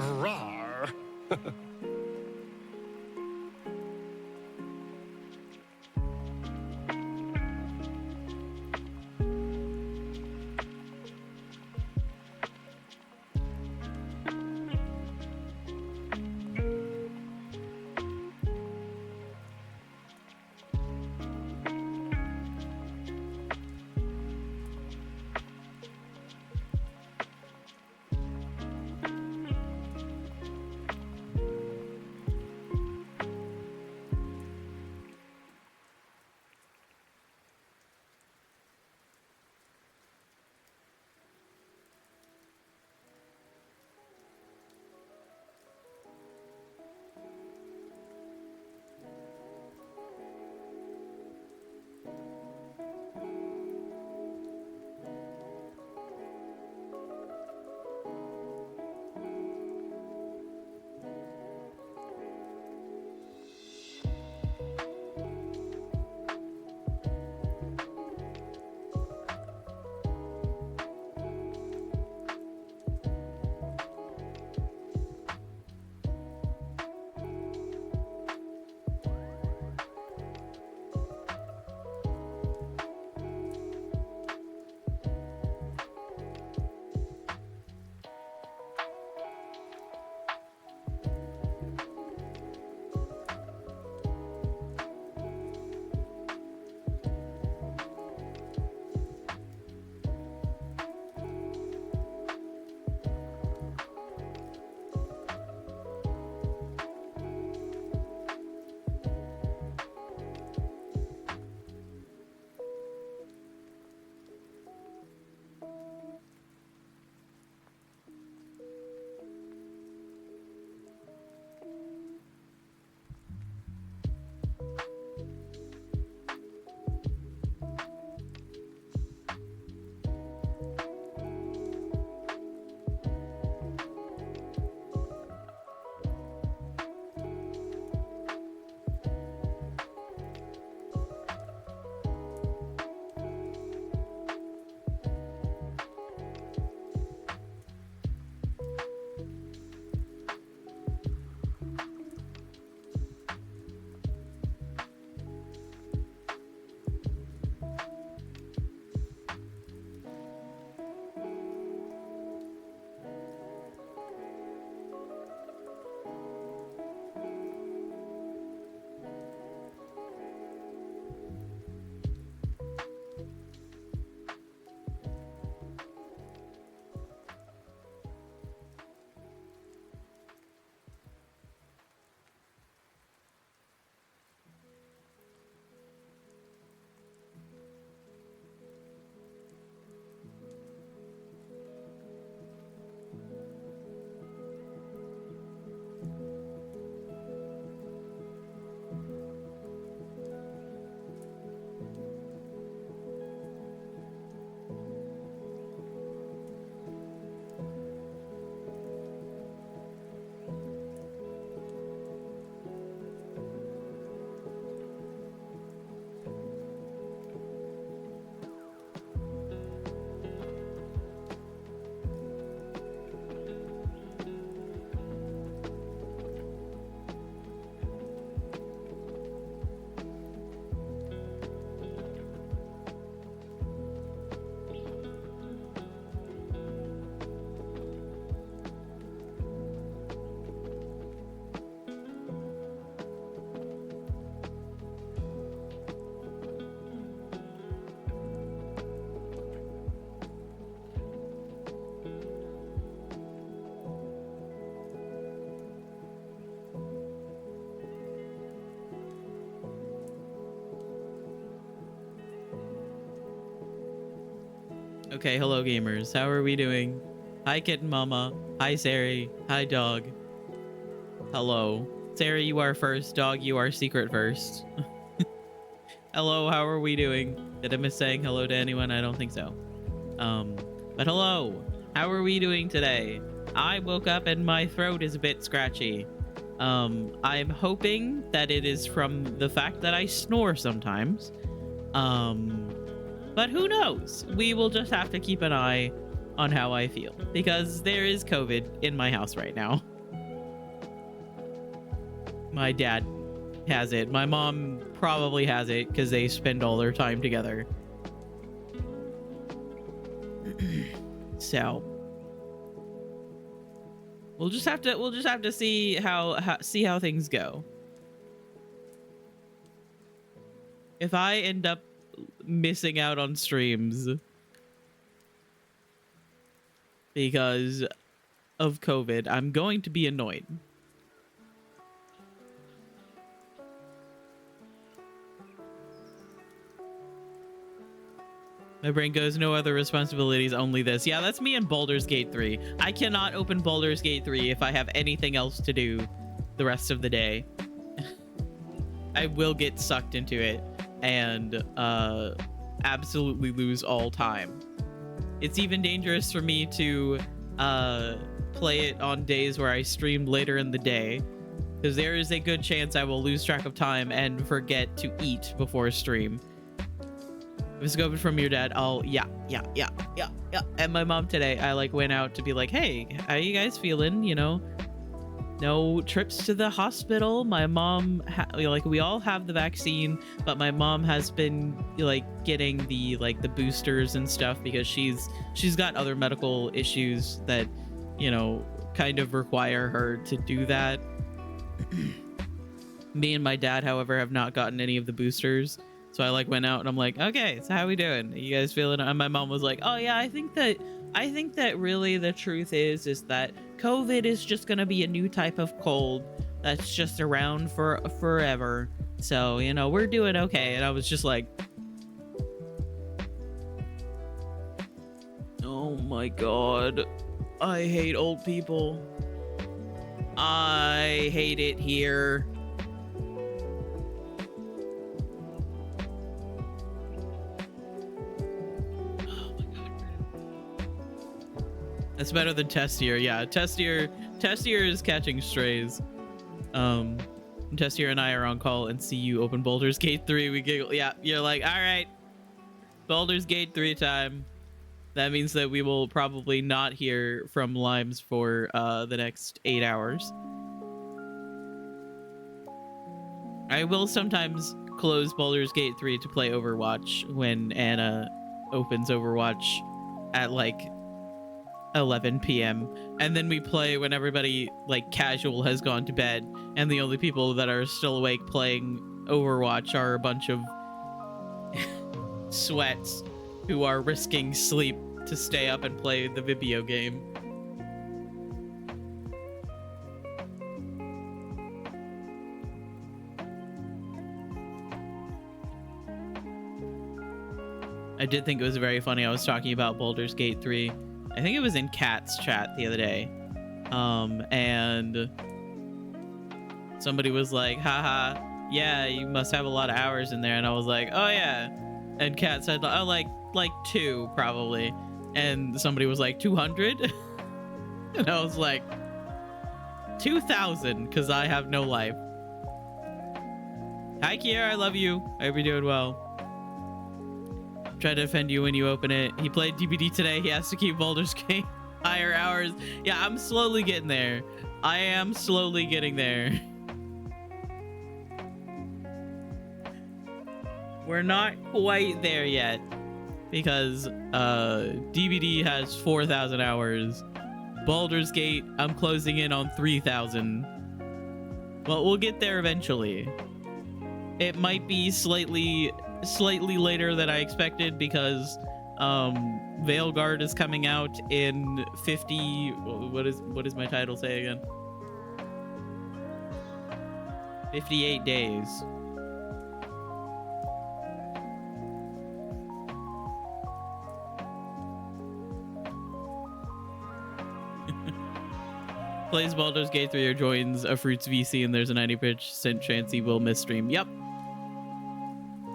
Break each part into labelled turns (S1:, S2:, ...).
S1: Rawr.
S2: Okay, hello gamers. How are we doing? Hi kitten mama. Hi Sari. Hi dog. Hello. Sari, you are first. Dog, you are secret first. Hello, how are we doing? Did I miss saying hello to anyone? I don't think so. But hello. How are we doing today? I woke up and my throat is a bit scratchy. I'm hoping that it is from the fact that I snore sometimes. But who knows? We will just have to keep an eye on how I feel because there is COVID in my house right now. My dad has it. My mom probably has it because they spend all their time together. So we'll just have to see how things go. If I end up missing out on streams because of COVID, I'm going to be annoyed. My brain goes, no other responsibilities, only this. Yeah, that's me in Baldur's Gate 3. I cannot open Baldur's Gate 3 if I have anything else to do the rest of the day. I will get sucked into it and absolutely lose all time. It's even dangerous for me to play it on days where I stream later in the day, because there is a good chance I will lose track of time and forget to eat before stream. If it's going from your dad, yeah. And my mom today, I like went out to be like, hey, how you guys feeling? You know, no trips to the hospital. My mom, like, we all have the vaccine, but my mom has been like getting the boosters and stuff because she's got other medical issues that, you know, kind of require her to do that. Me and my dad, however, have not gotten any of the boosters. So I like went out and I'm like, okay, so how we doing? Are you guys feeling it? And my mom was like, oh yeah, I think that really the truth is that COVID is just gonna be a new type of cold that's just around for forever. So, you know, we're doing okay. And I was just like, oh my God, I hate old people. I hate it here. It's better than Testier. Yeah, Testier is catching strays. Testier and I are on call and see you open Baldur's Gate 3. We giggle. Yeah, you're like, all right, Baldur's Gate 3 time. That means that we will probably not hear from Limes for the next 8 hours. I will sometimes close Baldur's Gate 3 to play Overwatch when Anna opens Overwatch at like 11 p.m. and then we play when everybody like casual has gone to bed, and the only people that are still awake playing Overwatch are a bunch of sweats who are risking sleep to stay up and play the video game. I did think it was very funny. I was talking about Baldur's Gate 3. I think it was in Kat's chat the other day. And somebody was like, haha, yeah, you must have a lot of hours in there. And I was like, oh yeah. And Kat said, oh, like 2 probably. And somebody was like, 200? And I was like, 2,000, because I have no life. Hi, Kiera, I love you. I hope you're doing well. Try to defend you when you open it. He played DBD today. He has to keep Baldur's Gate higher hours. Yeah, I'm slowly getting there. I am slowly getting there. We're not quite there yet because DBD has 4,000 hours. Baldur's Gate, I'm closing in on 3,000. But we'll get there eventually. It might be slightly later than I expected because Veilguard is coming out in 50. What does my title say again? 58 days. Plays Baldur's Gate 3 or joins a Fruits VC and there's a 90% chance he will miss stream. Yep.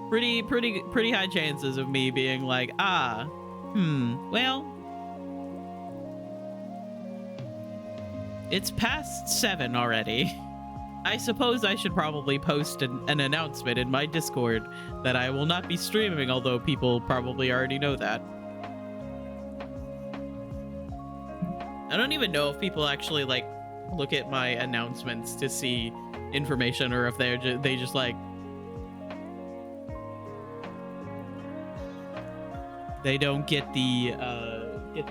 S2: Pretty high chances of me being like, well, it's past 7 already. I suppose I should probably post an announcement in my Discord that I will not be streaming, although people probably already know that. I don't even know if people actually like look at my announcements to see information, or if they just like they don't get the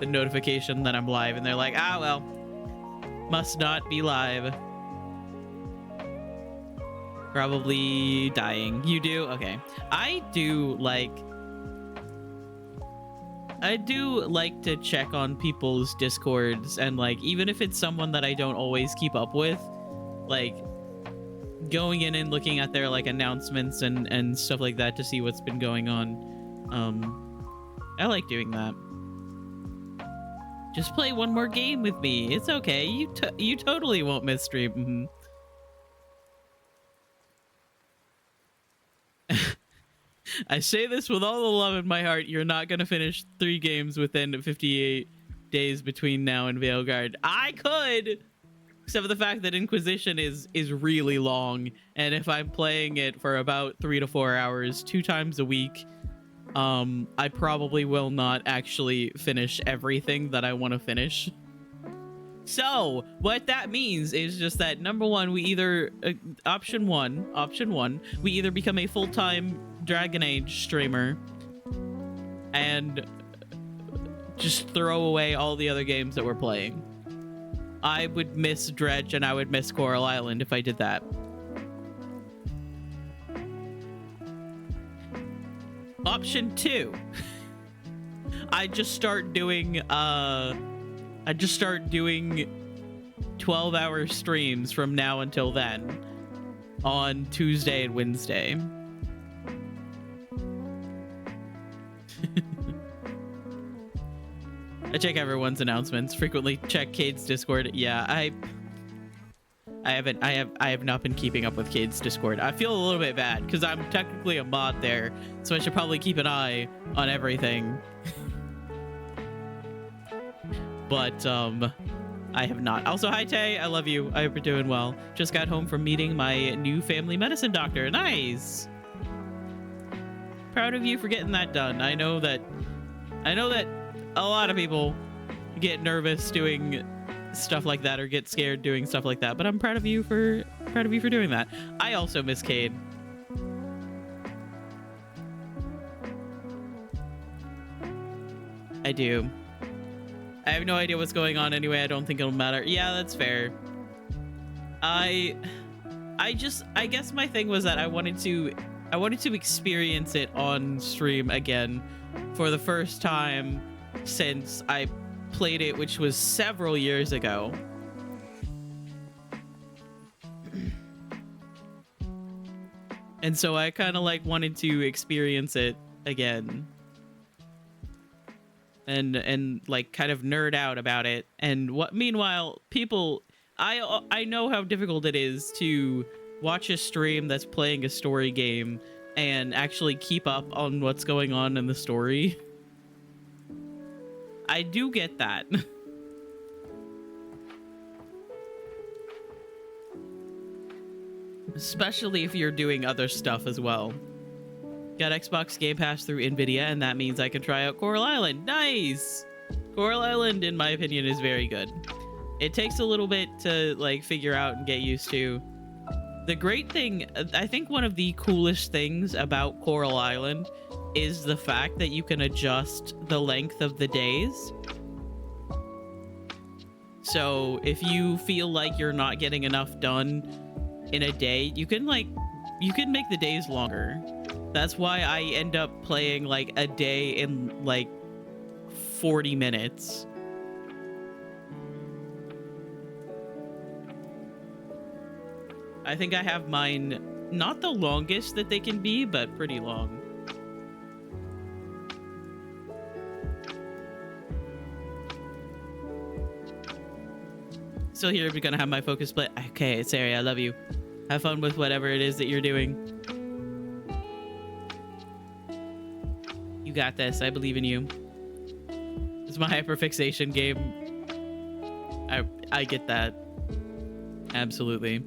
S2: notification that I'm live, and they're like, ah, well, must not be live. Probably dying. You do? Okay. I do like to check on people's Discords, and like, even if it's someone that I don't always keep up with, like going in and looking at their like announcements and stuff like that to see what's been going on. I like doing that. Just play one more game with me. It's okay. You totally won't miss stream. I say this with all the love in my heart. You're not going to finish 3 games within 58 days between now and Veilguard. I could, except for the fact that Inquisition is really long, and if I'm playing it for about 3 to 4 hours 2 times a week, I probably will not actually finish everything that I want to finish. So what that means is just that, number one, we either option one, we either become a full-time Dragon Age streamer and just throw away all the other games that we're playing. I would miss Dredge and I would miss Coral Island if I did that. Option 2, I just start doing 12-hour streams from now until then on Tuesday and Wednesday. I check everyone's announcements, frequently check Cade's Discord. Yeah, I have not been keeping up with Cade's Discord. I feel a little bit bad because I'm technically a mod there, so I should probably keep an eye on everything. But I have not. Also, hi Tay, I love you. I hope you're doing well. Just got home from meeting my new family medicine doctor. Nice. Proud of you for getting that done. I know that a lot of people get nervous doing stuff like that, or get scared doing stuff like that, but I'm proud of you for doing that. I also miss Cade. I do. I have no idea what's going on anyway. I don't think it'll matter. Yeah, that's fair. I guess my thing was that I wanted to experience it on stream again for the first time since I played it, which was several years ago. And so I kind of like wanted to experience it again. And like kind of nerd out about it. And meanwhile, people, I know how difficult it is to watch a stream that's playing a story game and actually keep up on what's going on in the story. I do get that. Especially if you're doing other stuff as well. Got Xbox Game Pass through Nvidia, and that means I can try out Coral Island. Nice! Coral Island, in my opinion, is very good. It takes a little bit to like figure out and get used to. The great thing, I think one of the coolest things about Coral Island is the fact that you can adjust the length of the days. So if you feel like you're not getting enough done in a day, you can make the days longer. That's why I end up playing like a day in like 40 minutes. I think I have mine not the longest that they can be, but pretty long. Still here, we're gonna have my focus split. Okay, Sari, I love you. Have fun with whatever it is that you're doing. You got this. I believe in you. It's my hyperfixation game. I get that. Absolutely.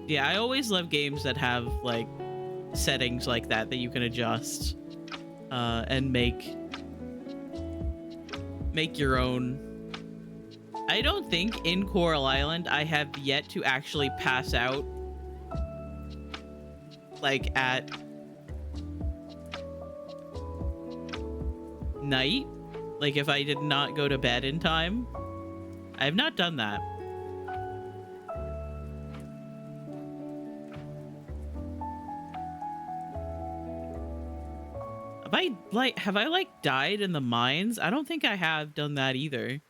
S2: Yeah, I always love games that have like settings like that you can adjust and make your own. I don't think in Coral Island I have yet to actually pass out like at night. Like if I did not go to bed in time. I have not done that. Have I like died in the mines? I don't think I have done that either.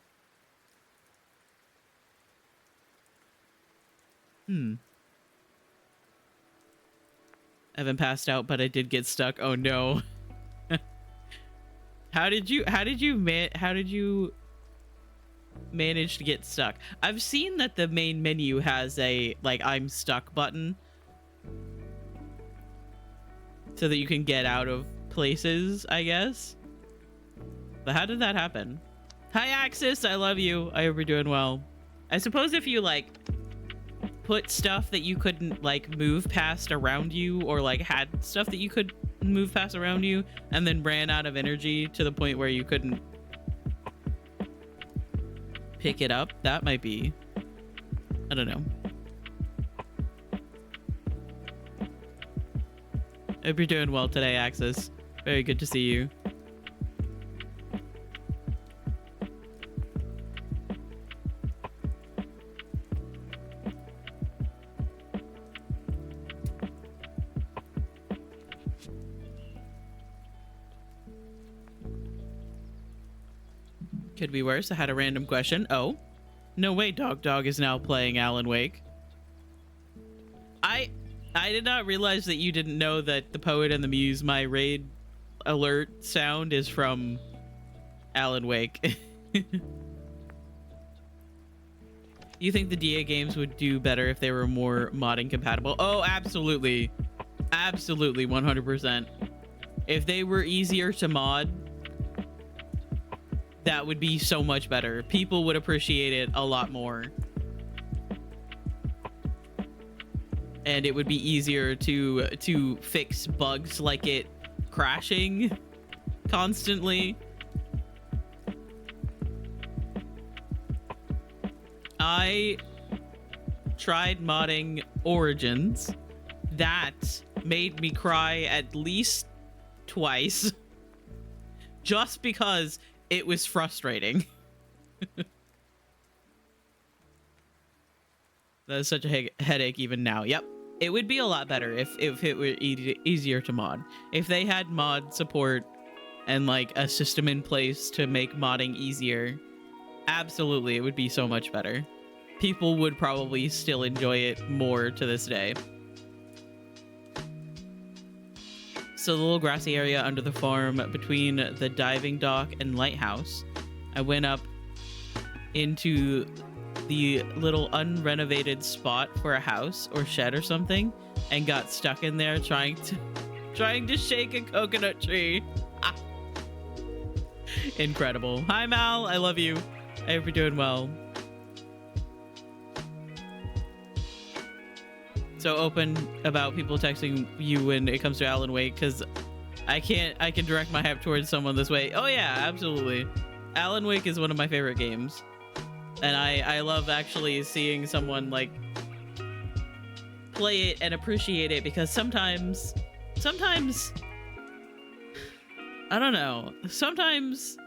S2: I haven't passed out, but I did get stuck. Oh no. How did you manage to get stuck? I've seen that the main menu has a like I'm stuck button so that you can get out of places, I guess. But how did that happen? Hi Axis, I love you. I hope you're doing well. I suppose if you like put stuff that you couldn't like move past around you, or like had stuff that you could move past around you and then ran out of energy to the point where you couldn't pick it up, that might be, I don't know. Hope you're doing well today, Axis. Very good to see you. Could be worse. I had a random question. Oh, no way. Dog is now playing Alan Wake. I did not realize that you didn't know that the Poet and the Muse, my raid alert sound is from Alan Wake. You think the DA games would do better if they were more modding compatible? Oh, absolutely. Absolutely, 100%. If they were easier to mod, that would be so much better. People would appreciate it a lot more. And it would be easier to fix bugs like it crashing constantly. I tried modding Origins. That made me cry at least twice. Just because it was frustrating. That is such a headache even now. Yep. It would be a lot better if it were easier to mod. If they had mod support and like a system in place to make modding easier, absolutely, it would be so much better. People would probably still enjoy it more to this day. So the little grassy area under the farm between the diving dock and lighthouse, I went up into the little unrenovated spot for a house or shed or something and got stuck in there trying to shake a coconut tree. Incredible. Hi Mal, I love you. I hope you're doing well. So open about people texting you when it comes to Alan Wake, because I can direct my hype towards someone this way. Oh yeah, absolutely. Alan Wake is one of my favorite games. And I love actually seeing someone like play it and appreciate it, because sometimes I don't know, sometimes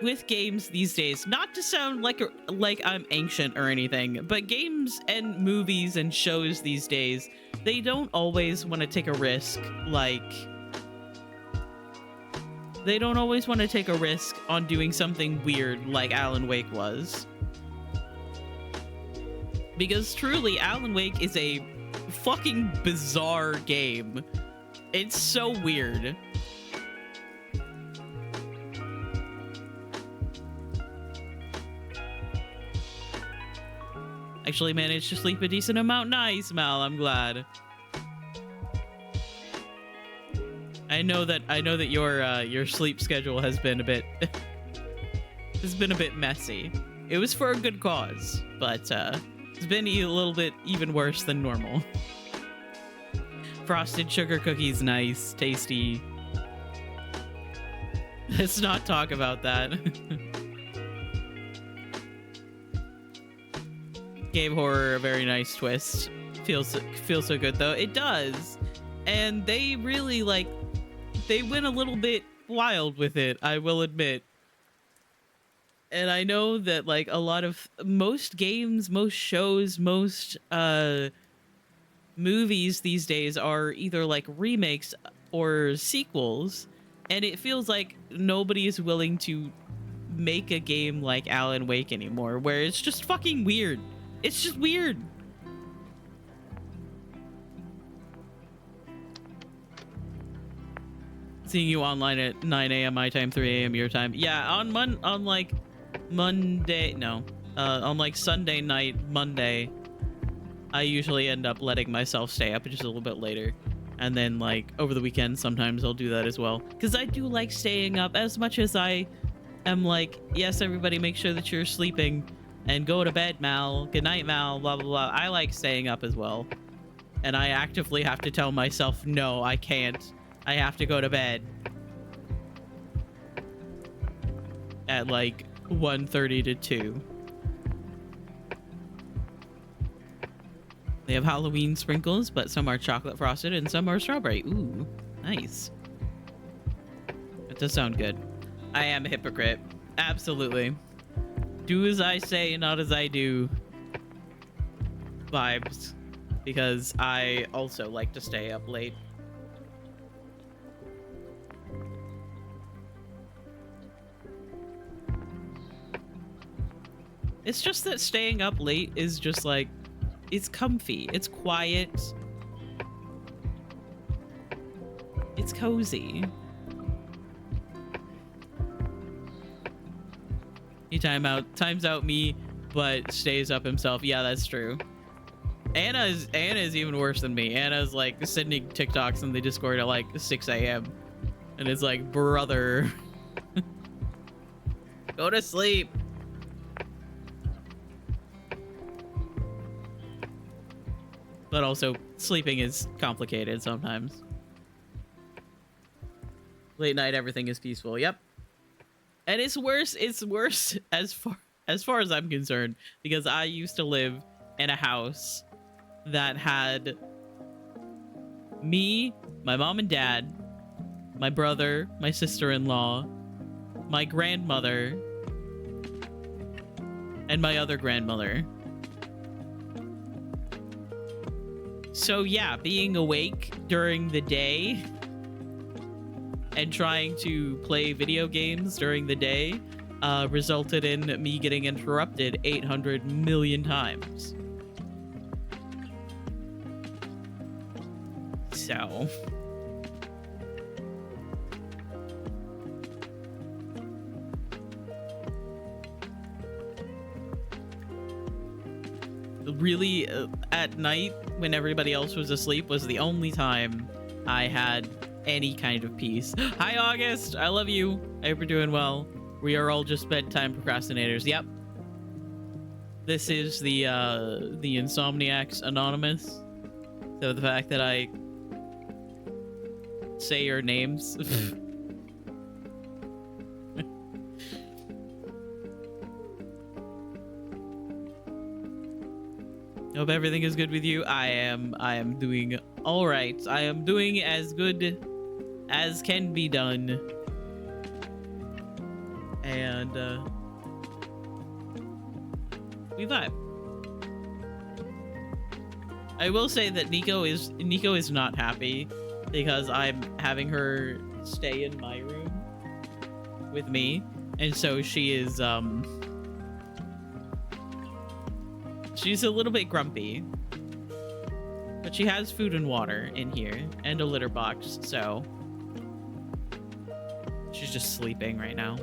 S2: with games these days, not to sound like I'm ancient or anything, but games and movies and shows these days, they don't always want to take a risk. Like, they don't always want to take a risk on doing something weird like Alan Wake was. Because truly, Alan Wake is a fucking bizarre game. It's so weird. Actually managed to sleep a decent amount. Nice, Mal. I'm glad. I know that your sleep schedule has been a bit messy. It was for a good cause, but it's been a little bit even worse than normal. Frosted sugar cookies, nice, tasty. Let's not talk about that. gave horror a very nice twist. Feels so good though. It does. And they really like they went a little bit wild with it, I will admit. And I know that like a lot of most games, most shows, most movies these days are either like remakes or sequels, and it feels like nobody is willing to make a game like Alan Wake anymore, where it's just fucking weird. It's just weird. Seeing you online at 9 a.m. my time, 3 a.m. your time. Yeah, on like Monday, no, on like Sunday night, Monday, I usually end up letting myself stay up just a little bit later. And then like over the weekend, sometimes I'll do that as well. Because I do like staying up as much as I am like, yes, everybody make sure that you're sleeping and go to bed, Mal. Good night, Mal, blah, blah, blah. I like staying up as well. And I actively have to tell myself, no, I can't. I have to go to bed at like 1:30 to 2. They have Halloween sprinkles, but some are chocolate frosted and some are strawberry. Ooh, nice. That does sound good. I am a hypocrite. Absolutely. Do as I say, not as I do. Vibes. Because I also like to stay up late. It's just that staying up late is just like, it's comfy, it's quiet, it's cozy. He times out me, but stays up himself. Yeah, that's true. Anna's even worse than me. Anna's like sending TikToks in the Discord at like 6 a.m. and it's like, brother, go to sleep. But also, sleeping is complicated sometimes. Late night, everything is peaceful. Yep. And it's worse as far as I'm concerned, because I used to live in a house that had me, my mom and dad, my brother, my sister-in-law, my grandmother, and my other grandmother. So yeah, being awake during the day and trying to play video games during the day resulted in me getting interrupted 800 million times. So really at night when everybody else was asleep was the only time I had any kind of peace. Hi August, I love you. I hope you're doing well. We are all just bedtime procrastinators. Yep. This is the Insomniacs Anonymous. So the fact that I say your names. Hope everything is good with you. I am doing all right. I am doing as good as can be done. And we vibe. I will say that Nico is not happy because I'm having her stay in my room with me, and so she is she's a little bit grumpy, but she has food and water in here and a litter box, so she's just sleeping right now.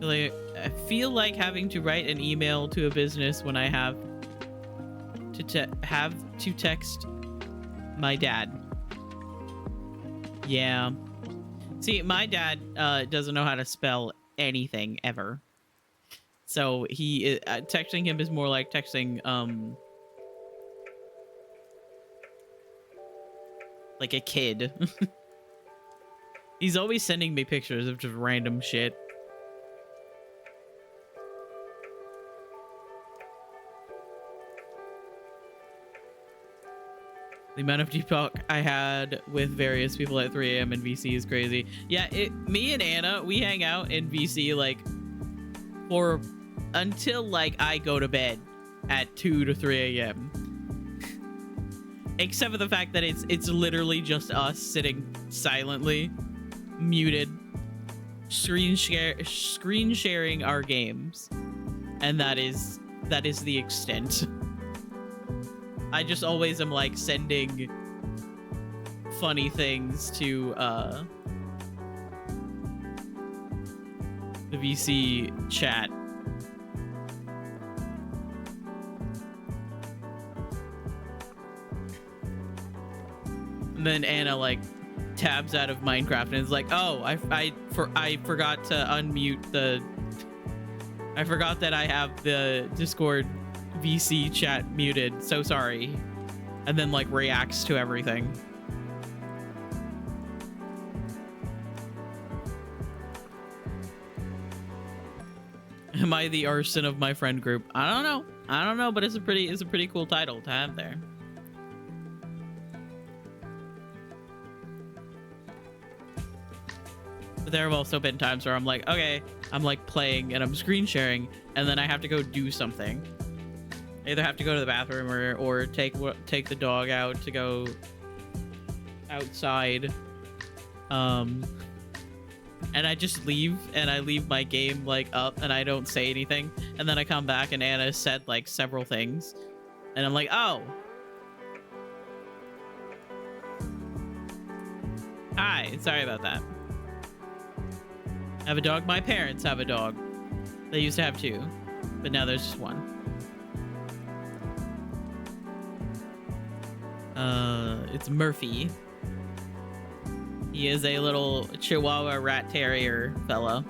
S2: I feel like having to write an email to a business when I have to text my dad. Yeah. See, my dad doesn't know how to spell anything ever. So texting him is more like texting like a kid. He's always sending me pictures of just random shit. The amount of deep talk I had with various people at 3 a.m. in VC is crazy. Yeah, me and Anna, we hang out in VC like for until like I go to bed at 2 to 3 a.m. Except for the fact that it's literally just us sitting silently, muted, screen sharing our games, and that is the extent. I just always am like sending funny things to the VC chat. And then Anna like tabs out of Minecraft and is like, "Oh, I forgot to unmute the. I forgot that I have the Discord VC chat muted. So sorry." And then like reacts to everything. Am I the arson of my friend group? I don't know, but it's a pretty cool title to have there. But there have also been times where I'm like, okay, I'm like playing and I'm screen sharing, and then I have to go do something. I either have to go to the bathroom or take the dog out to go outside. And I just leave, and I leave my game like up, and I don't say anything, and then I come back and Anna said like several things, and I'm like, oh, hi, sorry about that. I have a dog. My parents have a dog. They used to have 2, but now there's just 1. It's Murphy. He is a little Chihuahua rat terrier fella.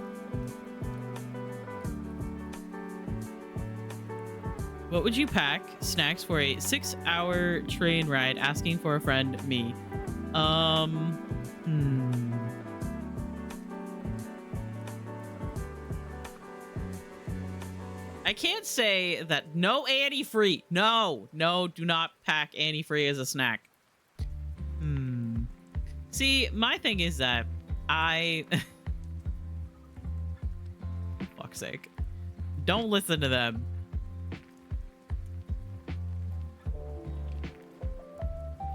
S2: What would you pack? Snacks for a 6-hour train ride. Asking for a friend. Me. I can't say that. No antifree. No, do not pack antifree as a snack. See, my thing is that fuck's sake, don't listen to them.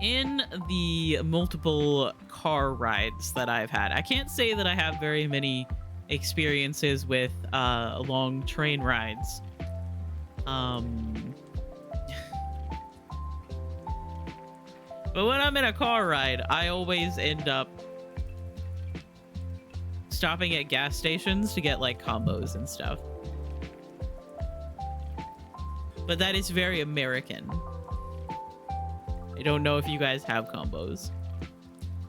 S2: In the multiple car rides that I've had, I can't say that I have very many experiences with long train rides. But when I'm in a car ride, I always end up stopping at gas stations to get like combos and stuff. But that is very American. I don't know if you guys have combos,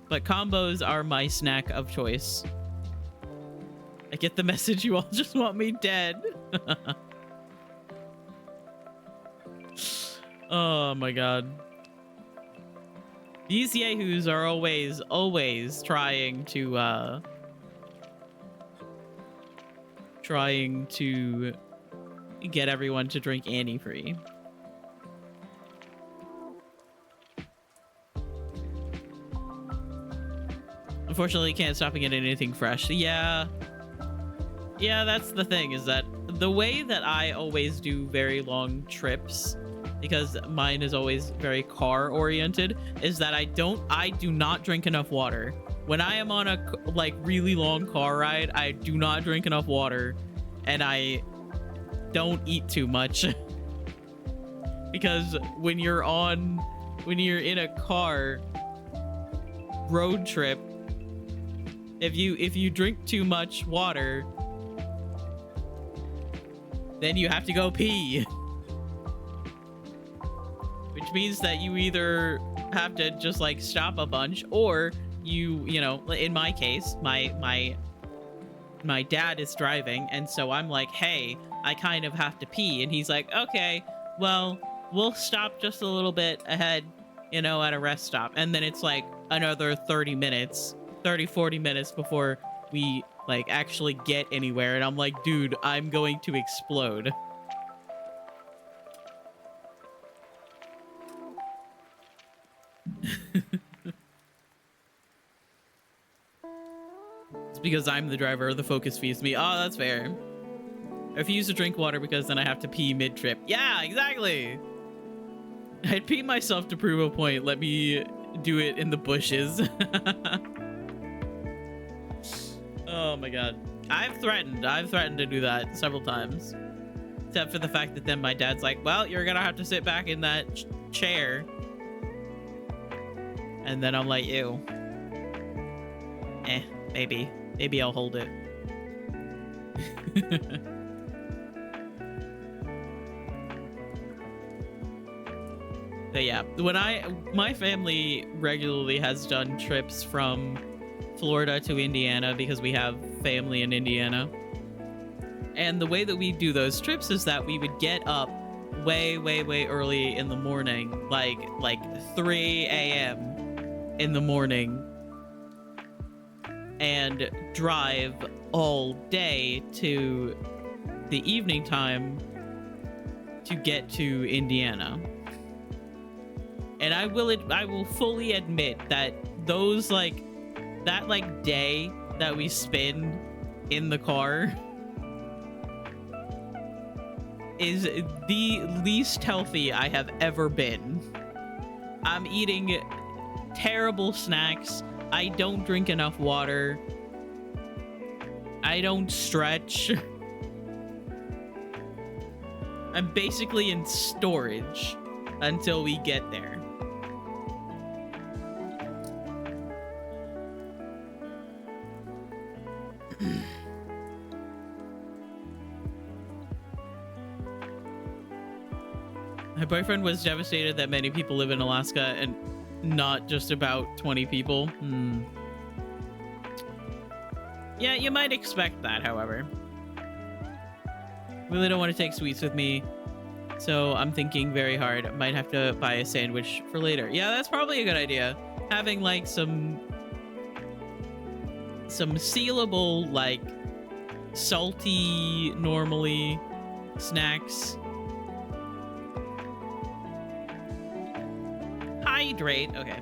S2: but combos are my snack of choice. I get the message, you all just want me dead. Oh my god. These yahoos are always trying to get everyone to drink antifree. Unfortunately, can't stop and get anything fresh. Yeah, that's the thing, is that the way that I always do very long trips, because mine is always very car oriented, is that I do not drink enough water. When I am on a like really long car ride, I do not drink enough water, and I don't eat too much. Because when you're in a car road trip, if you drink too much water, then you have to go pee. Which means that you either have to just like stop a bunch, or you know, in my case, my dad is driving, and so I'm like, hey, I kind of have to pee, and he's like, okay, well, we'll stop just a little bit ahead, you know, at a rest stop. And then it's like another 40 minutes before we like actually get anywhere, and I'm like, dude, I'm going to explode. It's because I'm the driver. The focus feeds me. Oh, that's fair. I refuse to drink water because then I have to pee mid-trip. Yeah, exactly. I'd pee myself to prove a point. Let me do it in the bushes. Oh my god. I've threatened to do that several times. Except for the fact that then my dad's like, well, you're gonna have to sit back in that chair. And then I'm like, ew. Maybe I'll hold it. But yeah, my family regularly has done trips from Florida to Indiana because we have family in Indiana. And the way that we do those trips is that we would get up way early in the morning, like 3 a.m. in the morning, and drive all day to the evening time to get to Indiana. And I will fully admit that those that day that we spend in the car is the least healthy I have ever been. I'm eating terrible snacks. I don't drink enough water. I don't stretch. I'm basically in storage until we get there. My boyfriend was devastated that many people live in Alaska and not just about 20 people. Yeah, you might expect that, however. Really don't want to take sweets with me, so I'm thinking very hard. I might have to buy a sandwich for later. Yeah, that's probably a good idea. Having like some sealable, like salty, normally snacks. Hydrate. Okay.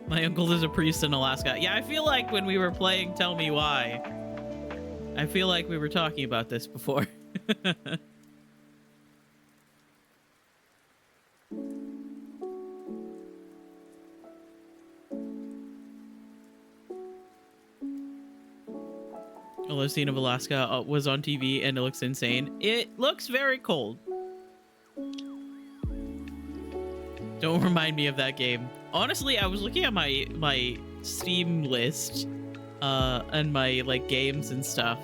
S2: My uncle is a priest in Alaska. Yeah, I feel like when we were playing Tell Me Why, I feel like we were talking about this before. A low scene of Alaska was on TV and it looks insane. It looks very cold. Don't remind me of that game. Honestly, I was looking at my Steam list and my like games and stuff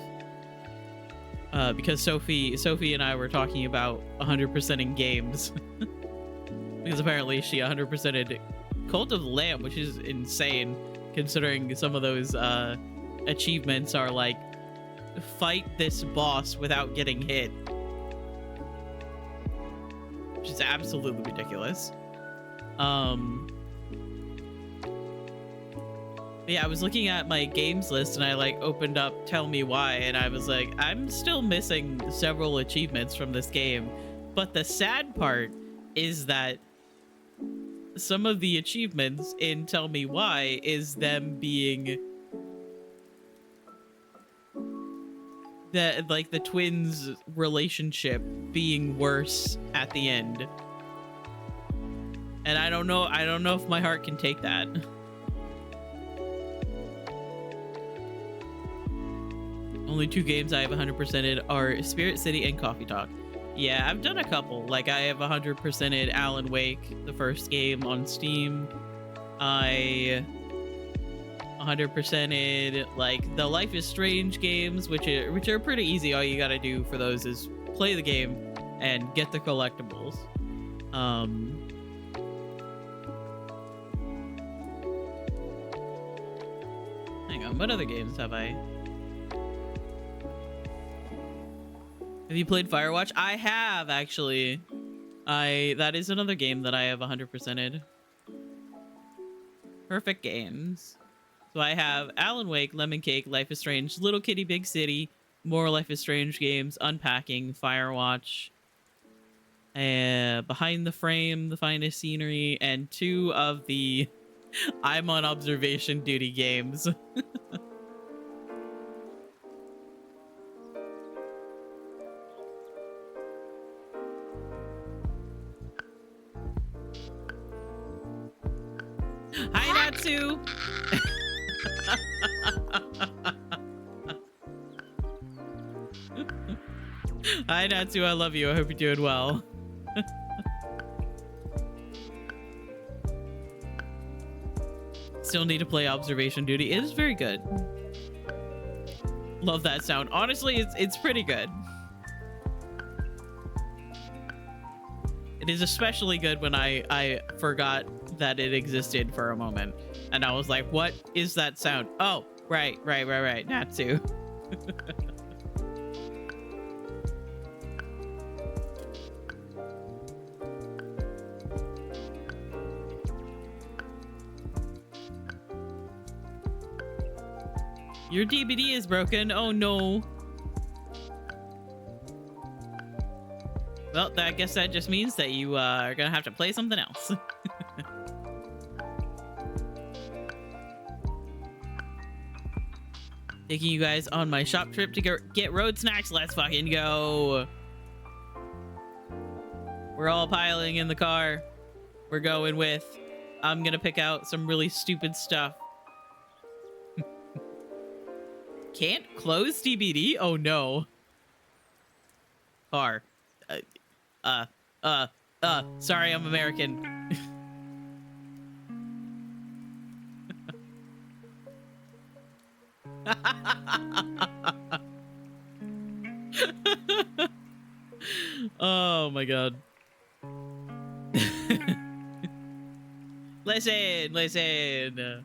S2: because Sophie and I were talking about 100%ing games because apparently she 100%ed Cult of the Lamb, which is insane considering some of those achievements are like fight this boss without getting hit, which is absolutely ridiculous. Yeah, I was looking at my games list and I like opened up Tell Me Why and I was like, I'm still missing several achievements from this game. But the sad part is that some of the achievements in Tell Me Why is them being that like the twins' relationship being worse at the end. And I don't know if my heart can take that. Only 2 games I have 100%ed are Spirit City and Coffee Talk. Yeah, I've done a couple. Like I have 100%ed Alan Wake, the first game on Steam. I 100%ed like the Life is Strange games, which are pretty easy. All you gotta do for those is play the game and get the collectibles. Hang on, what other games have I? Have you played Firewatch? I have, actually. That is another game that I have 100%ed. Perfect games. So I have Alan Wake, Lemon Cake, Life is Strange, Little Kitty Big City, More Life is Strange games, Unpacking, Firewatch, Behind the Frame, The Finest Scenery, and 2 of the I'm on observation duty games. Hi, Natsu! Hi, Natsu. I love you. I hope you're doing well. Still need to play observation duty. It is very good. Love that sound. Honestly, it's pretty good. It is especially good when I forgot that it existed for a moment. And I was like, what is that sound? Oh, right. Natsu. Your DVD is broken. Oh, no. Well, I guess that just means that you are going to have to play something else. Taking you guys on my shop trip to get road snacks. Let's fucking go. We're all piling in the car. We're going with... I'm going to pick out some really stupid stuff. Can't close DVD? Oh, no. Car. Sorry, I'm American. Oh my god. Listen.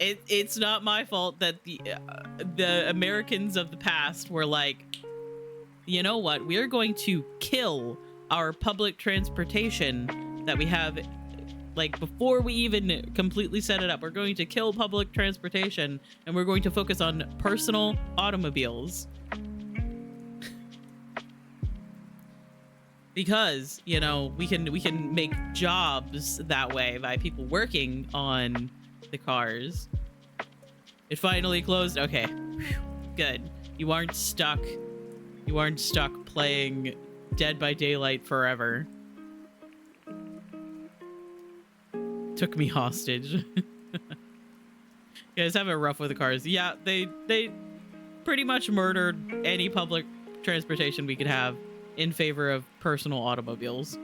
S2: It's not my fault that the Americans of the past were like, you know what? We are going to kill our public transportation that we have. Like, before we even completely set it up, we're going to kill public transportation and we're going to focus on personal automobiles. Because, you know, we can make jobs that way by people working on the cars. It finally closed. Okay. Whew. Good. You aren't stuck. You aren't stuck playing Dead by Daylight forever. Took me hostage. You guys have it rough with the cars. Yeah, they pretty much murdered any public transportation we could have in favor of personal automobiles.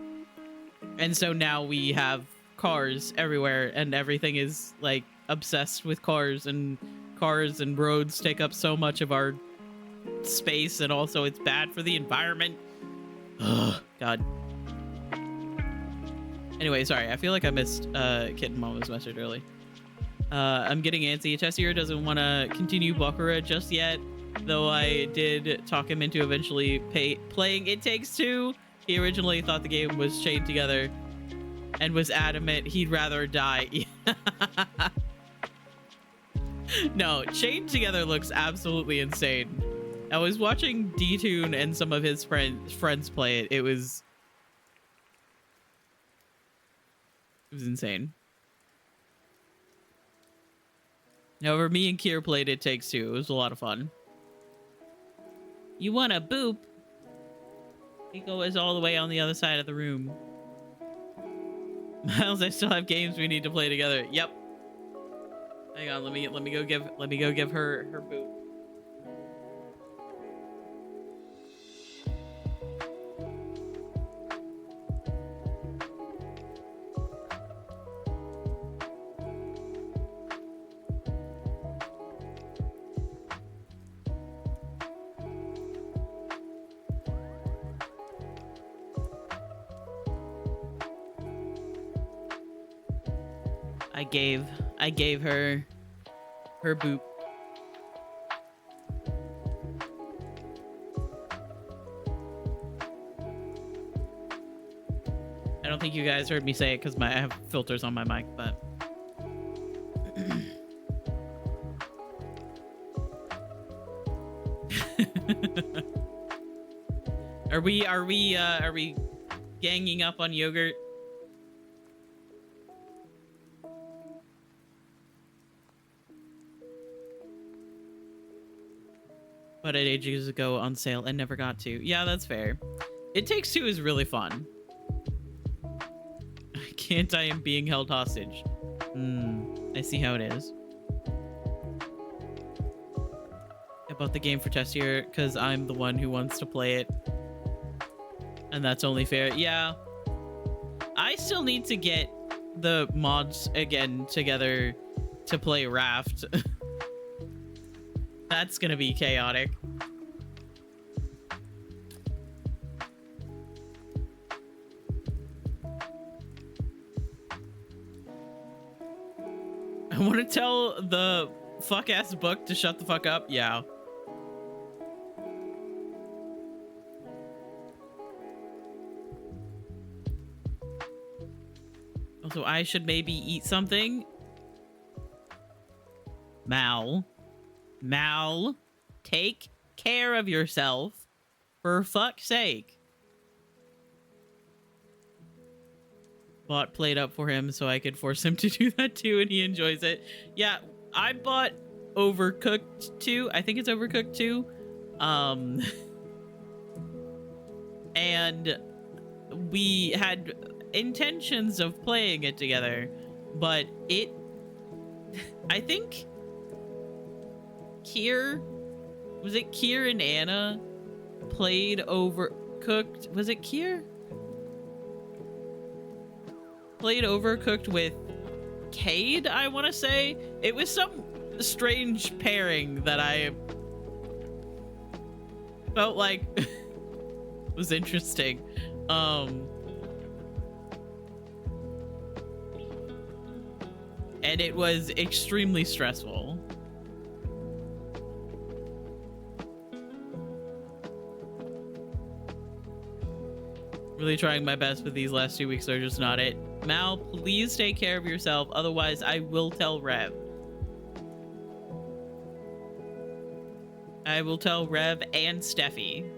S2: And so now we have cars everywhere and everything is like obsessed with cars and roads take up so much of our space, and also it's bad for the environment. Ugh, God. Anyway, sorry, I feel like I missed Kitten Mama's message early. I'm getting antsy. Tessier doesn't want to continue Bakura just yet, though I did talk him into eventually playing It Takes Two. He originally thought the game was chained together and was adamant he'd rather die. No, chained together looks absolutely insane. I was watching D-Tune and some of his friends play it. It was insane. However, me and Kier played It Takes Two. It was a lot of fun. You want a boop? Nico is all the way on the other side of the room. Miles, I still have games we need to play together. Yep. Hang on, let me go give her boop. I gave her boop. I don't think you guys heard me say it because I have filters on my mic, but Are we ganging up on Yogurt? But it ages ago on sale and never got to. Yeah, that's fair. It Takes Two is really fun. Can't I am being held hostage. I see how it is. I bought the game for test here because I'm the one who wants to play it. And that's only fair. Yeah. I still need to get the mods again together to play Raft. That's gonna be chaotic. I want to tell the fuck-ass book to shut the fuck up. Yeah. Also, I should maybe eat something. Mal, take care of yourself. For fuck's sake. Bought Played Up for him so I could force him to do that too, and he enjoys it. Yeah, I bought Overcooked 2. I think it's Overcooked 2. And we had intentions of playing it together, but I think was it Kier and Anna played Overcooked? Was it Kier? Played Overcooked with Cade, I want to say. It was some strange pairing that I felt like was interesting. And it was extremely stressful. Really trying my best, but these last 2 weeks are just not it. Mal, please take care of yourself. Otherwise, I will tell Rev. I will tell Rev and Steffi.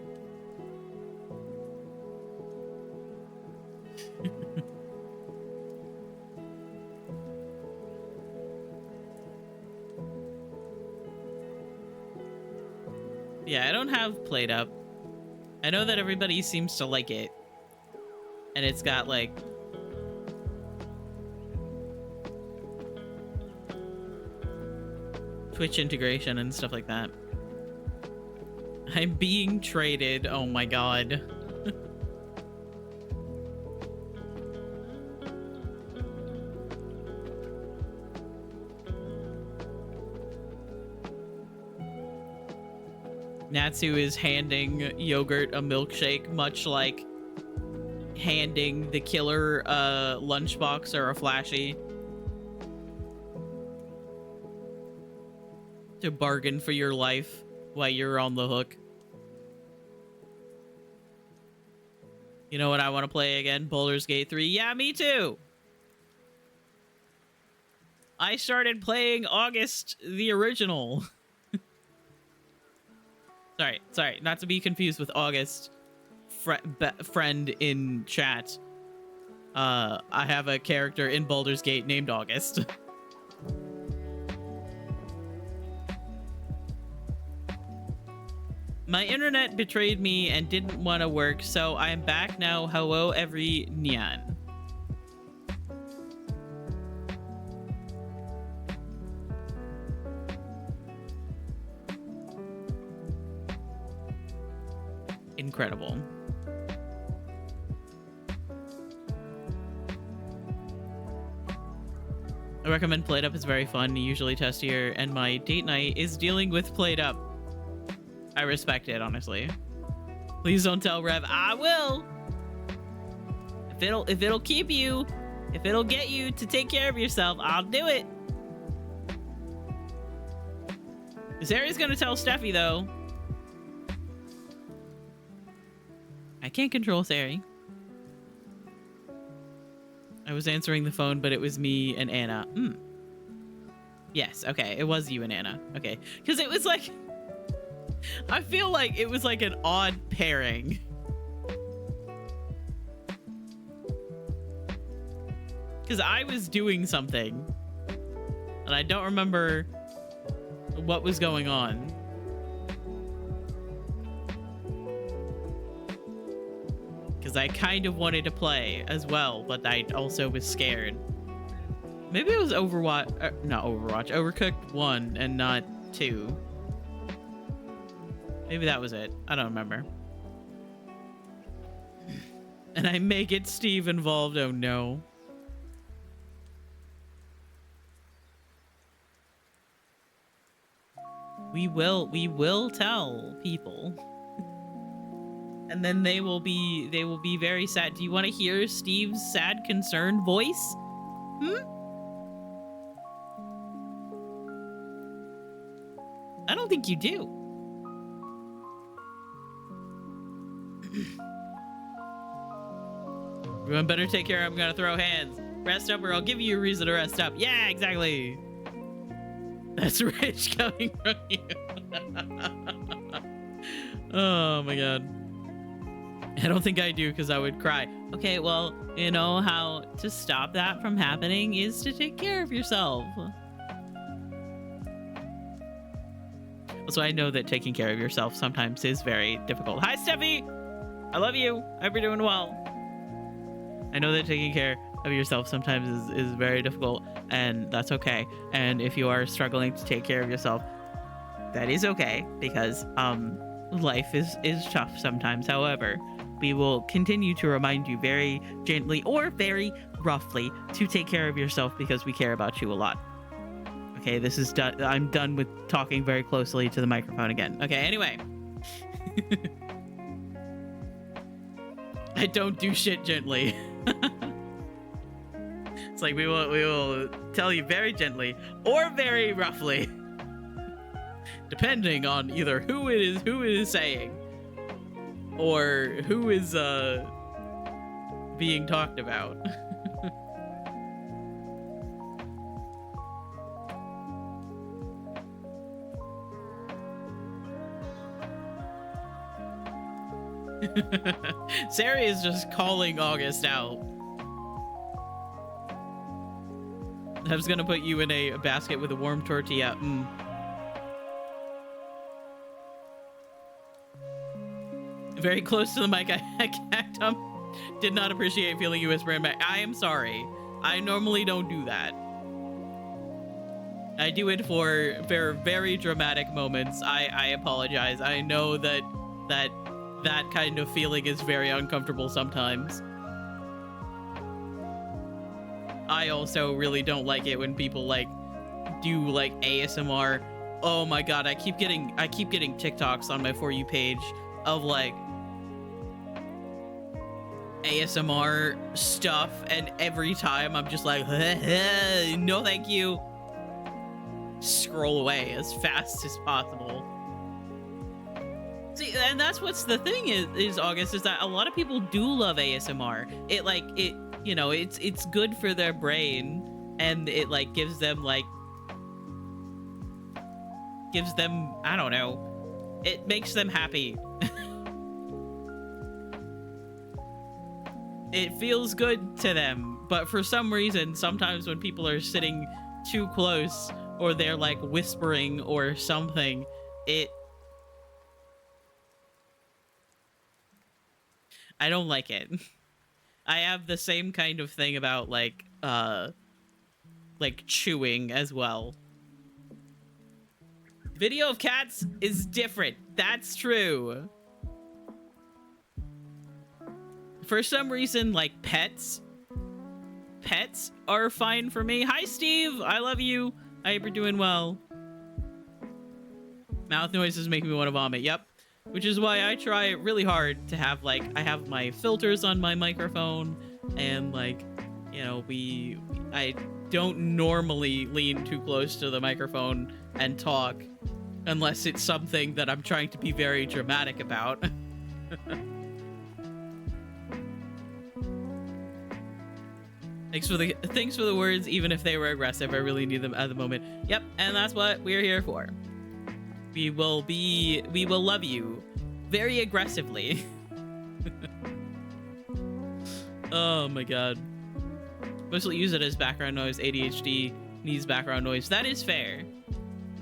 S2: Yeah, I don't have Played Up. I know that everybody seems to like it. And it's got, like, Twitch integration and stuff like that. I'm being traded. Oh my god. Natsu is handing Yogurt a milkshake, much like handing the killer a lunchbox or a Flashy. To bargain for your life while you're on the hook. You know what I want to play again? Baldur's Gate 3. Yeah, me too! I started playing August, the original. Sorry, not to be confused with August, friend in chat. I have a character in Baldur's Gate named August. My internet betrayed me and didn't want to work, so I'm back now. Hello, every Nyan. Incredible. I recommend Played Up. It's very fun, usually testier, and my date night is dealing with Played Up. I respect it, honestly. Please don't tell Rev. I will. If it'll keep you, if it'll get you to take care of yourself, I'll do it. Zari's gonna tell Steffi though. I can't control Sari. I was answering the phone, but it was me and Anna. Yes, okay. It was you and Anna. Okay. Because it was like... I feel like it was like an odd pairing. Because I was doing something, and I don't remember what was going on. Because I kind of wanted to play as well, but I also was scared. Maybe it was Overwatch, not Overwatch, Overcooked 1 and not 2. Maybe that was it. I don't remember. And I may get Steve involved. Oh no. We will tell people. And then they will be very sad. Do you want to hear Steve's sad, concerned voice? I don't think you do. Everyone better take care. I'm gonna throw hands. Rest up or I'll give you a reason to rest up. Yeah, exactly. That's rich coming from you. Oh my god. I don't think I do because I would cry. Okay, well, you know how to stop that from happening is to take care of yourself. Also, I know that taking care of yourself sometimes is very difficult. Hi, Steffi! I love you. I hope you're doing well. I know that taking care of yourself sometimes is very difficult, and that's okay. And if you are struggling to take care of yourself, that is okay, because life is tough sometimes. However, we will continue to remind you very gently or very roughly to take care of yourself because we care about you a lot. Okay, this is done. I'm done with talking very closely to the microphone again. Okay, anyway. I don't do shit gently. It's like we will tell you very gently or very roughly, depending on either who it is saying or who is being talked about. Sarah is just calling August out. I was gonna put you in a basket with a warm tortilla. Very close to the mic. I did not appreciate feeling you whispering back. I am sorry. I normally don't do that. I do it for very dramatic moments. I apologize. I know that kind of feeling is very uncomfortable sometimes. I also really don't like it when people like do like ASMR. Oh my god, I keep getting TikToks on my For You page of like ASMR stuff, and every time I'm just like, no thank you. Scroll away as fast as possible. See, and that's what's the thing is August, is that a lot of people do love ASMR. You know, it's good for their brain, and it like gives them I don't know, it makes them happy. It feels good to them, but for some reason, sometimes when people are sitting too close or they're like whispering or something, I don't like it. I have the same kind of thing about like chewing as well. Video of cats is different. That's true. For some reason, like pets are fine for me. Hi, Steve. I love you. I hope you're doing well. Mouth noises make me want to vomit. Yep. Which is why I try really hard to have I have my filters on my microphone, and you know, I don't normally lean too close to the microphone and talk unless it's something that I'm trying to be very dramatic about. Thanks for the words, even if they were aggressive. I really need them at the moment. Yep, and that's what we're here for. We will love you very aggressively. Oh my god. Mostly use it as background noise. ADHD needs background noise. That is fair.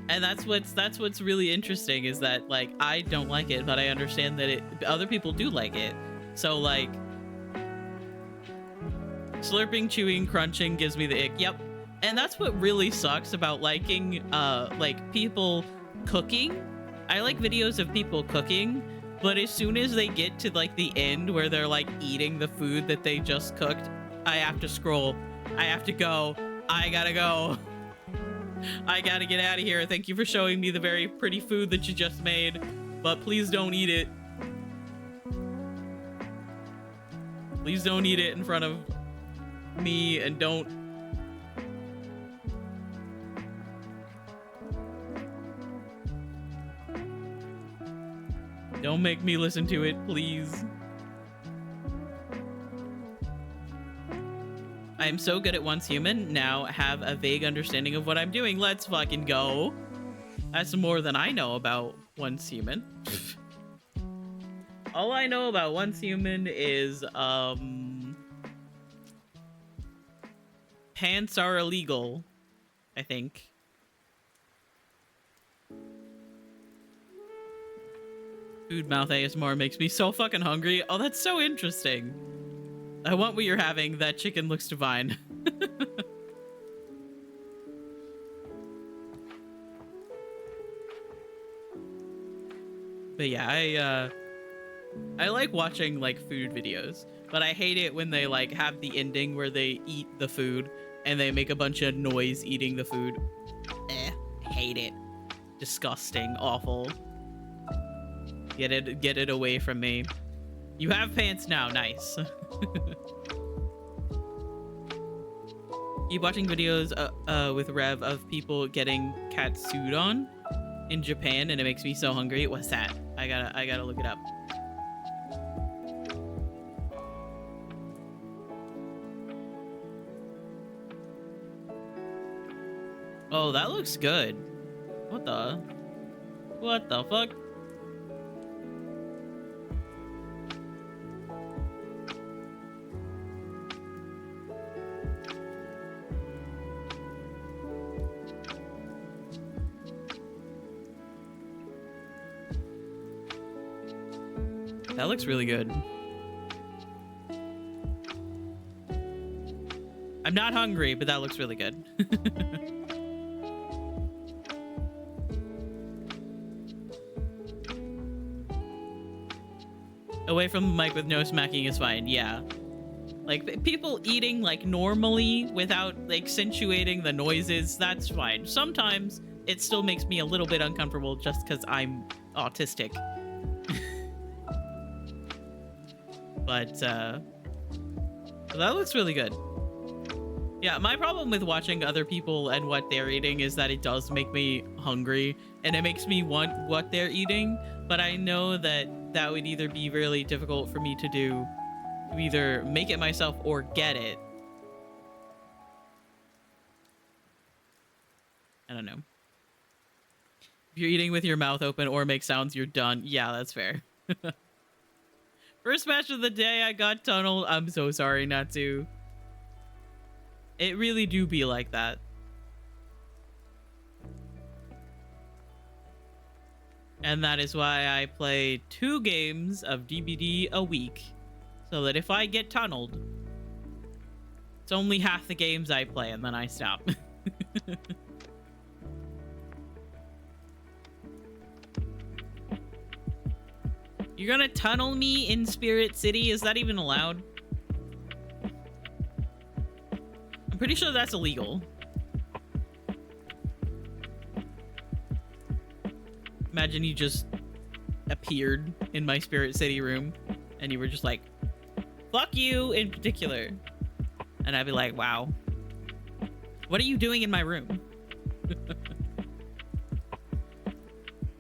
S2: And that's what's really interesting, is that like I don't like it, but I understand that other people do like it. So like slurping, chewing, crunching gives me the ick. Yep. And that's what really sucks about liking like people cooking. I like videos of people cooking, but as soon as they get to like the end where they're like eating the food that they just cooked, I have to scroll. I have to go. I gotta go. I gotta get out of here. Thank you for showing me the very pretty food that you just made, but please don't eat it. Please don't eat it in front of me, and don't. Don't make me listen to it, please. I am so good at Once Human, now have a vague understanding of what I'm doing. Let's fucking go. That's more than I know about Once Human. All I know about Once Human is, pants are illegal, I think. Food mouth ASMR makes me so fucking hungry. Oh, that's so interesting. I want what you're having. That chicken looks divine. But yeah, I like watching like food videos, but I hate it when they like have the ending where they eat the food and they make a bunch of noise eating the food. Hate it. Disgusting. Awful. Get it away from me. You have pants now. Nice. Keep watching videos with Rev of people getting katsudon in Japan, and it makes me so hungry. What's that? I gotta look it up. Oh, that looks good. What the fuck? That looks really good. I'm not hungry, but that looks really good. Away from the mic with no smacking is fine. Yeah. Like, people eating, like, normally without accentuating the noises, that's fine. Sometimes it still makes me a little bit uncomfortable just because I'm autistic. But that looks really good. Yeah, my problem with watching other people and what they're eating is that it does make me hungry, and it makes me want what they're eating, but I know that that would either be really difficult for me to do, to either make it myself or get it. I don't know. If you're eating with your mouth open or make sounds, you're done. Yeah, that's fair. First match of the day, I got tunneled. I'm so sorry, Natsu. It really do be like that. And that is why I play 2 games of DBD a week. So that if I get tunneled, it's only half the games I play and then I stop. You're gonna tunnel me in Spirit City? Is that even allowed? I'm pretty sure that's illegal. Imagine you just appeared in my Spirit City room and you were just like, fuck you in particular. And I'd be like, wow. What are you doing in my room?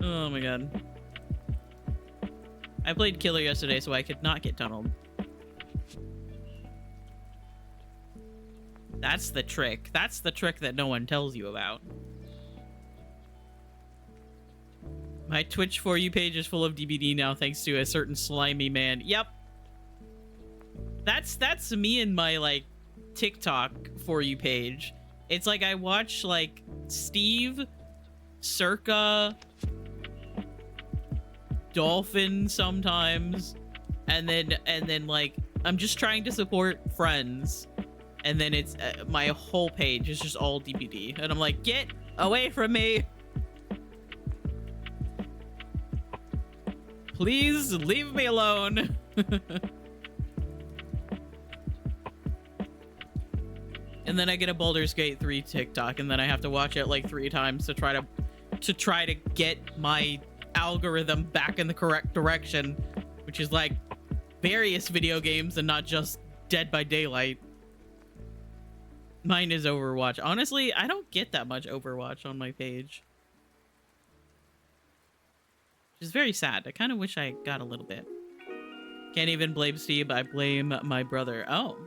S2: Oh my god. I played Killer yesterday, so I could not get tunneled. That's the trick. That's the trick that no one tells you about. My Twitch For You page is full of DBD now thanks to a certain slimy man. Yep. That's me and my, like, TikTok For You page. It's like I watch, like, Steve, Circa, Dolphin sometimes, and then like I'm just trying to support friends, and then it's my whole page is just all DBD, and I'm like, get away from me, please leave me alone. And then I get a Baldur's Gate 3 TikTok, and then I have to watch it like 3 times to try to get my algorithm back in the correct direction, which is like various video games and not just Dead by Daylight. Mine is Overwatch. Honestly, I don't get that much Overwatch on my page, which is very sad. I kind of wish I got a little bit. Can't even blame Steve. I blame my brother. Oh.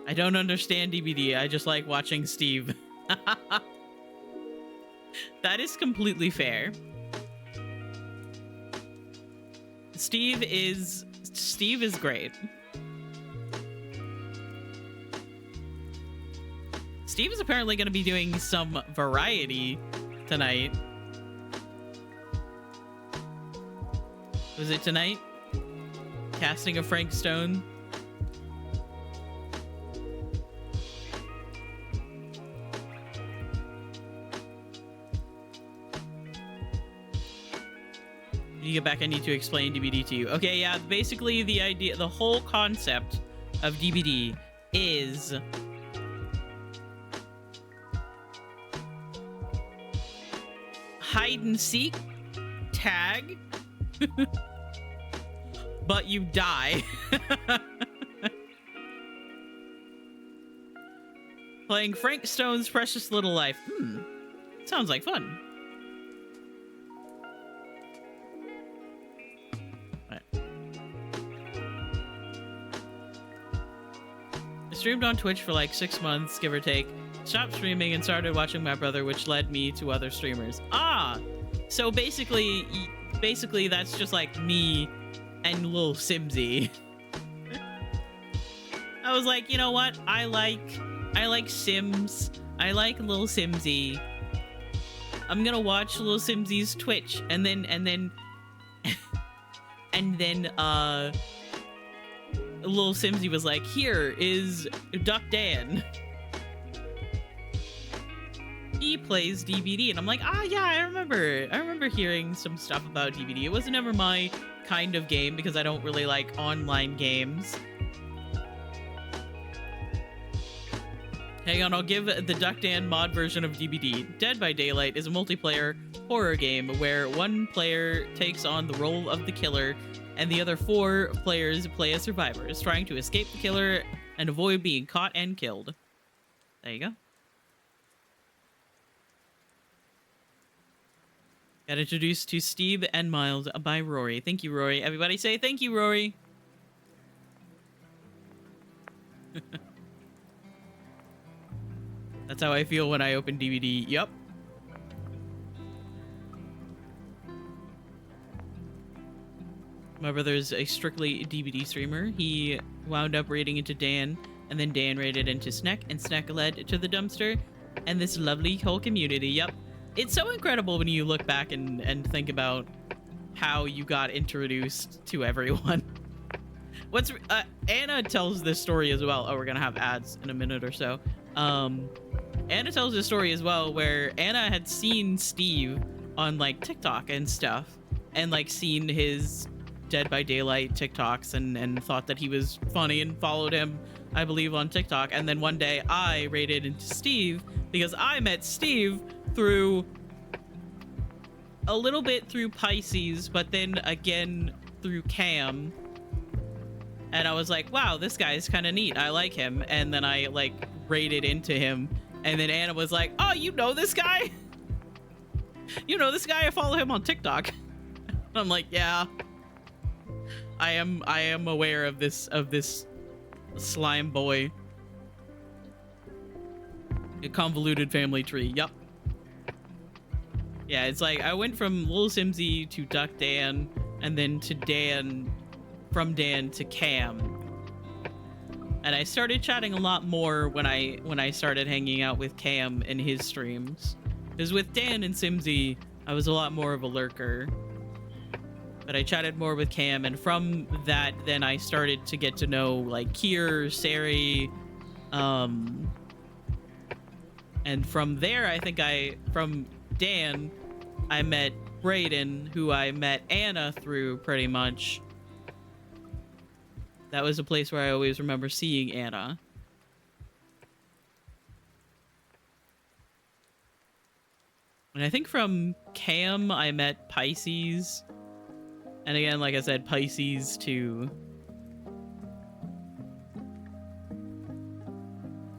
S2: I don't understand DBD. I just like watching Steve. That is completely fair. Steve is great. Steve is apparently going to be doing some variety tonight. Was it tonight? Casting of Frank Stone. You get back, I need to explain DBD to you. Okay, yeah, basically the idea, the whole concept of DBD is hide and seek, tag, but you die. Playing Frank Stone's Precious Little Life. Sounds like fun. Streamed on Twitch for like 6 months, give or take. Stopped streaming and started watching my brother, which led me to other streamers. So basically that's just like me and Lil Simsy. I was like, you know what? I like Sims. I like Lil Simsy. I'm gonna watch Lil Simsy's Twitch, and then Lil Simsy was like, here is Duck Dan. He plays DBD, and I'm like, yeah, I remember hearing some stuff about DBD. It wasn't ever my kind of game because I don't really like online games. Hang on, I'll give the Duck Dan mod version of DBD. Dead by Daylight is a multiplayer horror game where one player takes on the role of the killer and the other 4 players play as survivors, trying to escape the killer and avoid being caught and killed. There you go. Got introduced to Steve and Miles by Rory. Thank you, Rory. Everybody say thank you, Rory. That's how I feel when I open DVD. Yup. My brother's a strictly DBD streamer. He wound up raiding into Dan, and then Dan raided into Sneck, and Sneck led to the dumpster, and this lovely whole community. Yep. It's so incredible when you look back and think about how you got introduced to everyone. Anna tells this story as well. Oh, we're gonna have ads in a minute or so. Anna tells this story as well where Anna had seen Steve on like TikTok and stuff, and like seen his Dead by Daylight TikToks and thought that he was funny and followed him, I believe, on TikTok. And then one day I raided into Steve because I met Steve through a little bit through Pisces, but then again through Cam. And I was like, wow, this guy is kind of neat. I like him. And then I like raided into him. And then Anna was like, oh, you know this guy? You know this guy? I follow him on TikTok. I'm like, yeah. I am aware of this slime boy. A convoluted family tree. Yup. Yeah, it's like I went from Lil Simsy to Duck Dan, and then to Dan, from Dan to Cam. And I started chatting a lot more when I started hanging out with Cam in his streams. Because with Dan and Simsy, I was a lot more of a lurker. But I chatted more with Cam, and from that, then I started to get to know like Kier, Sari, and from there, I think from Dan, I met Brayden, who I met Anna through pretty much. That was a place where I always remember seeing Anna. And I think from Cam, I met Pisces. And again, like I said, Pisces to...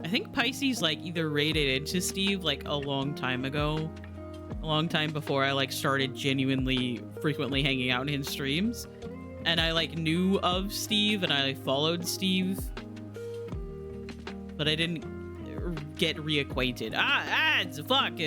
S2: I think Pisces like either raided into Steve like a long time ago. A long time before I like started genuinely frequently hanging out in his streams. And I like knew of Steve and I followed Steve. But I didn't get reacquainted. Ads, fuck.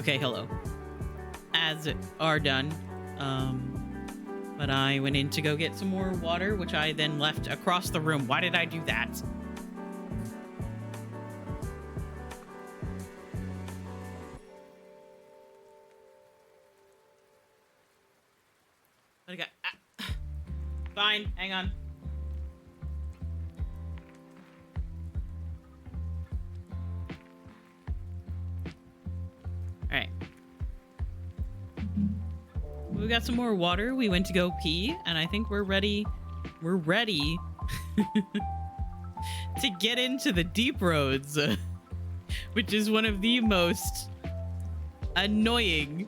S2: Okay, hello. As are done. But I went in to go get some more water, which I then left across the room. Why did I do that? What I got? Fine, hang on. All right. We got some more water. We went to go pee, and I think we're ready. We're ready to get into the deep roads, which is one of the most annoying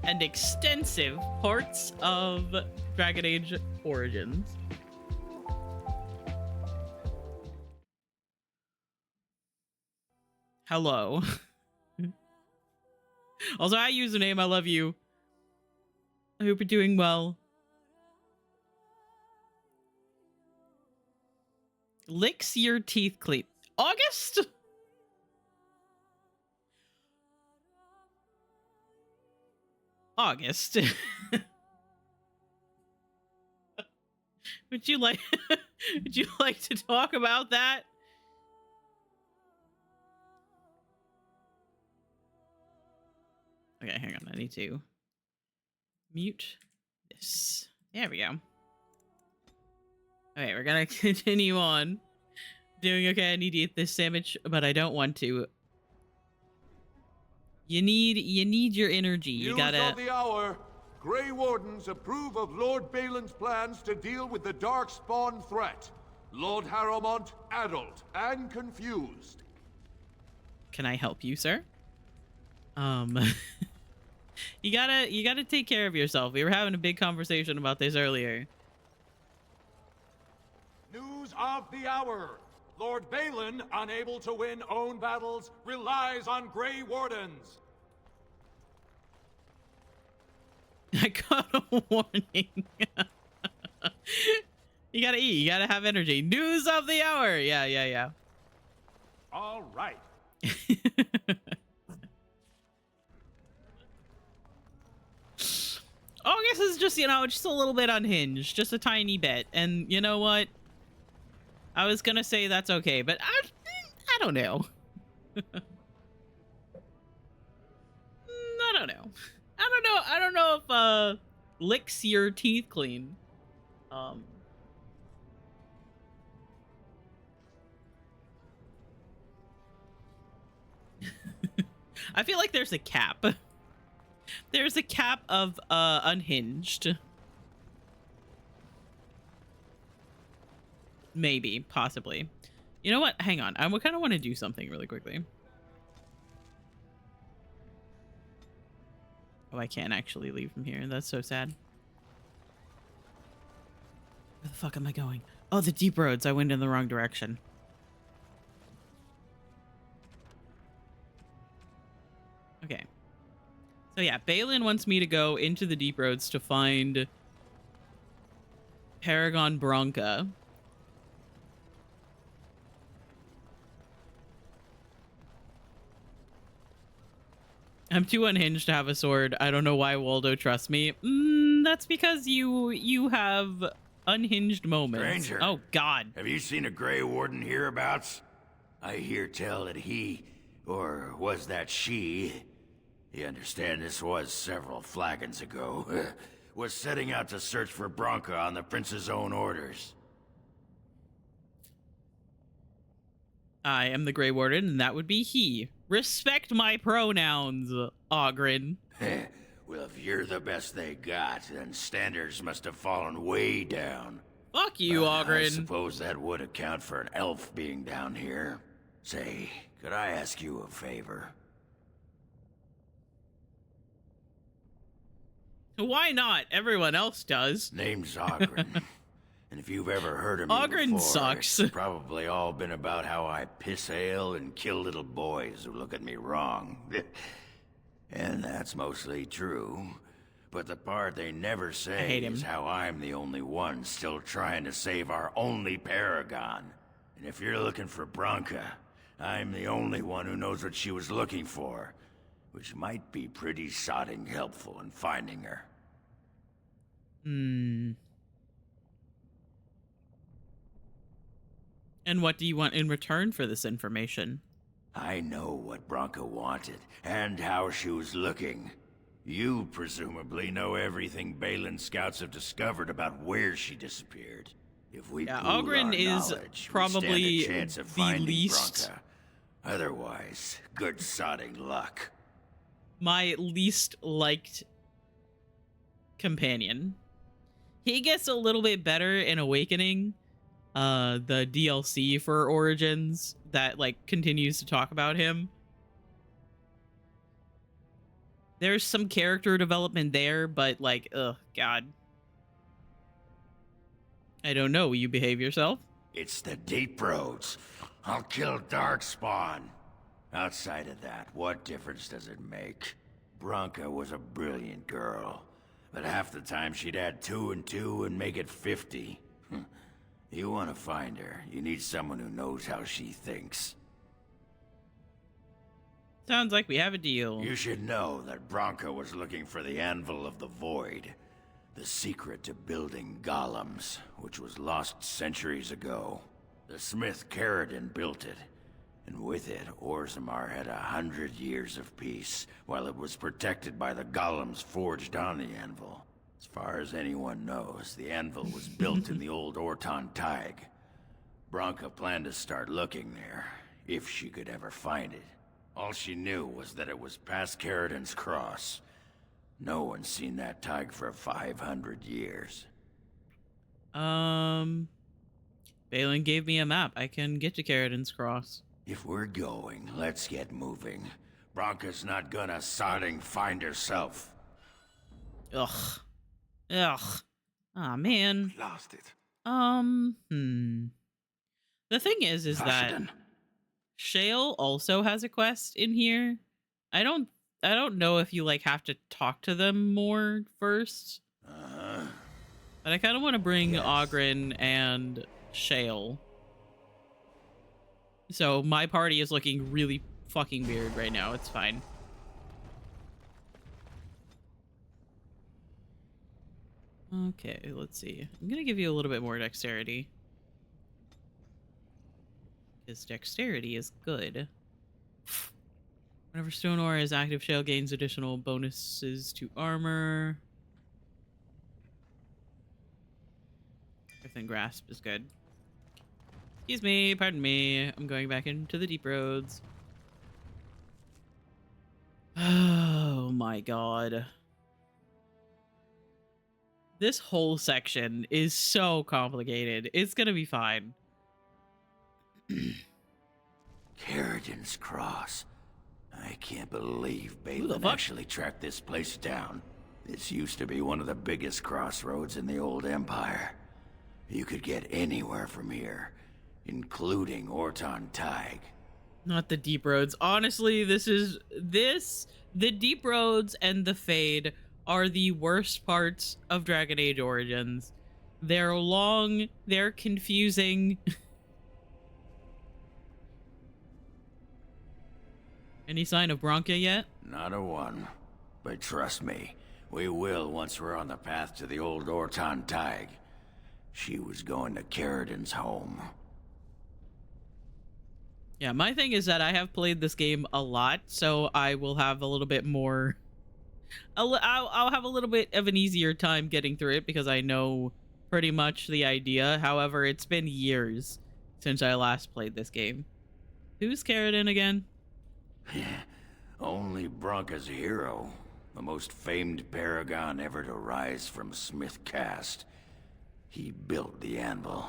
S2: and extensive parts of Dragon Age Origins. Hello. Also, hi, username. I love you. I hope you're doing well. Licks your teeth clean. August? August. Would you like to talk about that? Okay, hang on. I need to mute this. There we go. Okay, we're gonna continue on. Doing okay. I need to eat this sandwich, but I don't want to. You need your energy. You gotta.
S1: News of the hour. Grey Wardens approve of Lord Balin's plans to deal with the Darkspawn threat. Lord Harrowmont, addled and confused.
S2: Can I help you, sir? You gotta take care of yourself. We were having a big conversation about this earlier.
S1: News of the hour. Lord Balin, unable to win own battles, relies on Grey Wardens.
S2: I got a warning. You gotta eat. You gotta have energy. News of the hour. Yeah.
S1: All right.
S2: August is just, just a little bit unhinged. Just a tiny bit. And you know what? I was gonna say that's okay, but I don't know. I don't know if licks your teeth clean. I feel like there's a cap. There's a cap of unhinged. Maybe, possibly. You know what? Hang on. I kind of want to do something really quickly. Oh, I can't actually leave from here. That's so sad. Where the fuck am I going? Oh, the deep roads. I went in the wrong direction. Okay. So yeah, Balin wants me to go into the deep roads to find Paragon Bronca. I'm too unhinged to have a sword. I don't know why Waldo trusts me. That's because you have unhinged moments.
S3: Stranger,
S2: oh, God.
S3: Have you seen a Grey Warden hereabouts? I hear tell that he, or was that she, you understand this was several flagons ago, was setting out to search for Bronca on the Prince's own orders.
S2: I am the Grey Warden, and that would be he. Respect my pronouns, Ogren.
S3: Well, if you're the best they got, then standards must have fallen way down.
S2: Fuck you, Ogren.
S3: I suppose that would account for an elf being down here. Say, could I ask you a favor?
S2: Why not? Everyone else does.
S3: Name's Ogren. And if you've ever heard of me
S2: Ogren
S3: before,
S2: sucks.
S3: it's probably all been about how I piss ale and kill little boys who look at me wrong. And that's mostly true. But the part they never say is how I'm the only one still trying to save our only paragon. And if you're looking for Bronca, I'm the only one who knows what she was looking for, which might be pretty sodding helpful in finding her.
S2: And what do you want in return for this information?
S3: I know what Bronca wanted, and how she was looking. You presumably know everything Balin scouts have discovered about where she disappeared. If we pool
S2: Ogren
S3: our
S2: is
S3: knowledge,
S2: probably
S3: we stand a chance of
S2: the
S3: finding
S2: least...
S3: Bronca. Otherwise, good sodding luck.
S2: My least liked companion. He gets a little bit better in Awakening, the DLC for Origins that like continues to talk about him. There's some character development there, but like, ugh, God. I don't know. Will you behave yourself?
S3: It's the deep roads. I'll kill Darkspawn. Outside of that, what difference does it make? Bronca was a brilliant girl, but half the time she'd add 2 and 2 and make it 50. You want to find her, you need someone who knows how she thinks.
S2: Sounds like we have a deal.
S3: You should know that Bronca was looking for the Anvil of the Void, the secret to building golems, which was lost centuries ago. The smith Caradon built it, and with it, Orzammar had 100 years of peace, while it was protected by the golems forged on the anvil. As far as anyone knows, the anvil was built in the old Orton Tig. Bronca planned to start looking there, if she could ever find it. All she knew was that it was past Caradon's cross. No one's seen that Tig for 500 years.
S2: Balin gave me a map. I can get to Caradon's cross.
S3: If we're going, let's get moving. Bronca's not gonna sodding find herself.
S2: Ugh. Ugh. Aw, man.
S1: Lost it.
S2: The thing is that Shale also has a quest in here. I don't know if you like have to talk to them more first. But I kind of want to bring Ogren and Shale. So my party is looking really fucking weird right now. It's fine. Okay, let's see. I'm gonna give you a little bit more dexterity. Because dexterity is good. Whenever stone ore is active, Shale gains additional bonuses to armor. Earthen grasp is good. Excuse me, pardon me. I'm going back into the deep roads. Oh my god. This whole section is so complicated. It's gonna be fine.
S3: Caradon's cross. I can't believe Balin actually tracked this place down. This used to be one of the biggest crossroads in the old empire. You could get anywhere from here, including Orton Tig.
S2: Not the deep roads. Honestly, the deep roads and the Fade are the worst parts of Dragon Age Origins. They're long, they're confusing. Any sign of Bronca yet?
S3: Not a one. But trust me, we will once we're on the path to the old Orton Tig. She was going to Caradon's home.
S2: Yeah, my thing is that I have played this game a lot, so I will have a little bit more... I'll have a little bit of an easier time getting through it because I know pretty much the idea. However, it's been years since I last played this game. Who's Caradon again?
S3: Only Bronca's hero. The most famed paragon ever to rise from Smith Caste. He built the anvil,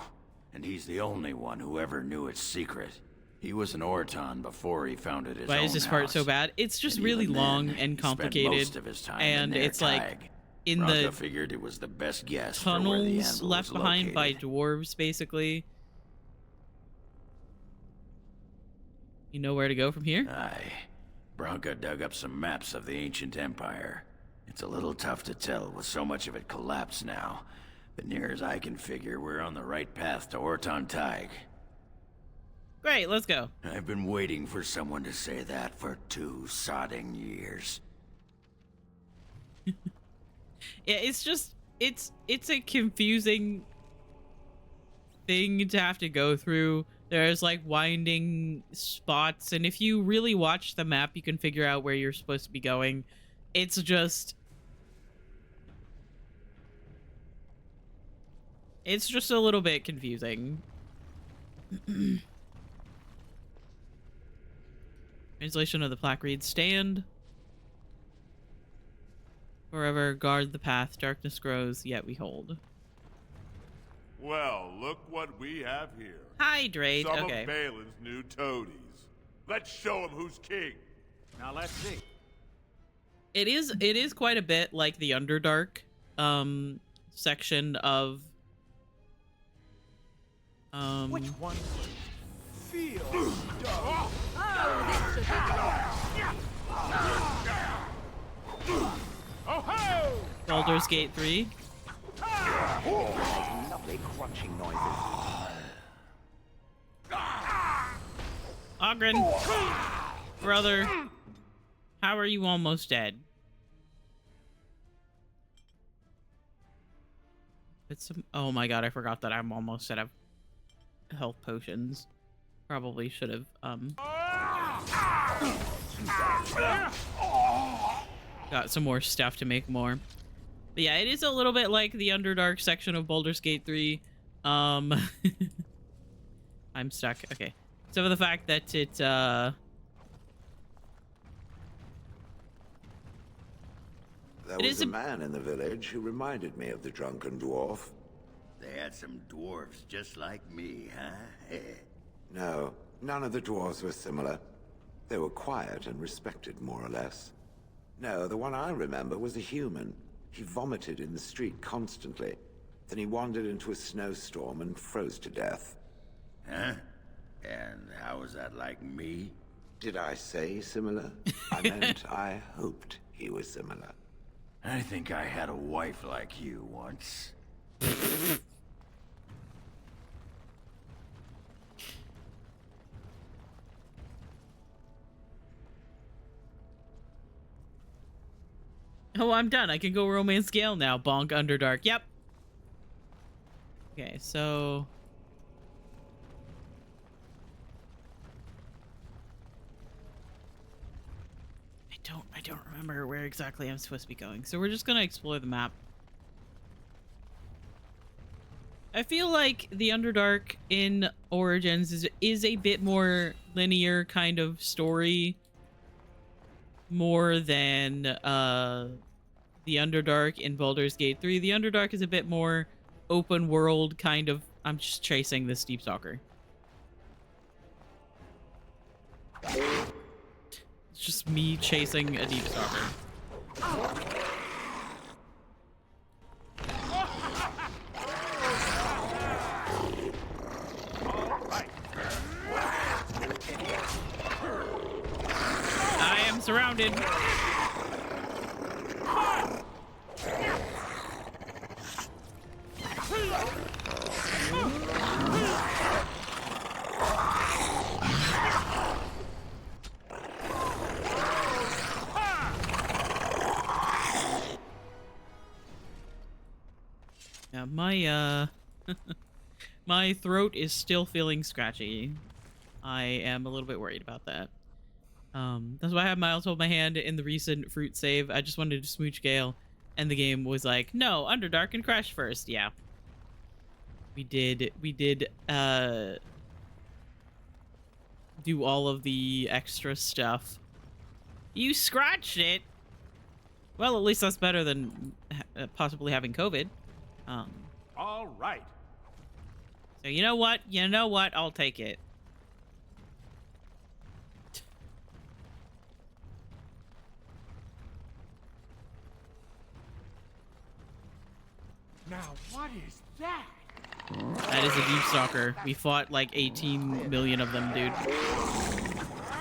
S3: and he's the only one who ever knew its secret. He was an Orton before he founded his own house.
S2: Why is this part so bad? It's just really long and complicated,
S3: most of his time
S2: and it's like in
S3: Bronca
S2: the
S3: figured it was the best guess
S2: tunnels
S3: for where the anvil
S2: left
S3: was
S2: behind by
S3: located.
S2: dwarves, basically. You know where to go from here?
S3: Aye. Bronca dug up some maps of the ancient empire. It's a little tough to tell with so much of it collapsed now. But near as I can figure, we're on the right path to Orton Tig.
S2: Great, let's go.
S3: I've been waiting for someone to say that for 2 sodding years.
S2: Yeah, it's just it's a confusing thing to have to go through. There's like winding spots, and if you really watch the map, you can figure out where you're supposed to be going. It's just a little bit confusing. Translation of the plaque reads, stand forever, guard the path, darkness grows, yet we hold.
S1: Well, look what we have here.
S2: Hydrate,
S1: Some
S2: okay.
S1: of Balin's new toadies. Let's show him who's king.
S4: Now let's see.
S2: It is quite a bit like the Underdark section of
S4: Which one feels
S5: Oh, this should be good.
S4: Oh ho!
S2: Baldur's Gate 3.
S4: Lovely crunching noises.
S2: Ogren, brother, how are you almost dead? It's some. Oh my god, I forgot that I'm almost out of health potions. Probably should have got some more stuff to make more. But yeah, it is a little bit like the Underdark section of Baldur's Gate 3. I'm stuck. Okay. So for the fact that it
S6: There
S2: It
S6: was
S2: is
S6: a
S2: a-
S6: man in the village who reminded me of the drunken dwarf.
S3: They had some dwarves just like me, huh?
S6: No, none of the dwarves were similar. They were quiet and respected, more or less. No, the one I remember was a human. He vomited in the street constantly. Then he wandered into a snowstorm and froze to death.
S3: Huh? And how was that like me?
S6: Did I say similar? I meant I hoped he was similar.
S3: I think I had a wife like you once.
S2: Oh, I'm done. I can go romance Gale now. Bonk Underdark. Yep. Okay, so I don't remember where exactly I'm supposed to be going. So we're just gonna explore the map. I feel like the Underdark in Origins is a bit more linear kind of story, more than the Underdark in Baldur's Gate 3. The Underdark is a bit more open world kind of. I'm just chasing this Deep Stalker. It's just me chasing a Deep Stalker. I am surrounded. Yeah, my my throat is still feeling scratchy. I am a little bit worried about that. That's why I have Miles hold my hand in the recent fruit save. I just wanted to smooch Gale, and the game was like, no, Underdark and Crash first. Yeah. We did do all of the extra stuff. You scratched it. Well, at least that's better than possibly having COVID.
S4: All right.
S2: So you know what? You know what? I'll take it.
S4: Now what is that?
S2: That is a Deep Stalker. We fought like 18 million of them, dude.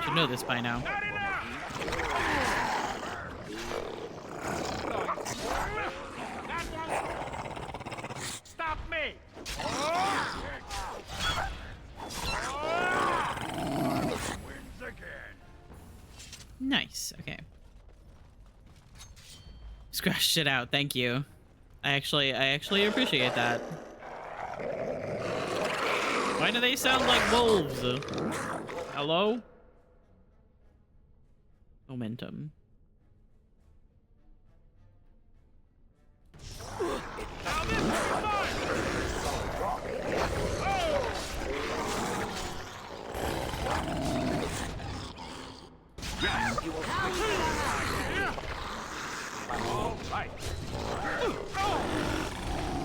S2: Should know this by now.
S4: Not enough! Stop me!
S2: Nice. Okay. Scratched it out. Thank you. I actually appreciate that. Why do they sound like wolves? Hello? Momentum.
S4: All right.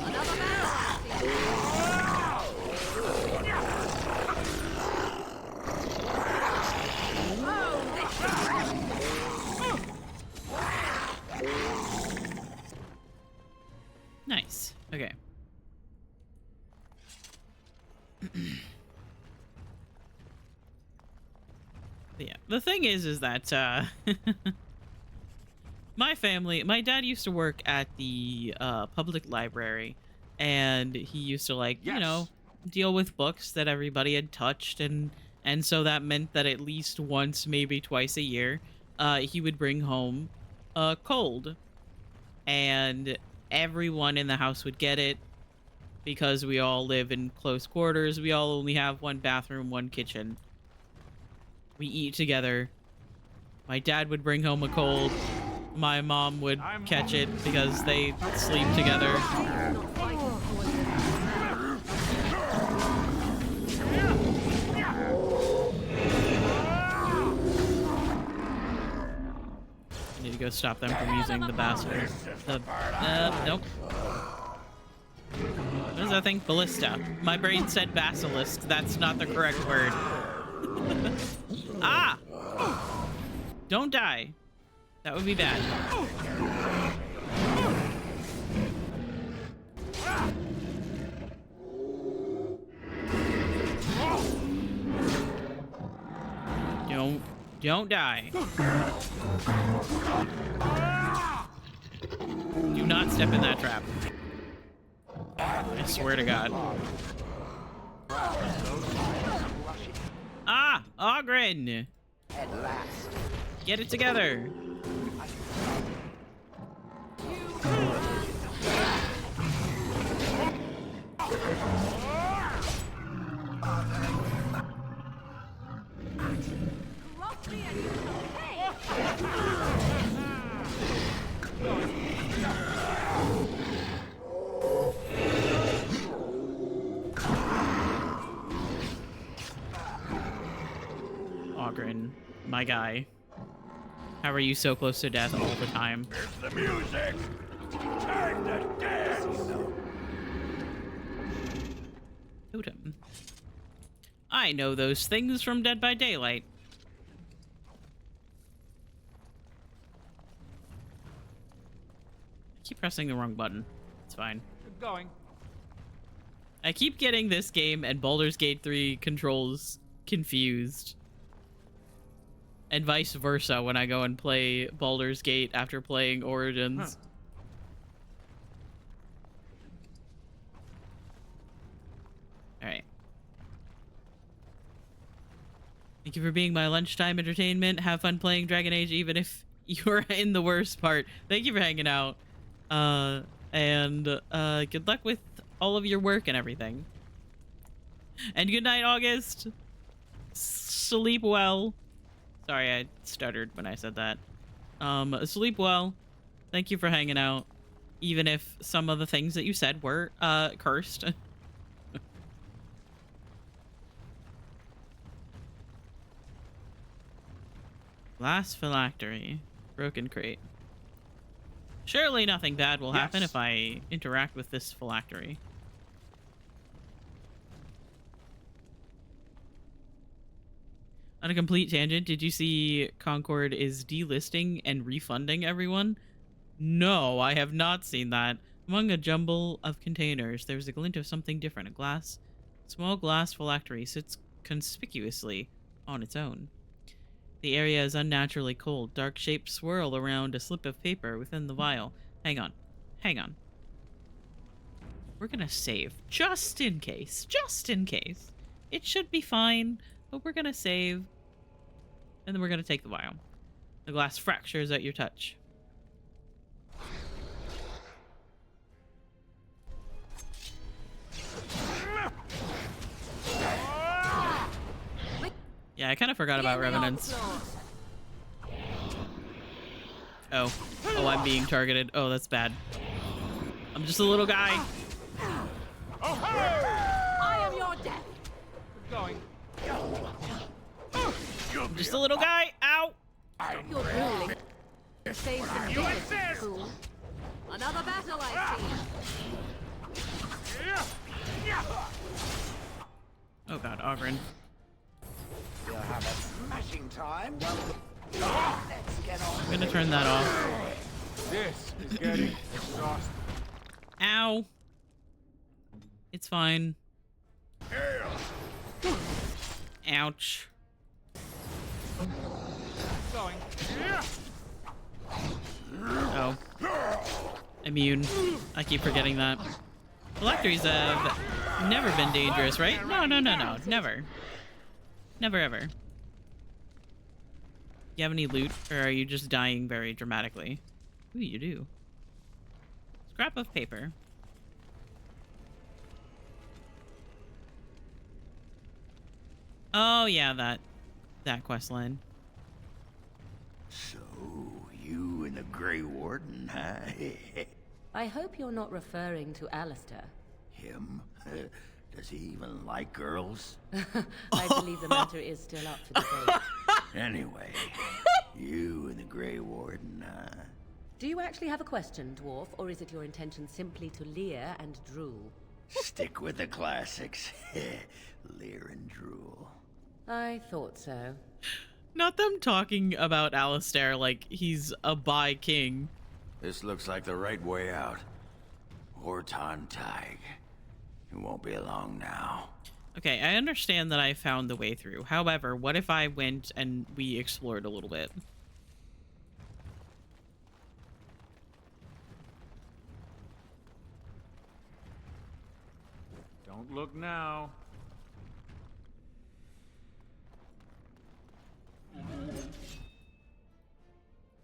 S5: Another man.
S2: Nice. Okay. Yeah. The thing is that my dad used to work at the public library, and he used to, like, you know, deal with books that everybody had touched, and so that meant that at least once, maybe twice a year, he would bring home a cold, and everyone in the house would get it because we all live in close quarters. We all only have one bathroom, one kitchen. We eat together. My dad would bring home a cold. My mom would catch it because they sleep together. I need to go stop them from using the basilisk. Nope. What is that thing? Ballista. My brain said basilisk. That's not the correct word. Ah! Don't die. That would be bad. Don't die. Do not step in that trap. I swear to God. Ah! Ogren!
S7: At last.
S2: Get it together. Ogren, my guy. How are you so close to death all the time?
S3: Here's the music. Time to dance.
S2: Totem. I know those things from Dead by Daylight. I keep pressing the wrong button. It's fine.
S4: Keep going.
S2: I keep getting this game and Baldur's Gate 3 controls confused. And vice versa when I go and play Baldur's Gate after playing Origins. Alright. Thank you for being my lunchtime entertainment. Have fun playing Dragon Age even if you're in the worst part. Thank you for hanging out. And good luck with all of your work and everything. And good night, August. Sleep well. Sorry, I stuttered when I said that. Sleep well. Thank you for hanging out. Even if some of the things that you said were, cursed. Glass phylactery. Broken crate. Surely nothing bad will happen if I interact with this phylactery. On a complete tangent, did you see Concord is delisting and refunding everyone? No, I have not seen that. Among a jumble of containers, there's a glint of something different. Small glass phylactery sits conspicuously on its own. The area is unnaturally cold. Dark shapes swirl around a slip of paper within the vial. Hang on. Hang on. We're gonna save. Just in case. Just in case. It should be fine. But we're gonna save, and then we're gonna take the vial. The glass fractures at your touch. Yeah, I kind of forgot about revenants. Oh. Oh, I'm being targeted. Oh, that's bad. I'm just a little guy.
S5: I am your death.
S4: Going.
S2: I'm just a little guy. Ow.
S5: You're drooling. Save some minutes, fool. Another battle, I see.
S2: Oh god, Ogren.
S6: We'll have a smashing time. Let's get on.
S2: I'm gonna turn that off.
S1: This is getting exhausting.
S2: Ow. It's fine. Ouch.
S4: Going.
S2: Oh. Immune. I keep forgetting that. Phylacteries have never been dangerous, right? No. Never. Never ever. You have any loot, or are you just dying very dramatically? Ooh, you do. Scrap of paper. Oh yeah, that quest line.
S3: So, you and the Grey Warden, huh?
S5: I hope you're not referring to Alistair.
S3: Him? Does he even like girls?
S5: I believe the matter is still up for debate.
S3: Anyway, you and the Grey Warden, huh?
S5: Do you actually have a question, Dwarf, or is it your intention simply to leer and drool?
S3: Stick with the classics. Leer and drool.
S5: I thought so.
S2: Not them talking about Alistair like he's a bi king.
S3: This looks like the right way out. Horton Tig. It won't be long now.
S2: Okay, I understand that I found the way through. However, what if I went and we explored a little bit?
S4: Don't look now.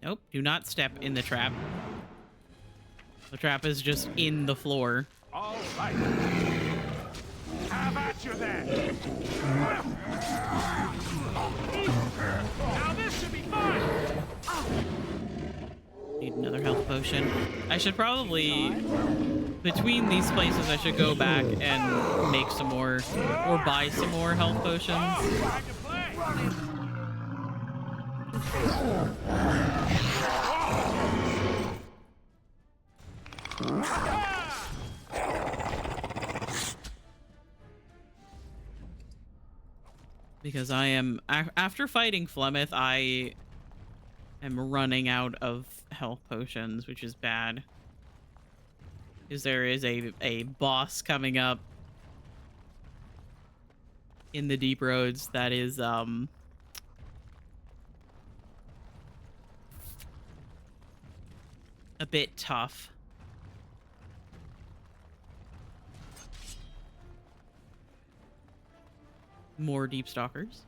S2: Nope, do not step in the trap. The trap is just in the floor.
S4: All right. Have at you then. Now this should be fun.
S2: Need another health potion. I should probably, between these places, I should go back and make some more, or buy some more health potions.
S4: Time to play.
S2: Because I am, after fighting Flemeth, I am running out of health potions, which is bad. Because there is a boss coming up in the Deep Roads that is, a bit tough. More deep stalkers.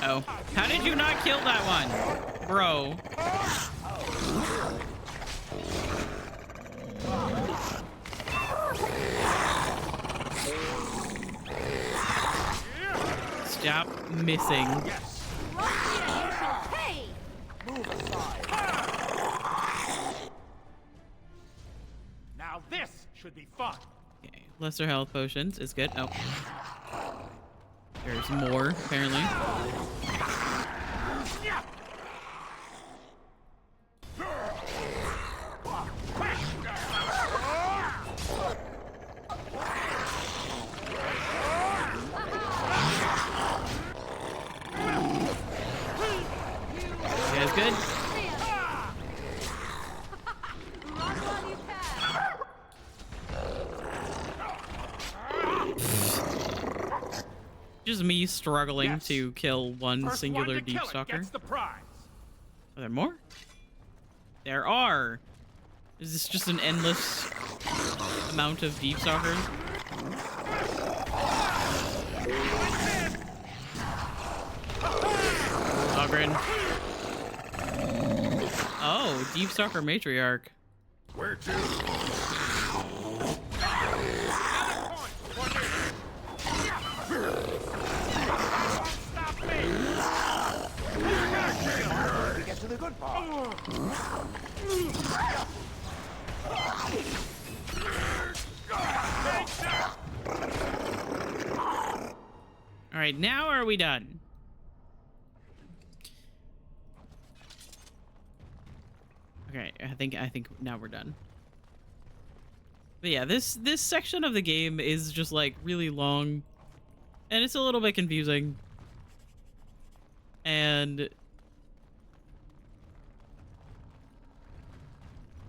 S2: Oh, how did you not kill that one, bro? Stop missing.
S4: Now this should be fun.
S2: Okay, lesser health potions is good. Oh, there's more apparently. You guys good? just me struggling
S4: Yes.
S2: to kill one
S4: First
S2: singular
S4: one to
S2: deep
S4: kill it
S2: stalker?
S4: gets the prize.
S2: Are there more? There are. Is this just an endless amount of deep stalkers? Ogren. Oh, deep stalker matriarch.
S3: Where to?
S4: Stop me!
S6: Get to the good part.
S2: All right, now are we done? Okay, I think now we're done. But yeah, this section of the game is just like really long, and it's a little bit confusing. And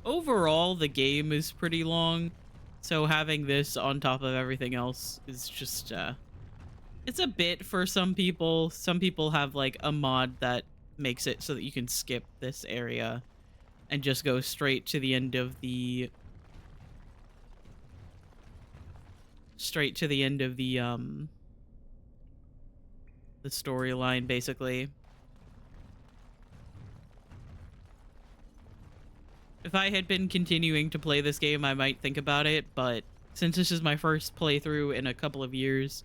S2: overall, the game is pretty long, so having this on top of everything else is just it's a bit for some people. Some people have like a mod that makes it so that you can skip this area and just go straight to the end of the the storyline, basically. If I had been continuing to play this game, I might think about it, but since this is my first playthrough in a couple of years,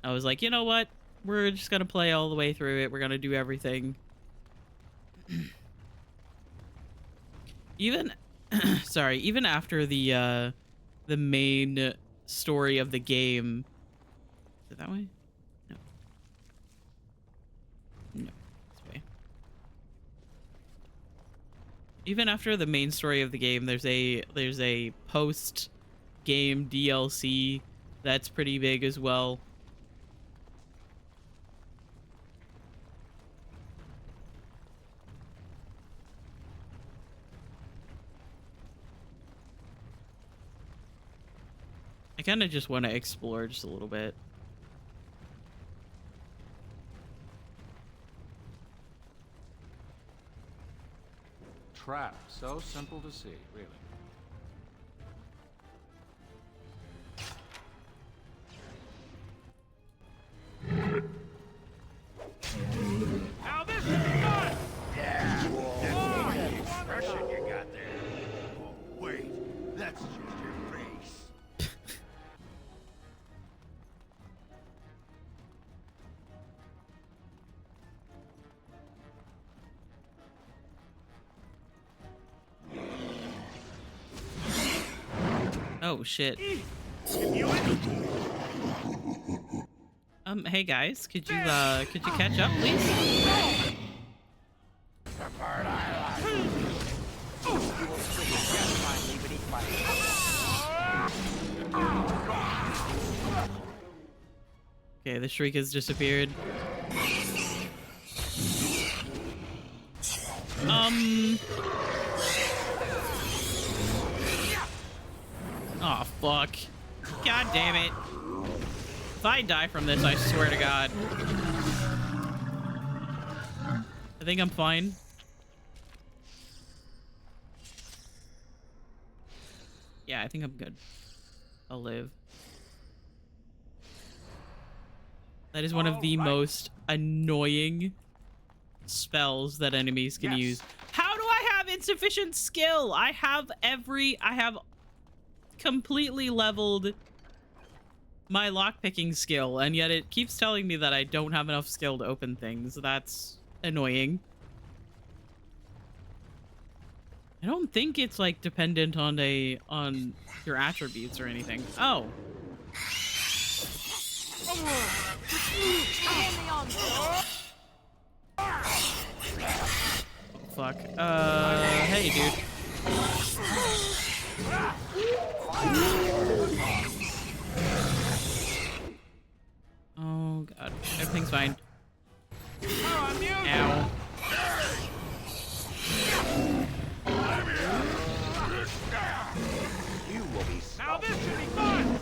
S2: I was like, you know what? We're just gonna play all the way through it. We're gonna do everything. Even, sorry, even after the main story of the game. Is it that way? No. No, this way. Even after the main story of the game, there's a post game DLC that's pretty big as well. I kind of just want to explore just a little bit.
S4: Trap, so simple to see, really. Now this is fun!
S3: Expression you got there. Oh, wait, that's just your face.
S2: Oh shit. Hey guys, could you catch up, please? Okay, the shriek has disappeared. Oh fuck. God damn it. If I die from this, I swear to God. I think I'm fine. Yeah, I think I'm good. I'll live. That is one of the most annoying spells that enemies can use. How do I have insufficient skill? I have completely leveled my lockpicking skill, and yet it keeps telling me that I don't have enough skill to open things. That's annoying. I don't think it's like dependent on your attributes or anything. Oh. Fuck. Hey, dude. Oh god, everything's fine. Ow.
S6: You will be
S4: Now this should be fun!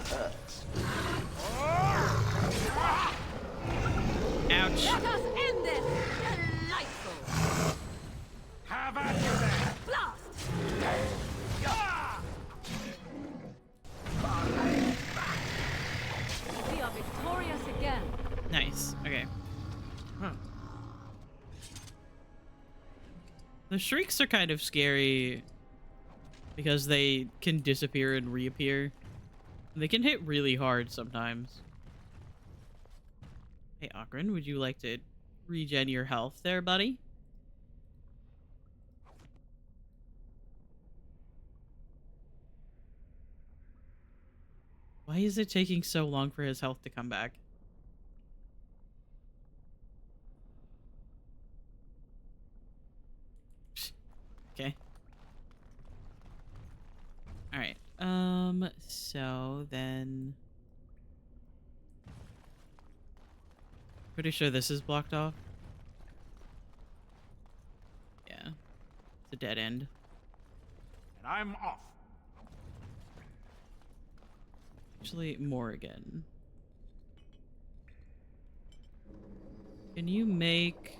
S2: The shrieks are kind of scary because they can disappear and reappear. They can hit really hard sometimes. Hey, Akron, would you like to regen your health there, buddy? Why is it taking so long for his health to come back? Okay. All right. So then pretty sure this is blocked off. Yeah. It's a dead end.
S4: And I'm off.
S2: Actually, Morrigan. Can you make...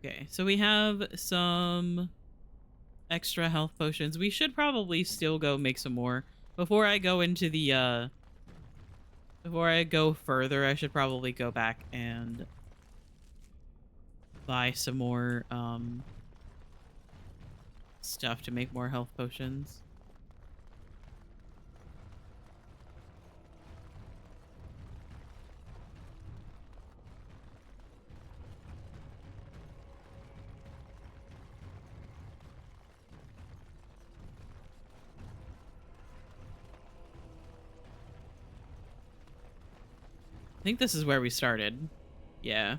S2: Okay, so we have some extra health potions. We should probably still go make some more. Before I go into the, before I go further, I should probably go back and buy some more, stuff to make more health potions. I think this is where we started. Yeah.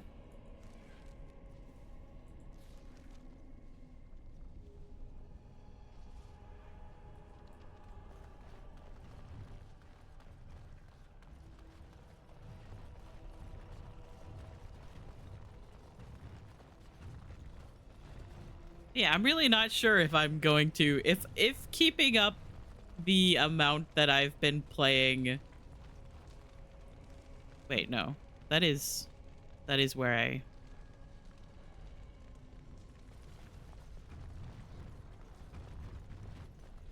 S2: Yeah, I'm really not sure if I'm going to if keeping up the amount that I've been playing. Wait, no. That is where I...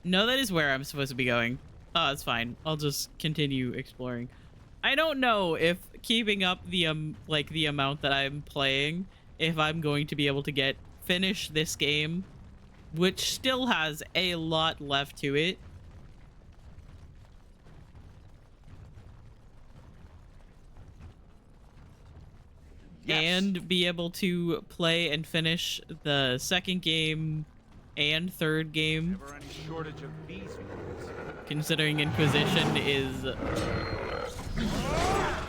S2: No, that is where I'm supposed to be going. Oh, it's fine. I'll just continue exploring. I don't know if keeping up the like the amount that I'm playing, if I'm going to be able to finish this game, which still has a lot left to it. Yes. And be able to play and finish the second game and third game.
S4: Never any shortage of these ones.
S2: Considering Inquisition is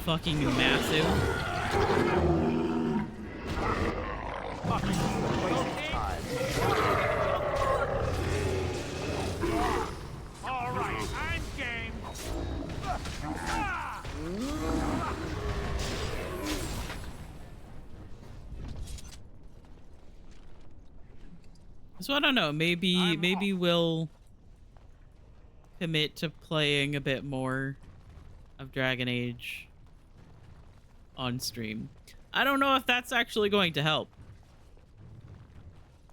S2: fucking massive.
S4: All right, I'm game.
S2: So I don't know, maybe we'll commit to playing a bit more of Dragon Age on stream. I don't know if that's actually going to help.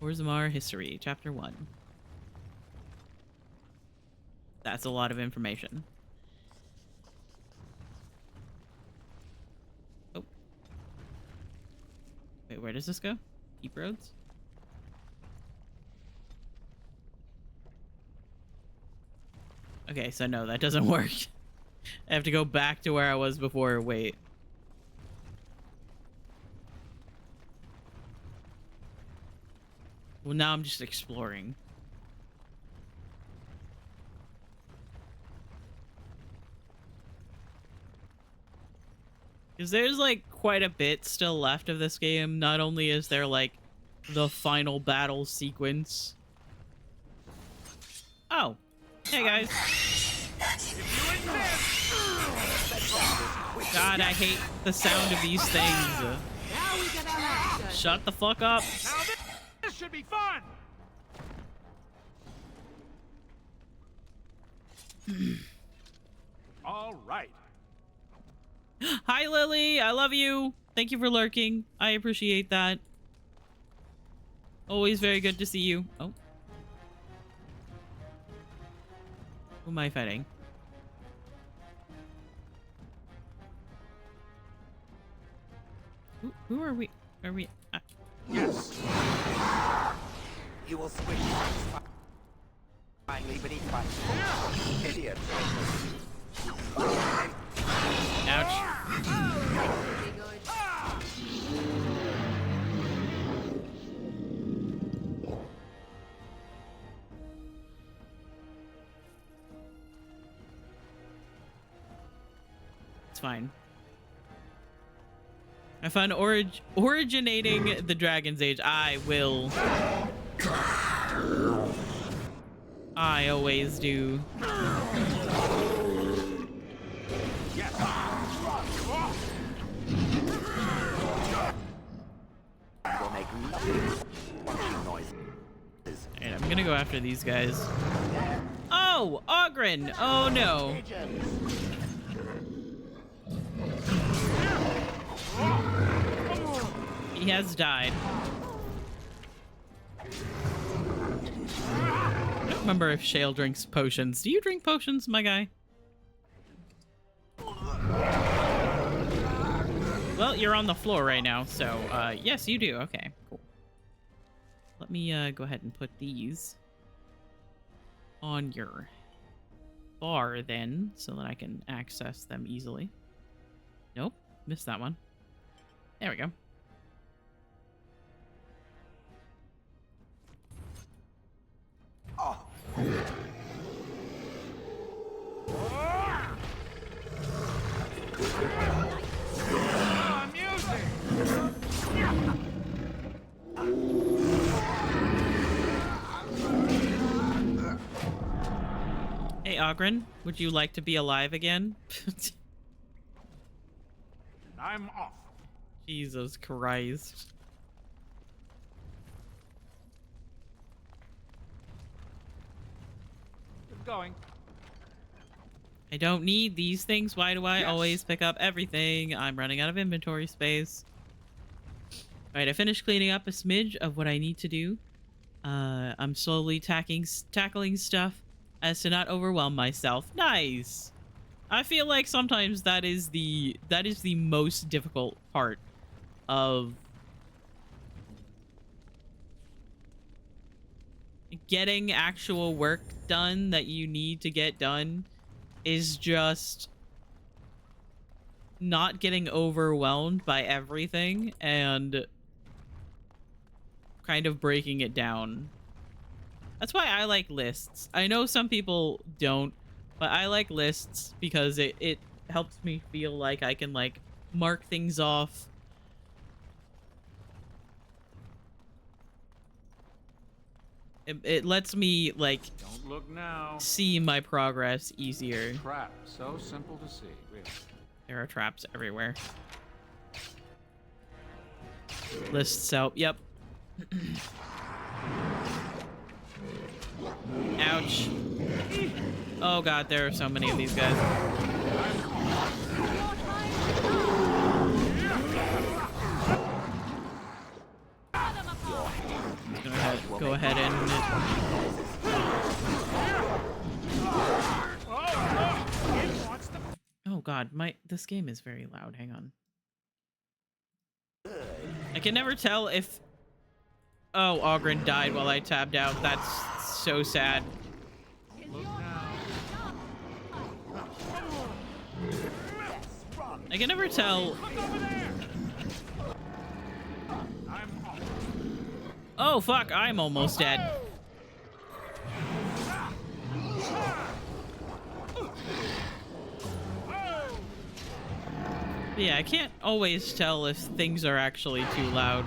S2: Orzammar History, Chapter 1. That's a lot of information. Oh. Wait, where does this go? Keep roads? Okay, so no, that doesn't work. I have to go back to where I was before. Wait. Well, now I'm just exploring. Because there's like quite a bit still left of this game. Not only is there like the final battle sequence. Oh. Hey guys. God, I hate the sound of these things. Shut the fuck up.
S4: Now this should be fun. All right.
S2: Hi Lily, I love you. Thank you for lurking. I appreciate that. Always very good to see you. Oh. Who am I fighting? Who are we? Are we?
S1: Yes.
S7: You will swing finally beneath my idiot.
S2: Ouch.
S5: Pretty good.
S2: It's fine. I found originating the Dragon's Age. I will. I always do.
S7: Will make lovely crunching noises.
S2: And I'm gonna go after these guys. Oh, Ogren! Oh no. He has died. I don't remember if Shale drinks potions. Do you drink potions, my guy? Well, you're on the floor right now, so yes, you do. Okay, cool. Let me go ahead and put these on your bar then, so that I can access them easily. Nope, missed that one. There we go.
S7: Oh.
S2: Hey, Ogren, would you like to be alive again?
S4: I'm off.
S2: Jesus Christ.
S4: Keep going.
S2: I don't need these things. Why do I
S4: Yes.
S2: always pick up everything? I'm running out of inventory space. Alright, I finished cleaning up a smidge of what I need to do. I'm slowly tackling stuff as to not overwhelm myself. Nice! I feel like sometimes that is the most difficult part of getting actual work done that you need to get done, is just not getting overwhelmed by everything and kind of breaking it down. That's why I like lists. I know some people don't, but I like lists because it helps me feel like I can like mark things off. It lets me like
S4: Don't look now.
S2: see my progress easier.
S4: Trap. So simple to see, really.
S2: There are traps everywhere. Lists out. Yep. Ouch. Oh god, there are so many of these guys. Go ahead and... Oh god, this game is very loud. Hang on. I can never tell if... Oh, Ogren died while I tabbed out. That's so sad. I can never tell... Oh, fuck, I'm almost dead. Yeah, I can't always tell if things are actually too loud.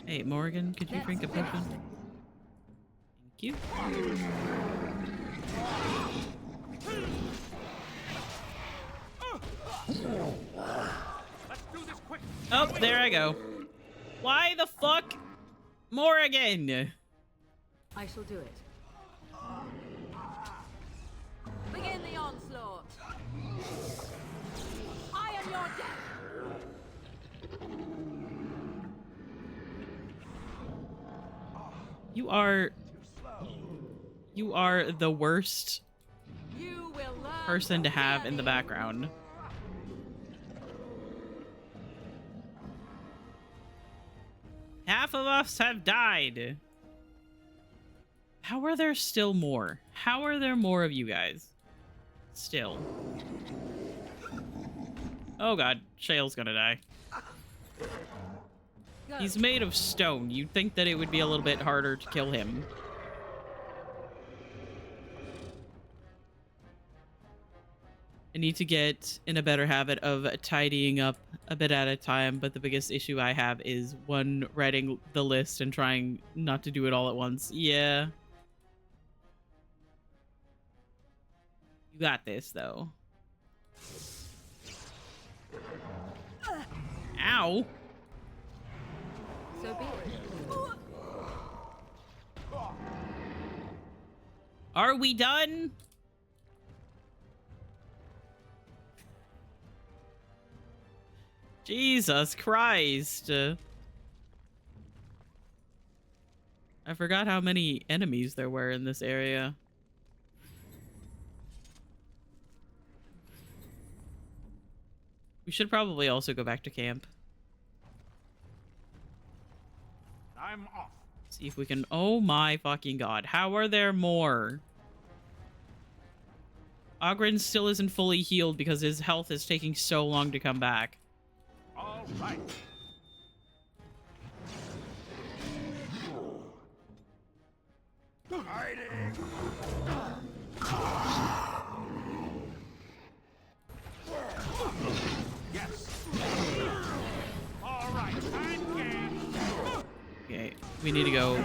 S2: Hey, Morgan, could you drink a potion? Thank you.
S4: Let's do this quick.
S2: Oh, there I go. Why the fuck? Morgan!
S5: I shall do it. Begin the onslaught. I am your death.
S2: You are You are the worst
S5: You will learn
S2: person to
S5: from
S2: have in the
S5: me.
S2: background. Half of us have died. How are there still more? How are there more of you guys? Still. Oh god, Shale's gonna die.
S5: Go.
S2: He's made of stone. You'd think that it would be a little bit harder to kill him. I need to get in a better habit of tidying up a bit at a time, but the biggest issue I have is, one, writing the list and trying not to do it all at once. Yeah. You got this, though. Ow!
S5: So be it.
S2: Are we done? Jesus Christ. I forgot how many enemies there were in this area. We should probably also go back to camp.
S4: I'm off.
S2: See if we can... Oh my fucking god. How are there more? Ogren still isn't fully healed because his health is taking so long to come back.
S4: All right. Hiding. Yes. All right. I'm game.
S2: Okay, we need to go...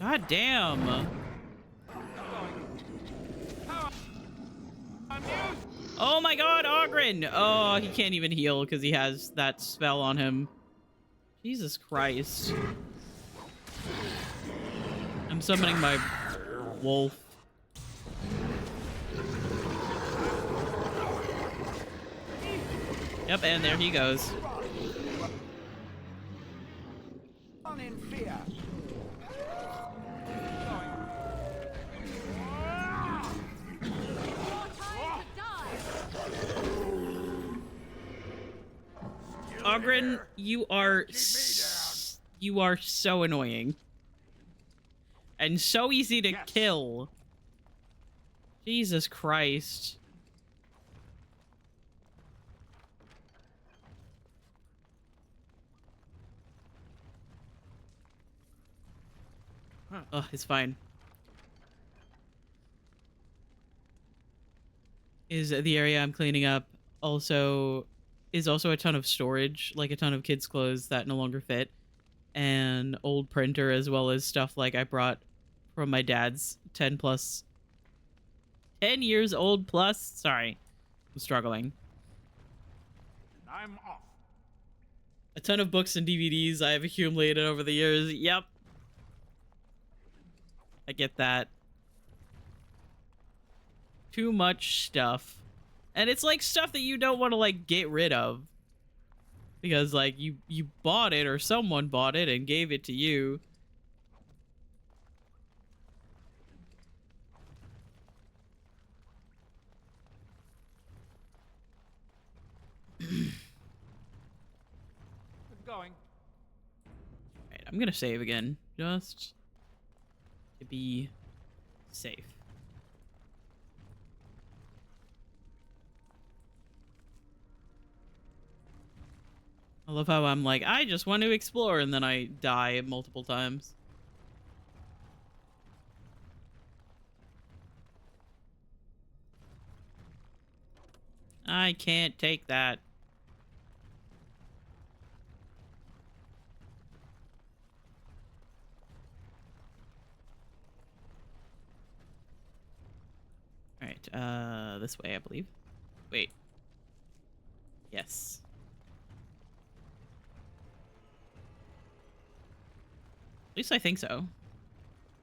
S2: God damn!
S4: I'm used.
S2: Oh my god, Ogren! Oh, he can't even heal because he has that spell on him. Jesus Christ. I'm summoning my wolf. Yep, and there he goes.
S7: On in fear.
S5: Your time to die.
S2: Ogren, you are you are so annoying. And so easy to kill. Jesus Christ. Oh, it's fine. Is the area I'm cleaning up also a ton of storage, like a ton of kids' clothes that no longer fit, and old printer, as well as stuff like I brought from my dad's 10 years old plus. Sorry, I'm struggling.
S4: I'm off.
S2: A ton of books and DVDs I have accumulated over the years. Yep. I get that. Too much stuff. And it's like stuff that you don't want to like get rid of. Because like you bought it, or someone bought it and gave it to you.
S4: Going.
S2: Alright, I'm gonna save again. Just to be safe. I love how I'm like, I just want to explore, and then I die multiple times. I can't take that. Alright, this way, I believe. Wait. Yes. At least I think so.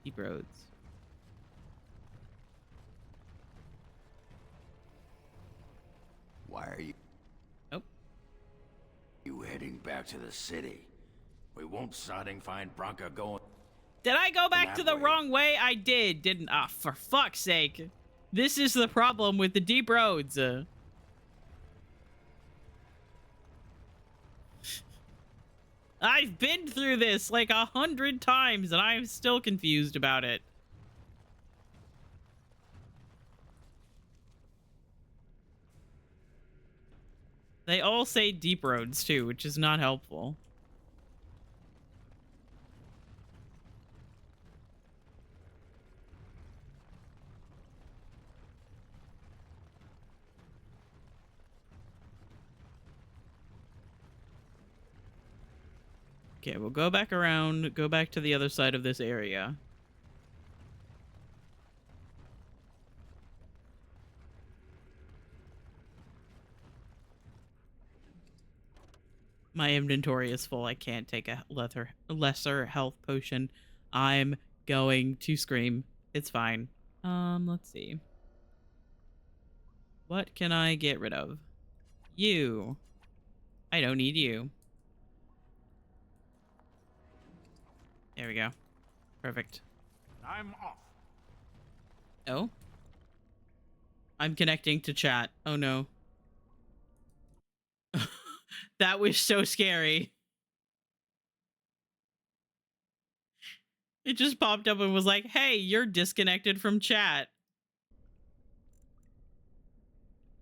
S2: Deep roads.
S3: Why are you...
S2: Nope.
S3: You heading back to the city? We won't sodding find Bronca going.
S2: Did I go back
S3: that
S2: to the
S3: way.
S2: wrong way? I did, didn't. Ah, for fuck's sake. This is the problem with the deep roads. I've been through this like 100 times and I'm still confused about it. They all say deep roads too, which is not helpful. Okay, we'll go back around, go back to the other side of this area. My inventory is full. I can't take a lesser health potion. I'm going to scream. It's fine. Let's see. What can I get rid of? You. I don't need you. There we go. Perfect.
S4: I'm off.
S2: Oh? I'm connecting to chat. Oh no. That was so scary. It just popped up and was like, hey, you're disconnected from chat.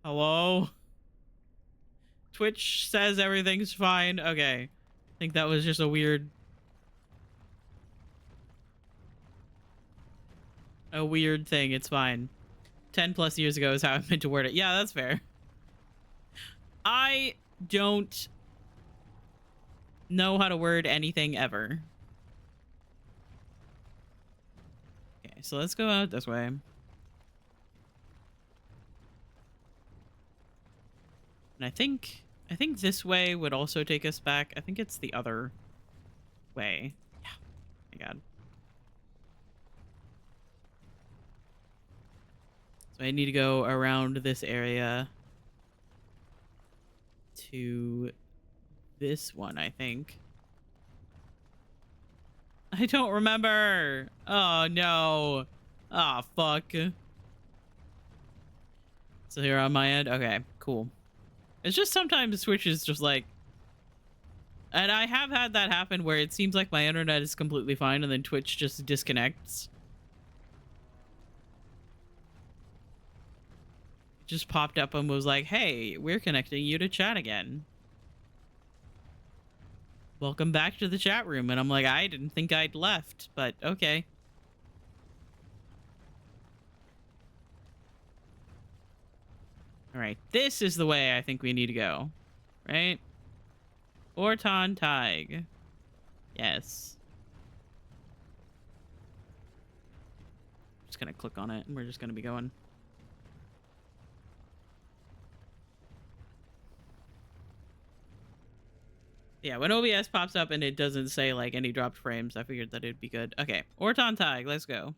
S2: Hello? Twitch says everything's fine. Okay. I think that was just a weird thing. It's fine. 10 plus years ago is how I meant to word it. Yeah, that's fair. I don't know how to word anything ever. Okay, so let's go out this way. And I think this way would also take us back. I think it's the other way. Yeah. Oh my god. So I need to go around this area to this one, I think. I don't remember. Oh, no. Oh, fuck. So here on my end? Okay, cool. It's just sometimes Twitch is just like... And I have had that happen where it seems like my internet is completely fine and then Twitch just disconnects. It just popped up and was like, hey, we're connecting you to chat again. Welcome back to the chat room. And I'm like, I didn't think I'd left, but okay. All right, this is the way I think we need to go, right? Orton Tig. Yes. Just gonna click on it and we're just gonna be going. Yeah, when OBS pops up and it doesn't say like any dropped frames, I figured that it'd be good. Okay, Orton Tig, let's go.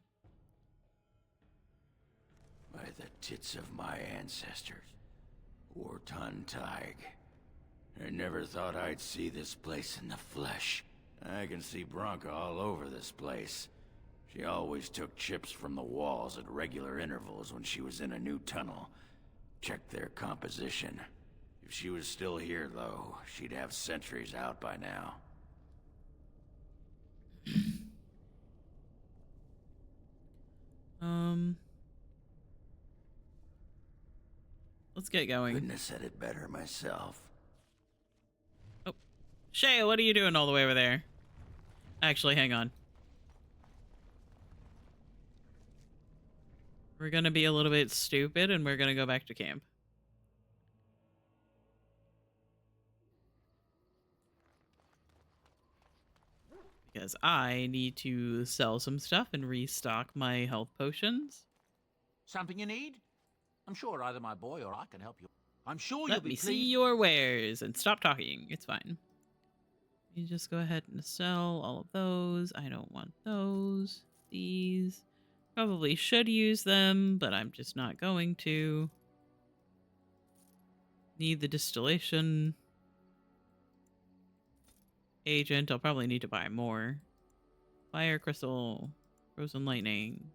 S3: By the tits of my ancestors, Orton Tig. I never thought I'd see this place in the flesh. I can see Bronca all over this place. She always took chips from the walls at regular intervals when she was in a new tunnel. Checked their composition. If she was still here, though, she'd have sentries out by now.
S2: Let's get going.
S3: Couldn't have said it better myself.
S2: Oh, Shay, what are you doing all the way over there? Actually, hang on. We're gonna be a little bit stupid and we're gonna go back to camp. Because I need to sell some stuff and restock my health potions.
S7: Something you need? I'm sure either my boy or I can help you. I'm sure you'll
S2: Let
S7: be
S2: me
S7: pleased.
S2: see your wares and stop talking. It's fine. You just go ahead and sell all of those. I don't want those. These. Probably should use them, but I'm just not going to. Need the distillation. agent. I'll probably need to buy more. Fire crystal, frozen lightning.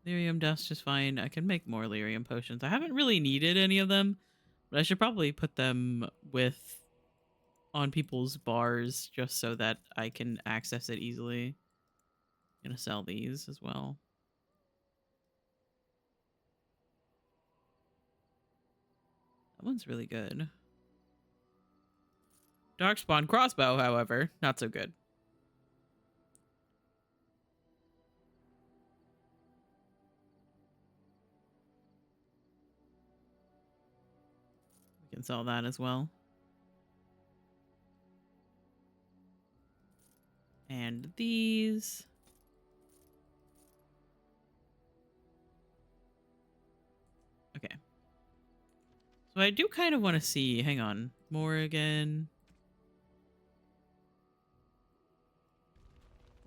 S2: Lyrium dust is fine. I can make more lyrium potions. I haven't really needed any of them, but I should probably put them on people's bars just so that I can access it easily. I'm gonna sell these as well. That one's really good. Darkspawn crossbow, however, not so good. We can sell that as well. And these. Okay. So I do kind of want to see, hang on, more again.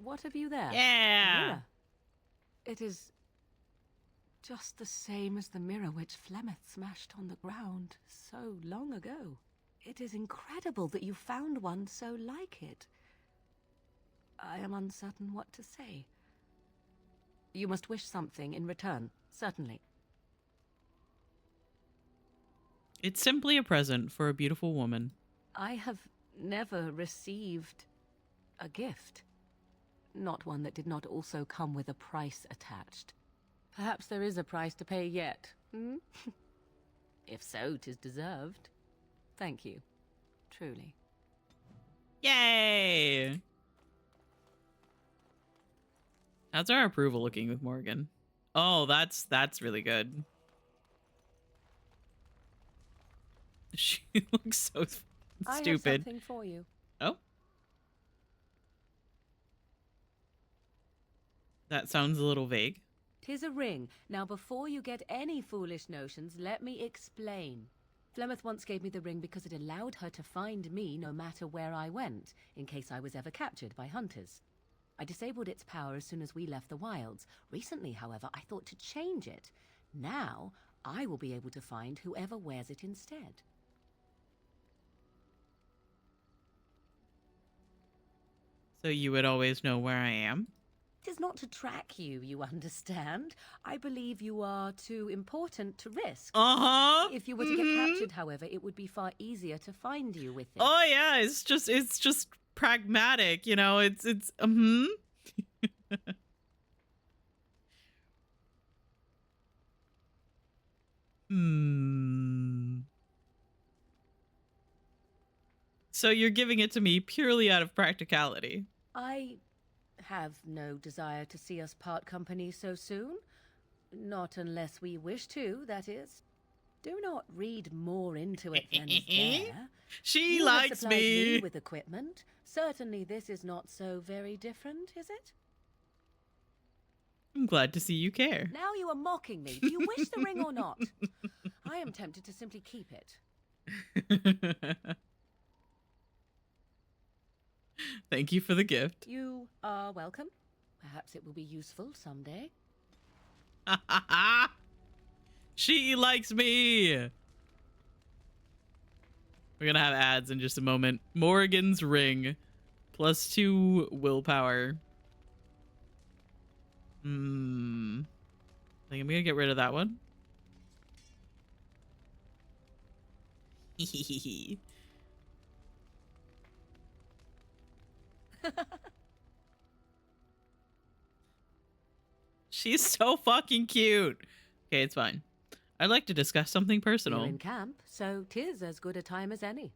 S5: What have you there?
S2: Yeah.
S5: A mirror. It is just the same as the mirror which Flemeth smashed on the ground so long ago. It is incredible that you found one so like it. I am uncertain what to say. You must wish something in return, certainly.
S2: It's simply a present for a beautiful woman.
S5: I have never received a gift. Not one that did not also come with a price attached. Perhaps there is a price to pay yet, hmm? If so, 'tis deserved. Thank you. Truly.
S2: Yay! How's our approval looking with Morgan? Oh, that's really good. She looks so stupid.
S5: I have something for you.
S2: Oh? That sounds a little vague.
S5: 'Tis a ring. Now, before you get any foolish notions, let me explain. Flemeth once gave me the ring because it allowed her to find me no matter where I went, in case I was ever captured by hunters. I disabled its power as soon as we left the wilds. Recently, however, I thought to change it. Now, I will be able to find whoever wears it instead.
S2: So you would always know where I am?
S5: It is not to track you, you understand. I believe you are too important to risk.
S2: Uh-huh.
S5: If you were to get captured, however, it would be far easier to find you with it.
S2: Oh yeah, it's just pragmatic, you know. It's So you're giving it to me purely out of practicality.
S5: I have no desire to see us part company so soon. Not unless we wish to, that is. Do not read more into it than is there.
S2: She
S5: You have
S2: likes
S5: supplied
S2: me.
S5: with equipment. Certainly this is not so very different, is it?
S2: I'm glad to see you care.
S5: Now you are mocking me. Do you wish the ring or not? I am tempted to simply keep it.
S2: Thank you for the gift.
S5: You are welcome. Perhaps it will be useful someday.
S2: She likes me. We're gonna have ads in just a moment. Morgan's ring. +2 willpower. I think I'm gonna get rid of that one. She's so fucking cute. Okay, it's fine. I'd like to discuss something personal.
S5: You're in camp, so 'tis as good a time as any.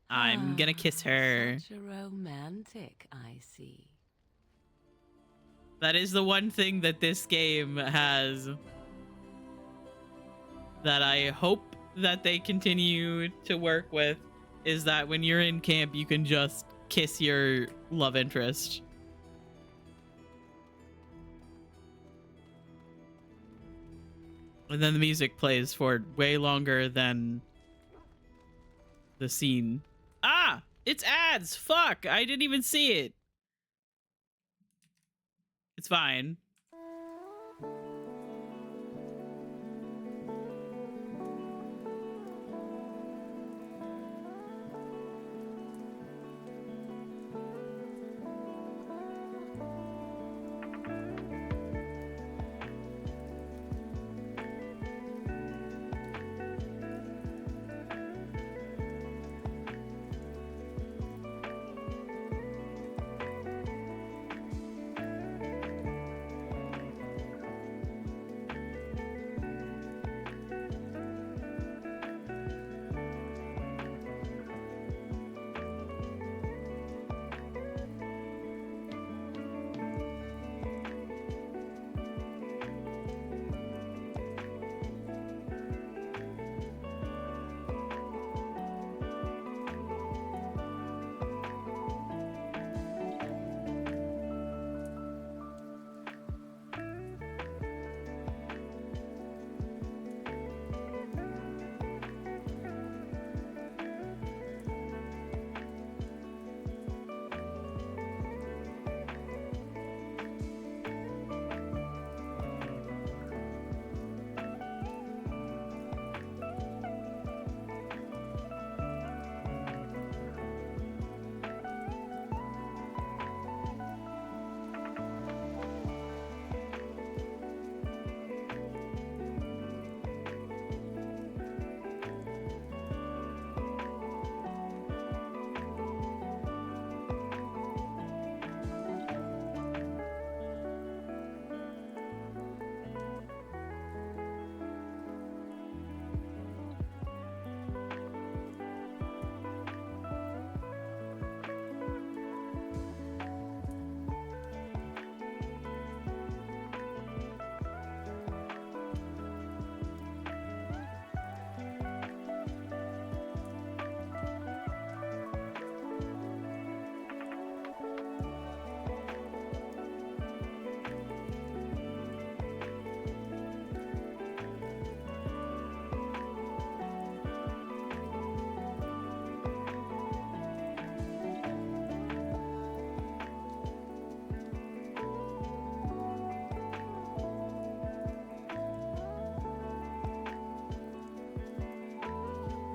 S2: I'm gonna kiss her.
S5: Such a romantic, I see.
S2: That is the one thing that this game has that I hope that they continue to work with, is that when you're in camp, you can just kiss your love interest. And then the music plays for way longer than the scene. Ah! It's ads! Fuck! I didn't even see it. It's fine.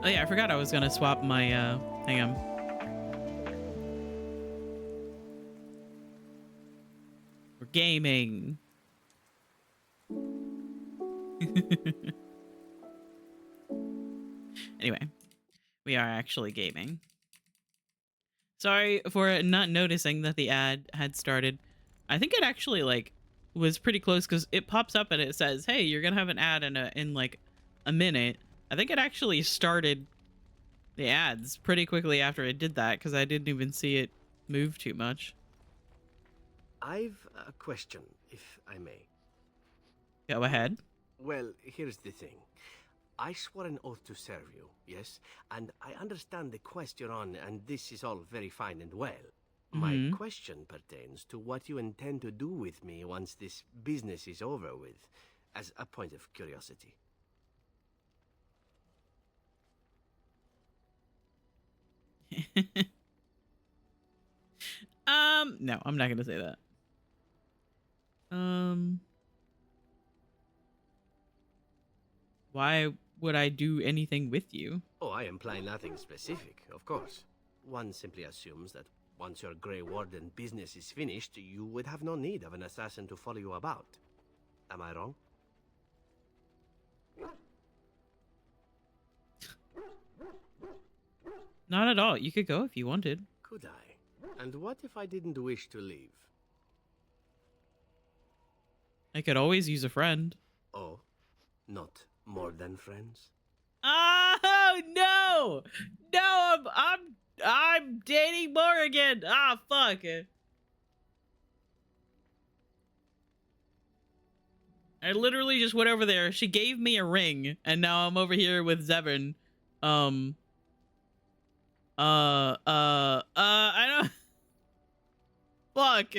S2: Oh yeah, I forgot I was gonna swap my hang on. We're gaming. Anyway, we are actually gaming. Sorry for not noticing that the ad had started. I think it actually like was pretty close because it pops up and it says, "Hey, you're gonna have an ad in like a minute." I think it actually started the ads pretty quickly after it did that because I didn't even see it move too much.
S8: I've a question, if I may.
S2: Go ahead.
S8: Well, here's the thing. I swore an oath to serve you, yes? And I understand the quest you're on, and this is all very fine and well. My question pertains to what you intend to do with me once this business is over with, as a point of curiosity.
S2: No, I'm not gonna say that. Why would I do anything with you?
S8: Oh, I imply nothing specific, of course. One simply assumes that once your Grey Warden business is finished, you would have no need of an assassin to follow you about. Am I wrong?
S2: Not at all. You could go if you wanted.
S8: Could I? And what if I didn't wish to leave?
S2: I could always use a friend.
S8: Oh, not more than friends?
S2: Oh no! No, I'm dating Morrigan. Ah, fuck. I literally just went over there. She gave me a ring, and now I'm over here with Zevon. I don't. Fuck.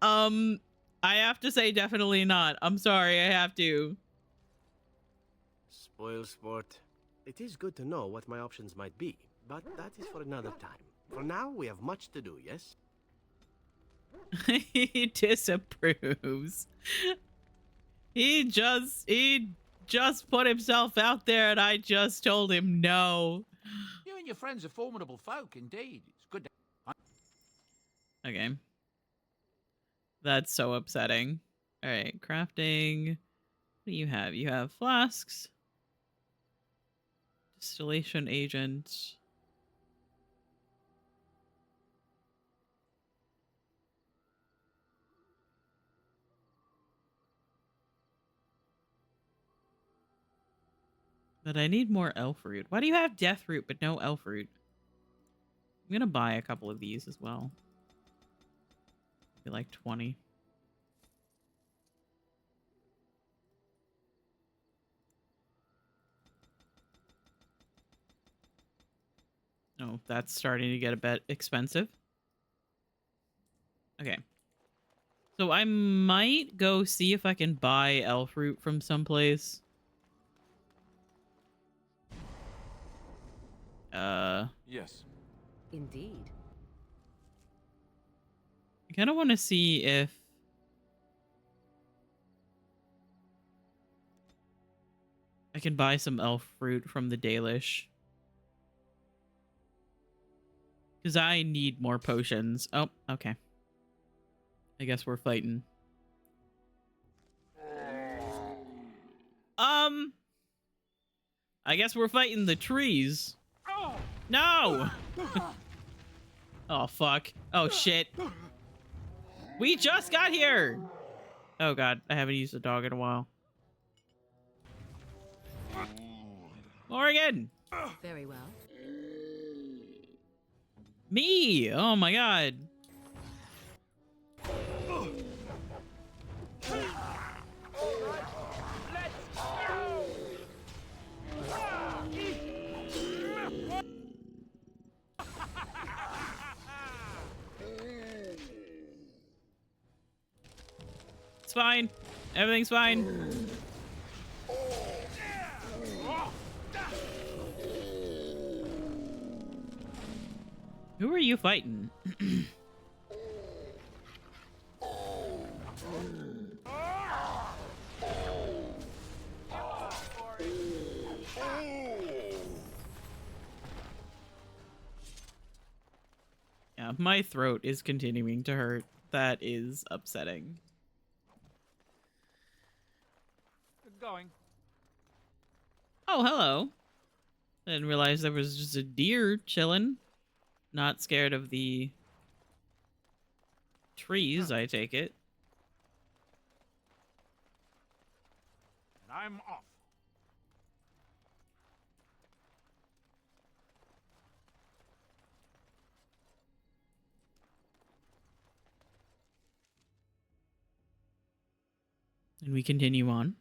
S2: I have to say definitely not. I'm sorry, I have to.
S8: Spoil sport. It is good to know what my options might be, but that is for another time. For now, we have much to do, yes?
S2: He disapproves. He just put himself out there and I just told him no.
S7: You and your friends are formidable folk, indeed. It's good to...
S2: Okay. That's so upsetting. All right, crafting. What do you have? You have flasks. Distillation agent. But I need more elf root. Why do you have death root but no elf root? I'm gonna buy a couple of these as well. Be like 20. Oh, that's starting to get a bit expensive. Okay. So I might go see if I can buy elf root from someplace.
S1: Yes.
S5: Indeed.
S2: I kind of want to see if I can buy some elf fruit from the Dalish. Because I need more potions. Oh, okay. I guess we're fighting. I guess we're fighting the trees. No! Oh, fuck. Oh, shit. We just got here! Oh, God. I haven't used a dog in a while. Morgan!
S5: Very well.
S2: Me! Oh, my God. It's fine. Everything's fine. Who are you fighting? my throat is continuing to hurt. That is upsetting.
S4: Going.
S2: Oh, hello. I didn't realize there was just a deer chilling. Not scared of the trees, I take it.
S4: And I'm off.
S2: And we continue on.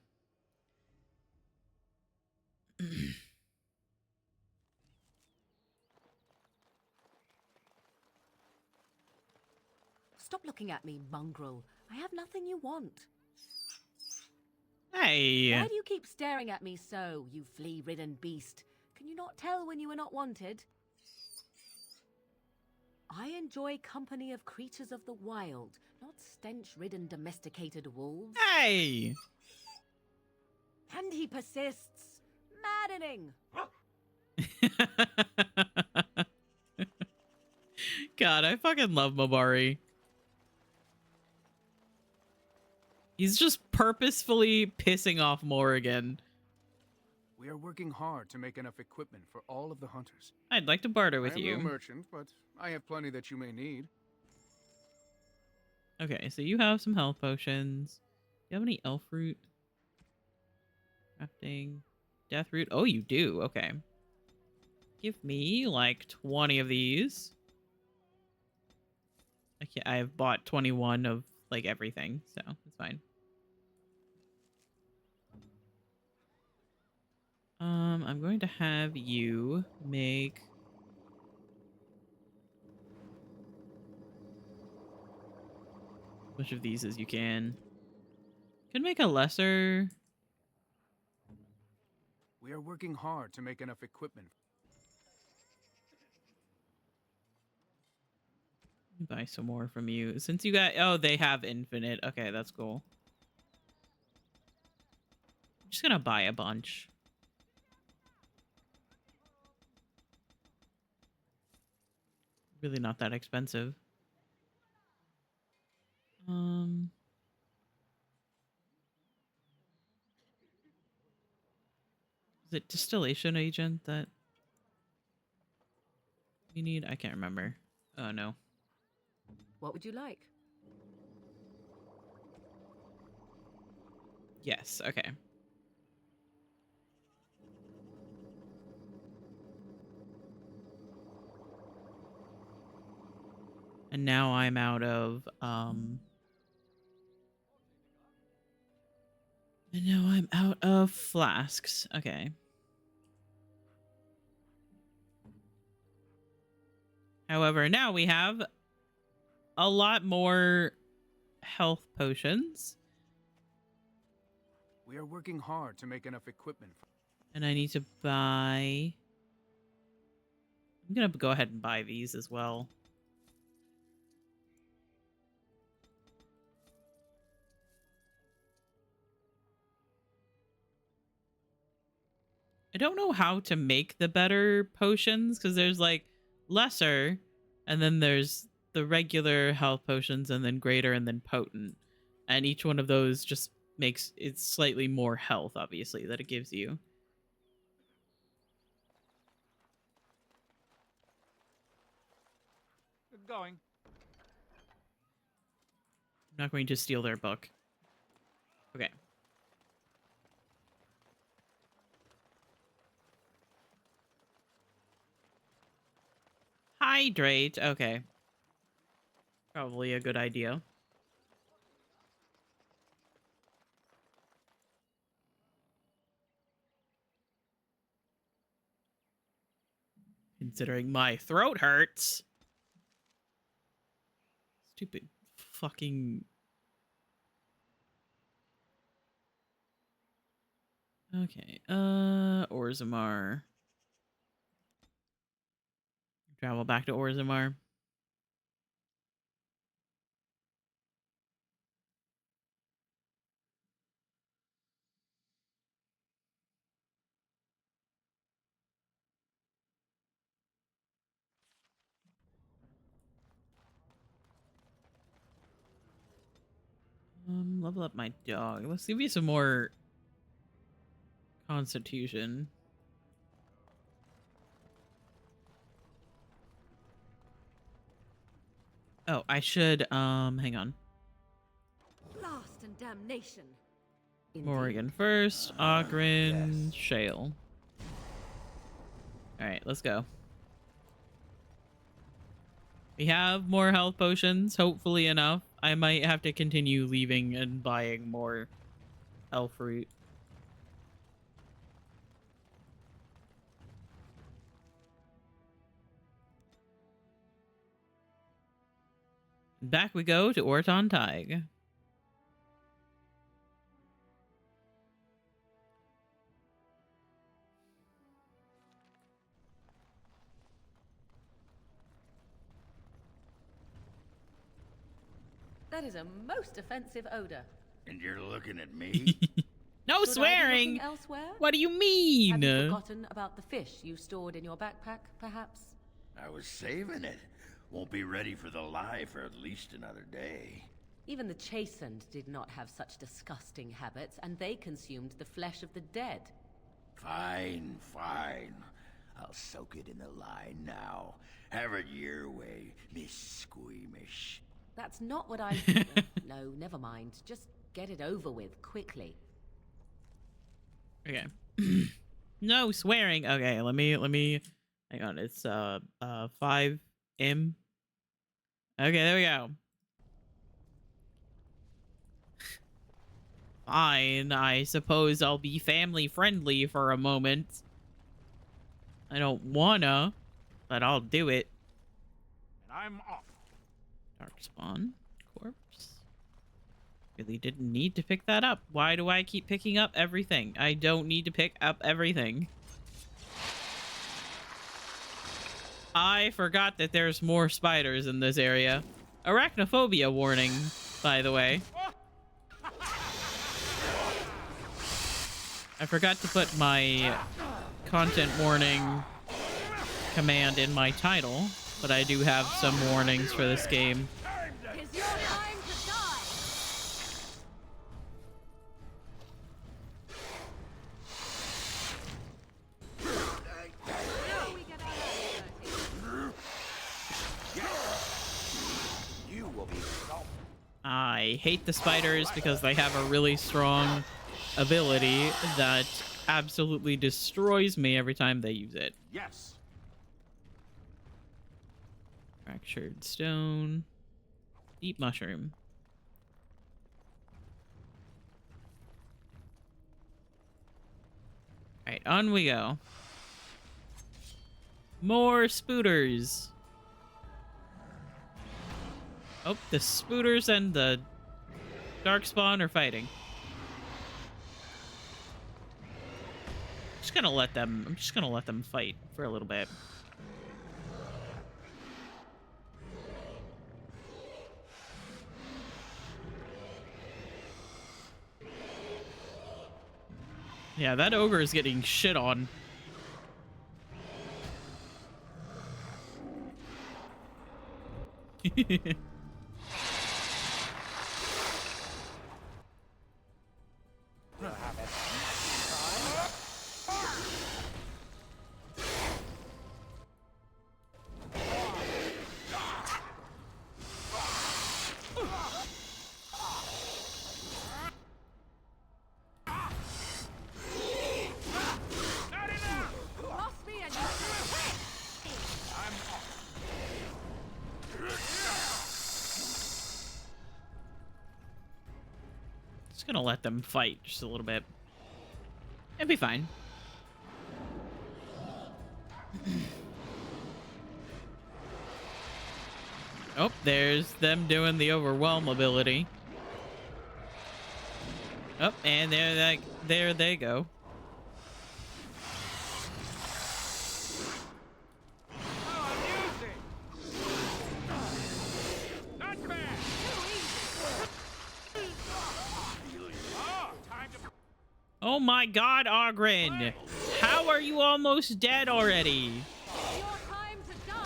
S5: Stop looking at me, mongrel. I have nothing you want.
S2: Hey.
S5: Why do you keep staring at me so, you flea-ridden beast? Can you not tell when you are not wanted? I enjoy company of creatures of the wild, not stench-ridden domesticated wolves.
S2: Hey.
S5: And he persists. Maddening.
S2: God, I fucking love Mabari. He's just purposefully pissing off Morrigan.
S9: We are working hard to make enough equipment for all of the hunters.
S2: I'd like to barter with
S9: I am
S2: you.
S9: no merchant, but I have plenty that you may need.
S2: Okay, so you have some health potions. Do you have any elf root? Crafting. Death root. Oh, you do. Okay. Give me like 20 of these. I have bought 21 of like everything, so it's fine. I'm going to have you make as much of these as you can. Could make a lesser.
S9: We are working hard to make enough equipment.
S2: Buy some more from you since you got. Oh, they have infinite. Okay, that's cool. I'm just gonna buy a bunch. Really not that expensive. Is it distillation agent that we need? I can't remember. Oh no.
S5: What would you like?
S2: Yes, okay. And now I'm out of flasks. Okay. However, now we have a lot more health potions.
S9: We are working hard to make enough equipment.
S2: And I need to buy... I'm going to go ahead and buy these as well. I don't know how to make the better potions because there's like lesser and then there's the regular health potions and then greater and then potent. And each one of those just makes it slightly more health, obviously, that it gives you.
S4: Going.
S2: I'm not going to steal their book. Okay. Hydrate. Okay. Probably a good idea. Considering my throat hurts. Stupid fucking... Okay, Orzammar. Travel back to Orzammar. Level up my dog. Let's give you some more constitution. Oh, I should, hang on.
S5: Blast and damnation. Indeed.
S2: Morrigan first, Ogren, Shale. Alright, let's go. We have more health potions, hopefully enough. I might have to continue leaving and buying more elf fruit. Back we go to Orton Tig.
S5: That is a most offensive odor.
S3: And you're looking at me?
S2: No
S5: Should I be
S2: swearing!
S5: looking elsewhere?
S2: What do you mean?
S5: Have you forgotten about the fish you stored in your backpack, perhaps?
S3: I was saving it. Won't be ready for the live for at least another day.
S5: Even the chastened did not have such disgusting habits, and they consumed the flesh of the dead.
S3: Fine, fine. I'll soak it in the line now. Have it your way, Miss Squeamish.
S5: That's not what I... No, never mind. Just get it over with, quickly.
S2: Okay. No swearing. Okay, let me hang on. It's 5M. Okay, there we go. Fine, I suppose I'll be family friendly for a moment. I don't wanna, but I'll do it.
S4: And I'm off.
S2: Darkspawn corpse. Really didn't need to pick that up. Why do I keep picking up everything? I don't need to pick up everything. I forgot that there's more spiders in this area. Arachnophobia warning, by the way. I forgot to put my content warning command in my title, but I do have some warnings for this game.
S5: It's your time to die! Now we get our hands dirty.
S3: You will be stopped.
S2: I hate the spiders because they have a really strong ability that absolutely destroys me every time they use it.
S4: Yes.
S2: Fractured stone. Deep mushroom. Alright, on we go. More spooters. Oh, the spooters and the darkspawn are fighting. I'm just gonna let them fight for a little bit. Yeah, that ogre is getting shit on.
S5: Cross me and you
S2: Just gonna let them fight just a little bit. It'll be fine. Oh, there's them doing the overwhelm ability. Oh, and there they go.
S4: Not bad. Time to...
S2: Oh my god, Ogren! How are you almost dead already?
S5: your time to die!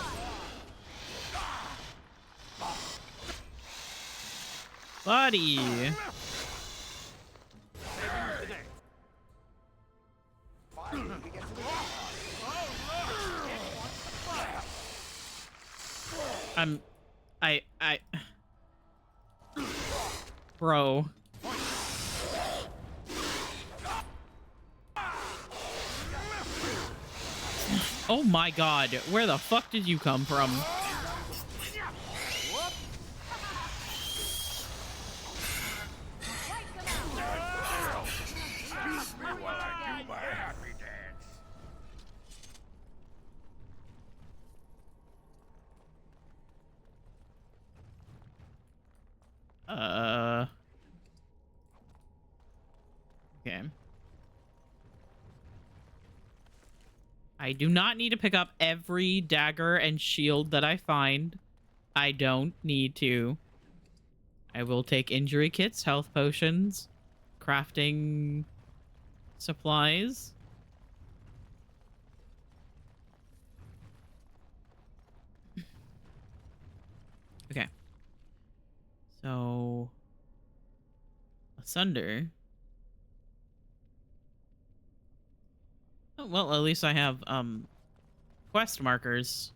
S2: Buddy! I Bro. Oh my god, where the fuck did you come from? Okay. I do not need to pick up every dagger and shield that I find. I don't need to. I will take injury kits, health potions, crafting supplies. Okay. So, asunder. Oh, well, at least I have quest markers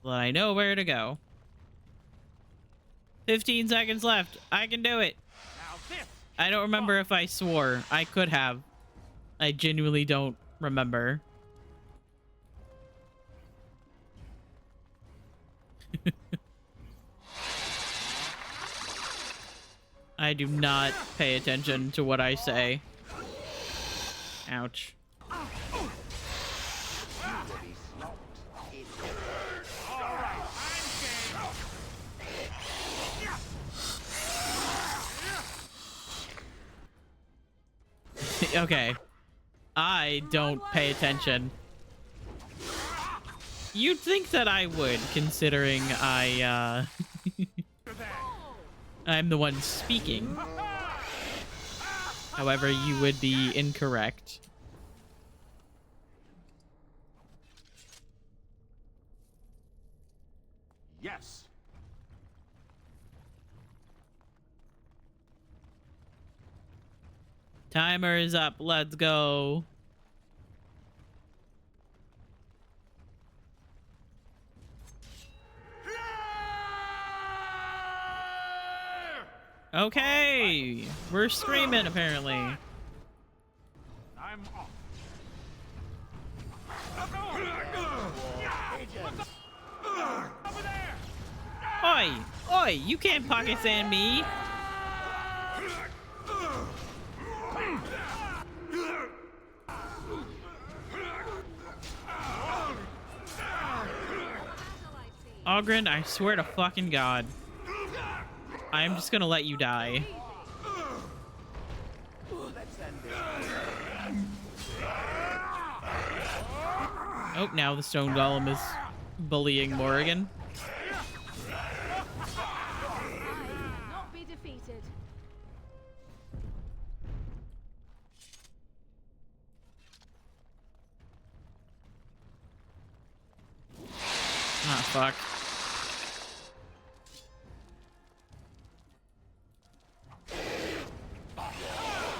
S2: so that I know where to go. 15 seconds left. I can do it. I don't remember if I swore. I could have. I genuinely don't remember. I do not pay attention to what I say. Ouch. Okay. I don't pay attention. You'd think that I would, considering I'm the one speaking. However, you would be incorrect.
S1: Yes.
S2: Timer is up. Let's go. Okay. We're screaming, apparently.
S4: I'm off. Over there.
S2: Oi! Oi! You can't pocket sand me! Ogren, I swear to fucking God. I'm just gonna let you die. Oh, now the stone golem is bullying Morrigan.
S5: Not be defeated.
S2: Ah, fuck.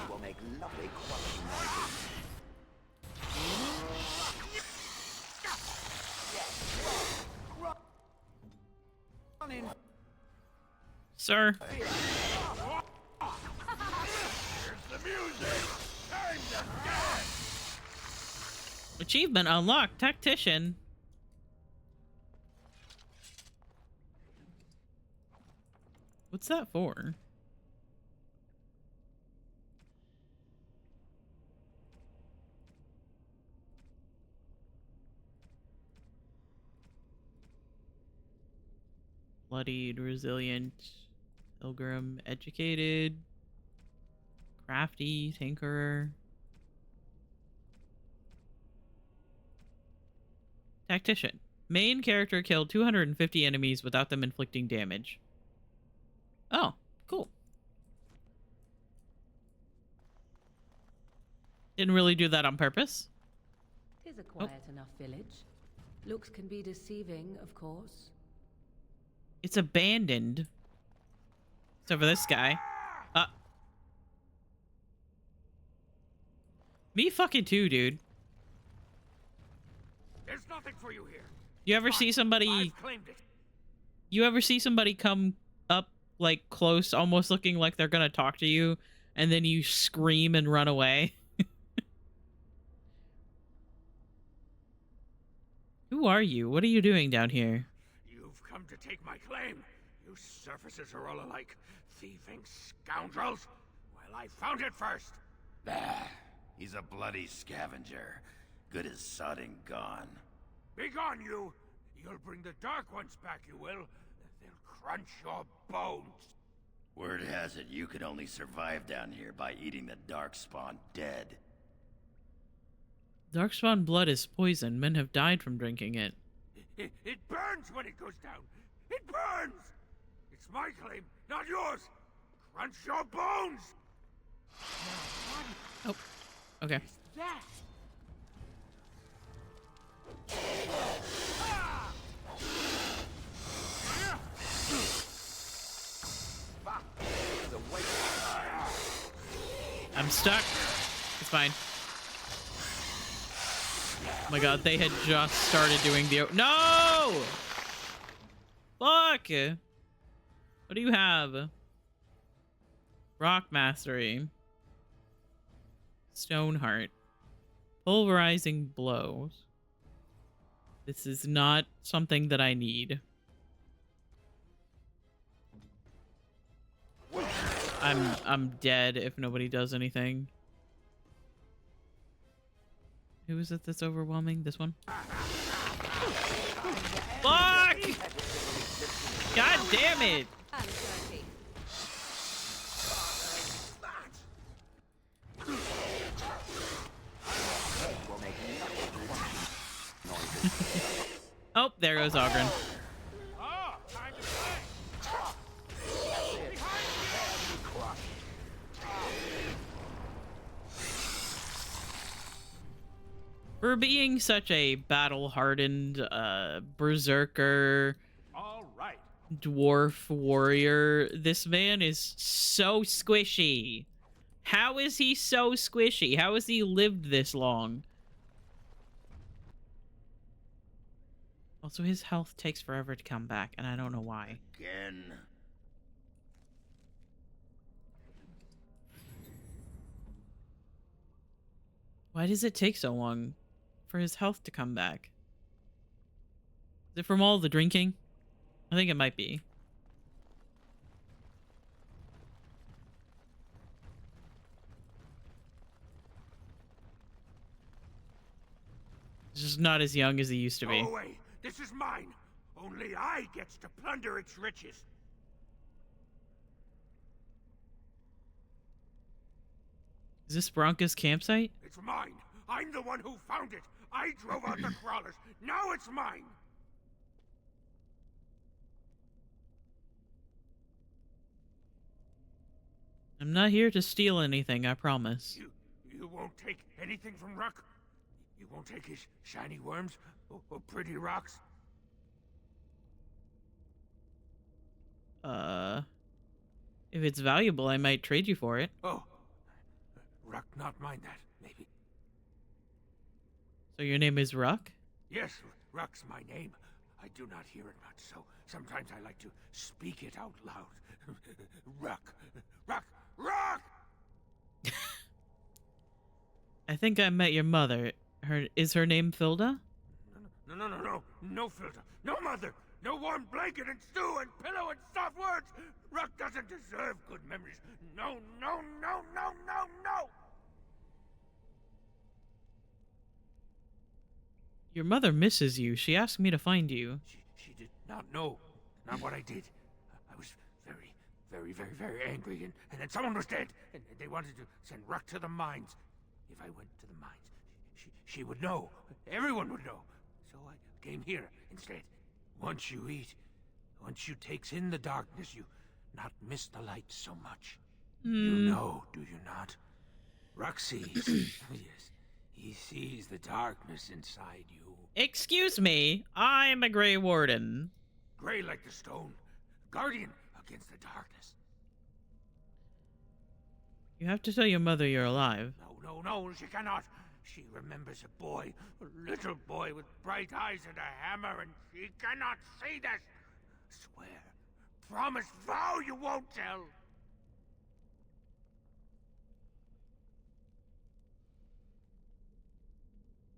S6: Will make lovely quality noises.
S2: Sir. Achievement unlocked, Tactician. What's that for? Bloodied, resilient, pilgrim, educated, crafty, tinkerer. Tactician. Main character killed 250 enemies without them inflicting damage. Oh, cool. Didn't really do that on purpose.
S5: Tis a quiet enough village. Looks can be deceiving, of course.
S2: It's abandoned. Except for this guy. Me fucking too, dude.
S4: There's nothing for you here.
S2: You ever see somebody...
S4: I've claimed it.
S2: You ever see somebody come up like close, almost looking like they're gonna talk to you, and then you scream and run away? Who are you? What are you doing down here?
S3: You've come to take my claim. You surfaces are all alike. Thieving scoundrels. Well, I found it first. Ah, he's a bloody scavenger. Good as sodding gone.
S4: Begone, you! You'll bring the Dark Ones back, you will. They'll crunch your bones.
S3: Word has it you could only survive down here by eating the Darkspawn dead.
S2: Darkspawn blood is poison. Men have died from drinking it.
S4: It burns when it goes down. It burns! It's my claim, not yours. Crunch your bones! Now, what
S2: Oh, okay.
S4: is that?
S2: I'm stuck. It's fine. Oh my god, they had just started doing the... No! Fuck! What do you have? Rock Mastery. Stoneheart. Pulverizing Blows. This is not something that I need. I'm dead if nobody does anything. Who is it that's overwhelming? This one? Fuck! God damn it! Oh, there goes Ogren.
S4: Oh, time to play.
S2: For being such a battle-hardened, berserker,
S4: All right.
S2: dwarf warrior, this man is so squishy. How is he so squishy? How has he lived this long? Also, his health takes forever to come back, and I don't know why.
S3: Again.
S2: Why does it take so long for his health to come back? Is it from all the drinking? I think it might be. He's just not as young as he used to be.
S4: Go away. This is mine. Only I gets to plunder its riches.
S2: Is this Bronca's campsite?
S4: It's mine. I'm the one who found it. I drove out the crawlers. Now it's mine.
S2: I'm not here to steal anything, I promise.
S4: You won't take anything from Ruck? You won't take his shiny worms or pretty rocks?
S2: If it's valuable, I might trade you for it.
S4: Oh, Ruck not mind that, maybe.
S2: So your name is Ruck?
S4: Yes, Ruck's my name. I do not hear it much, so sometimes I like to speak it out loud. Ruck, Ruck, Ruck!
S2: I think I met your mother. Is her name Filda?
S4: No filter, no mother, no warm blanket and stew and pillow and soft words. Ruck doesn't deserve good memories. No.
S2: Your mother misses you. She asked me to find you.
S4: She did not know, not what I did. I was very angry, and then someone was dead, and they wanted to send Ruck to the mines. If I went to the mines, she would know. Everyone would know. So I came here instead. Once you eat, once you takes in the darkness, you not miss the light so much. You know, do you not? Ruck sees. Yes, he sees the darkness inside you.
S2: Excuse me, I'm a Grey Warden.
S4: Gray like the stone, guardian against the darkness.
S2: You have to tell your mother you're alive.
S4: No, she cannot. She remembers a boy, a little boy with bright eyes and a hammer, and she cannot see this. Swear. Promise, vow you won't tell.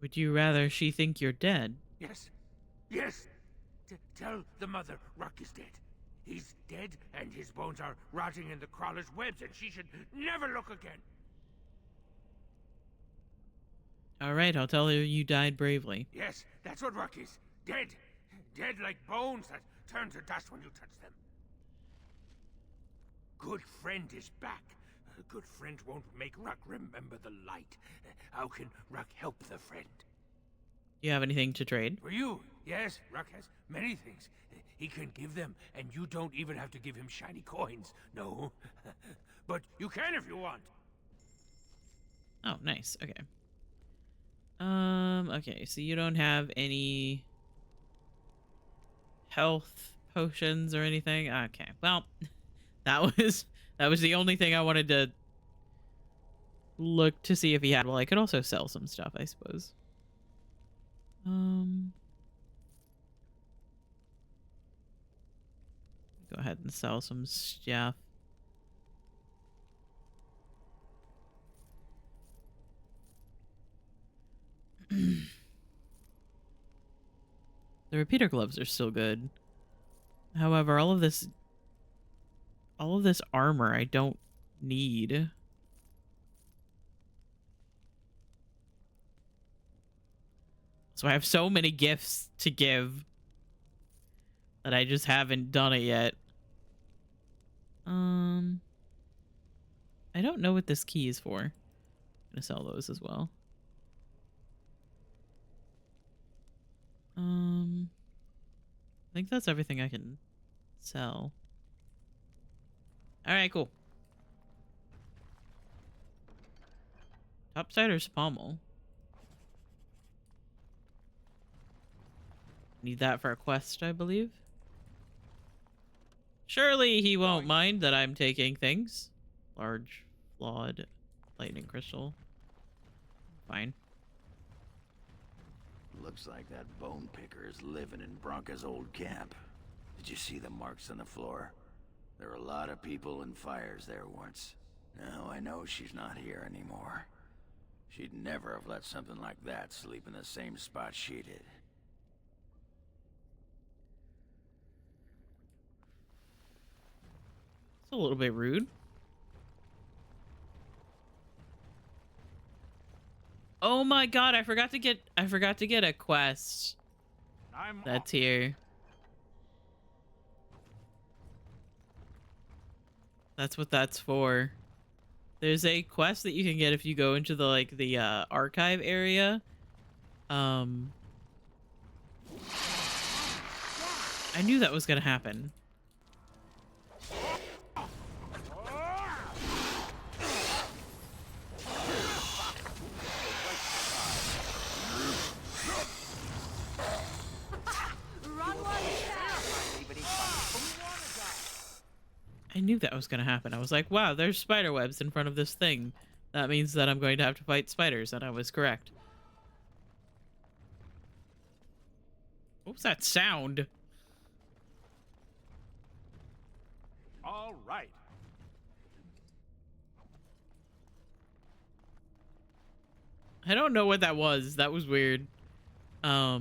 S2: Would you rather she think you're dead?
S4: Yes. Yes. Tell the mother Ruck is dead. He's dead, and his bones are rotting in the crawler's webs, and she should never look again.
S2: All right, I'll tell her you died bravely.
S4: Yes, that's what Ruck is. Dead. Dead like bones that turn to dust when you touch them. Good friend is back. A good friend won't make Ruck remember the light. How can Ruck help the friend?
S2: Do you have anything to trade?
S4: For you, yes, Ruck has many things. He can give them, and you don't even have to give him shiny coins. No. But you can if you want.
S2: Oh, nice. Okay. Okay, so you don't have any health potions or anything? Okay. Well, that was the only thing I wanted to look to see if he had. Well, I could also sell some stuff, I suppose. Go ahead and sell some stuff. The repeater gloves are still good. However, all of this armor I don't need. So I have so many gifts to give that I just haven't done it yet. I don't know what this key is for. I'm gonna sell those as well. I think that's everything I can sell. All right, cool. Topsider's pommel. Need that for a quest, I believe. Surely he won't mind that I'm taking things. Large, flawed lightning crystal. Fine.
S3: Looks like that bone picker is living in Bronca's old camp. Did you see the marks on the floor? There were a lot of people and fires there once. Now I know she's not here anymore. She'd never have let something like that sleep in the same spot she did.
S2: It's a little bit rude. Oh my god, I forgot to get a quest. That's here. That's what that's for. There's a quest that you can get if you go into the archive area. I knew that was gonna happen. I knew that was going to happen. I was like, wow, there's spider webs in front of this thing. That means that I'm going to have to fight spiders, and I was correct. What was that sound?
S4: All right.
S2: I don't know what that was. That was weird. Yeah,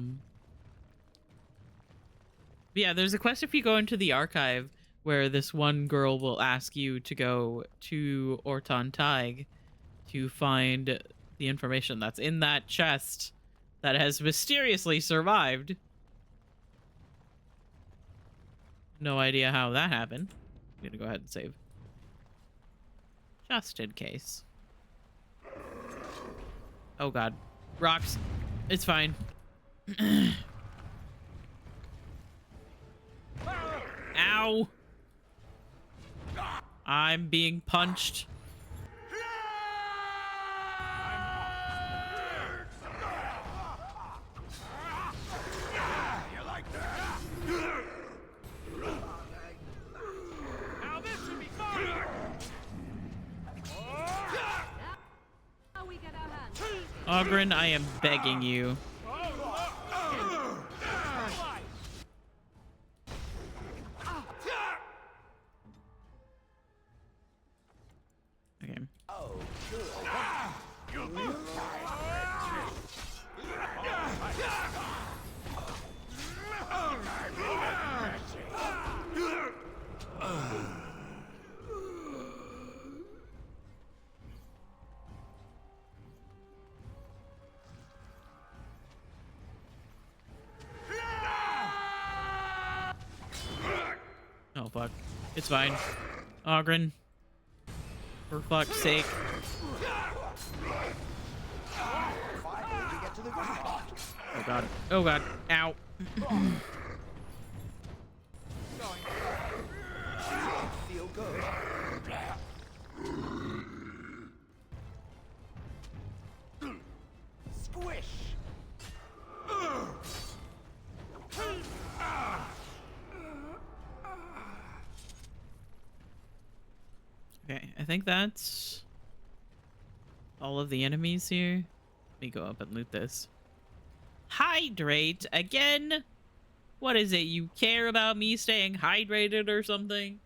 S2: there's a quest if you go into the archive where this one girl will ask you to go to Orton Tig to find the information that's in that chest that has mysteriously survived. No idea how that happened. I'm gonna go ahead and save. Just in case. Oh god. Rocks. It's fine. Ow! I'm being punched. Ogren, I am begging you. It's fine. Ogren. For fuck's sake. Oh god. Oh god. Ow.
S10: Feel good. Squish.
S2: Okay, I think that's all of the enemies here. Let me go up and loot this. Hydrate again? What is it? You care about me staying hydrated or something?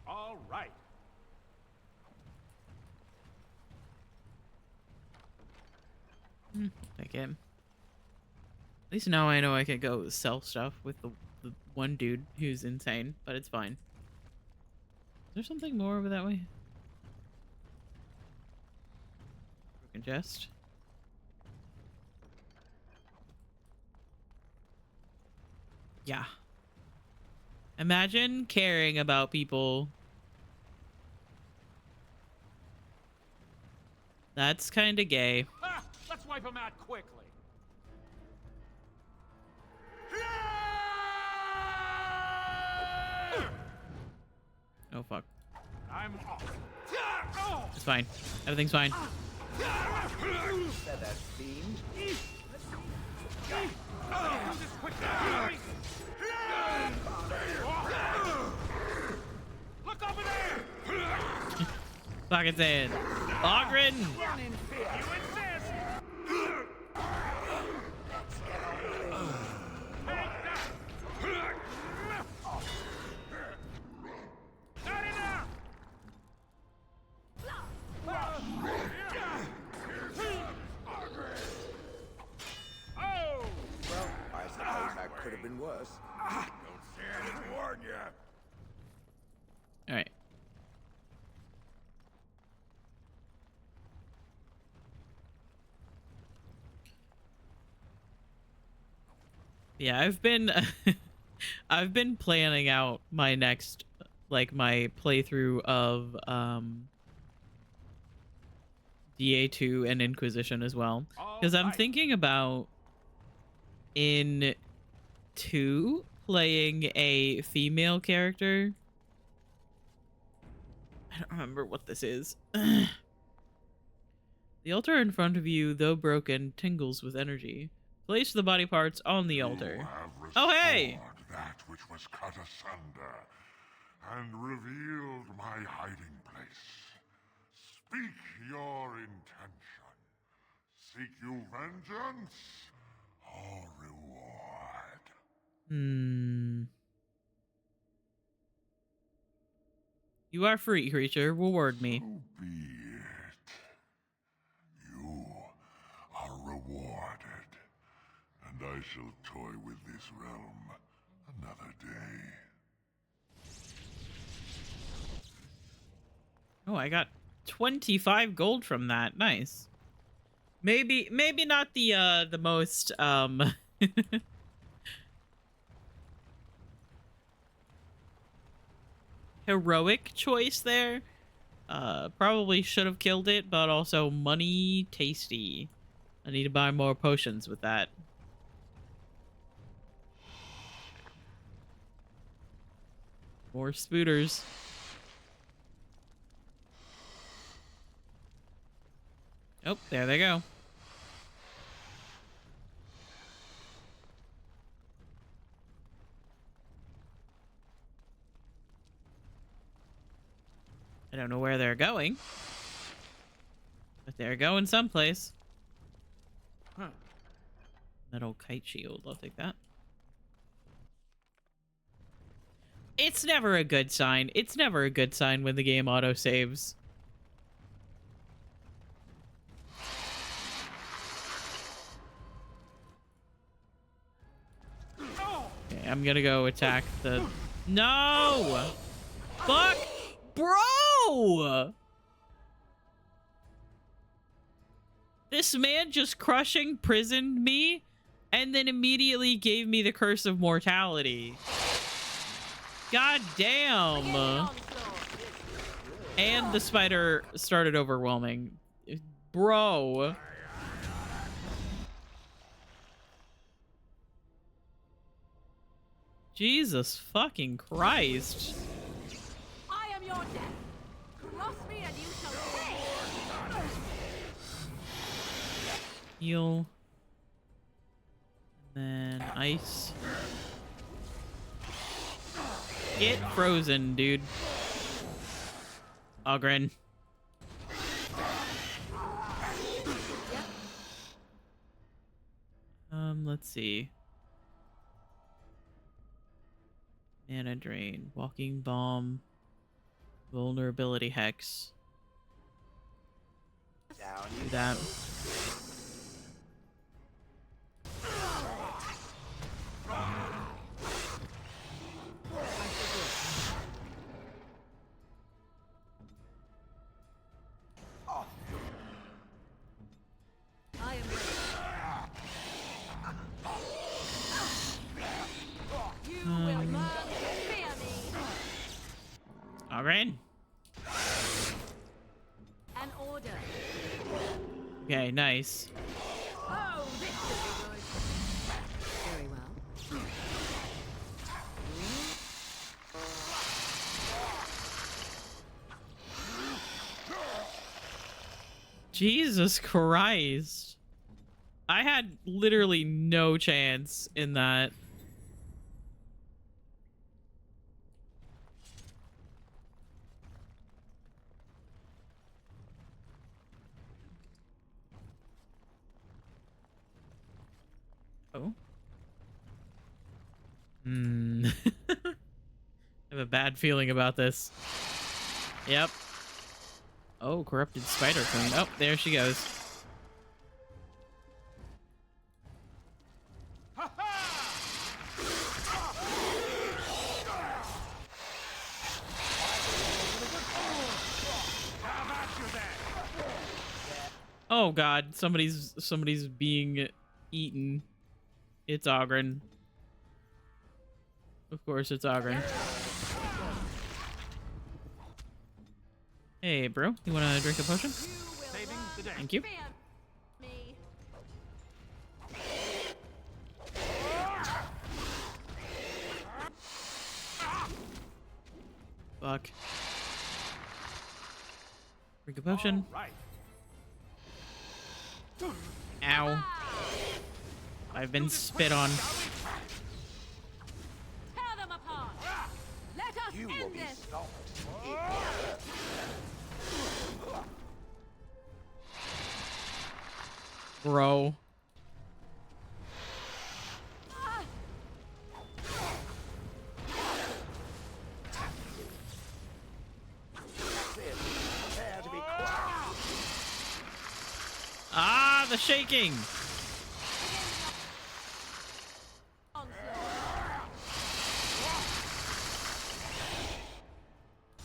S4: All right.
S2: Take it. At least now I know I can go sell stuff with the one dude who's insane, but it's fine. Is there something more over that way? Broken chest. Yeah. Imagine caring about people. That's kind of gay.
S4: Ah, let's wipe them out quickly.
S2: Oh, fuck.
S4: I'm off.
S2: It's fine. Everything's fine.
S10: Said that fiend.
S4: Do this quickly. Look over there.
S2: Fuck its head. Ogren!
S10: Run in fear.
S4: You insist. Not enough. Oh!
S6: Well, I suppose that could have been worse.
S3: Don't say I didn't warn you.
S2: Alright. Yeah, I've been I've been planning out my next, like, my playthrough of DA2 and Inquisition as well, because I'm thinking about in 2 playing a female character. I don't remember what this is. The altar in front of you, though broken, tingles with energy. Place the body parts on the altar. Oh, hey!
S11: That which was cut asunder, and revealed my hiding place. Speak your intention. Seek you vengeance or reward?
S2: You are free, creature. Reward me.
S11: So be it. You are rewarded, and I shall toy with this realm another day.
S2: Oh, I got 25 gold from that. Nice. Maybe not the most heroic choice there. Probably should have killed it, but also money tasty. I need to buy more potions with that. More spooters. Oh, there they go. I don't know where they're going, but they're going someplace. Huh. Metal kite shield. I'll take that. It's never a good sign. It's never a good sign when the game auto-saves. Okay, I'm gonna go attack the... No! Fuck! Bro! This man just crushing prisoned me and then immediately gave me the curse of mortality. God damn. And the spider started overwhelming. Bro. Jesus fucking Christ.
S5: I am your death. Cross me and you shall pay.
S2: Heal. And then ice. Get frozen, dude. Ogren. Let's see. Mana drain, walking bomb, vulnerability hex. Do that.
S5: I am ready. You will learn to fear me.
S2: Ogren.
S5: An order.
S2: Okay, nice.
S5: Oh, this should be good. Very well.
S2: Jesus Christ. I had literally no chance in that. Oh. I have a bad feeling about this. Yep. Oh, corrupted spider queen. Oh, there she goes. Oh God, somebody's being eaten. It's Ogren. Of course, it's Ogren. Hey, bro, you wanna drink a potion?
S7: Saving the day.
S2: Thank you.
S5: Me.
S2: Fuck. Drink a potion.
S7: Right.
S2: Ow. I've been spit on.
S5: Tear them apart. Let us
S10: You will
S5: end
S10: be
S5: this.
S10: stopped.
S2: Bro.
S10: Prepare to be crushed.
S2: Ah, the shaking.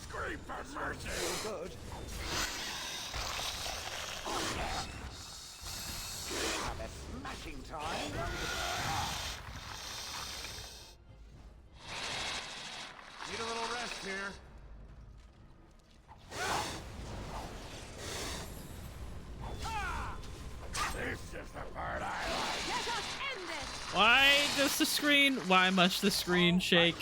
S10: Scream for mercy. Good. Have a smashing time.
S1: Need a little rest here.
S3: This is the part I like.
S5: Let us end this.
S2: Why does the screen? Why must the screen shake?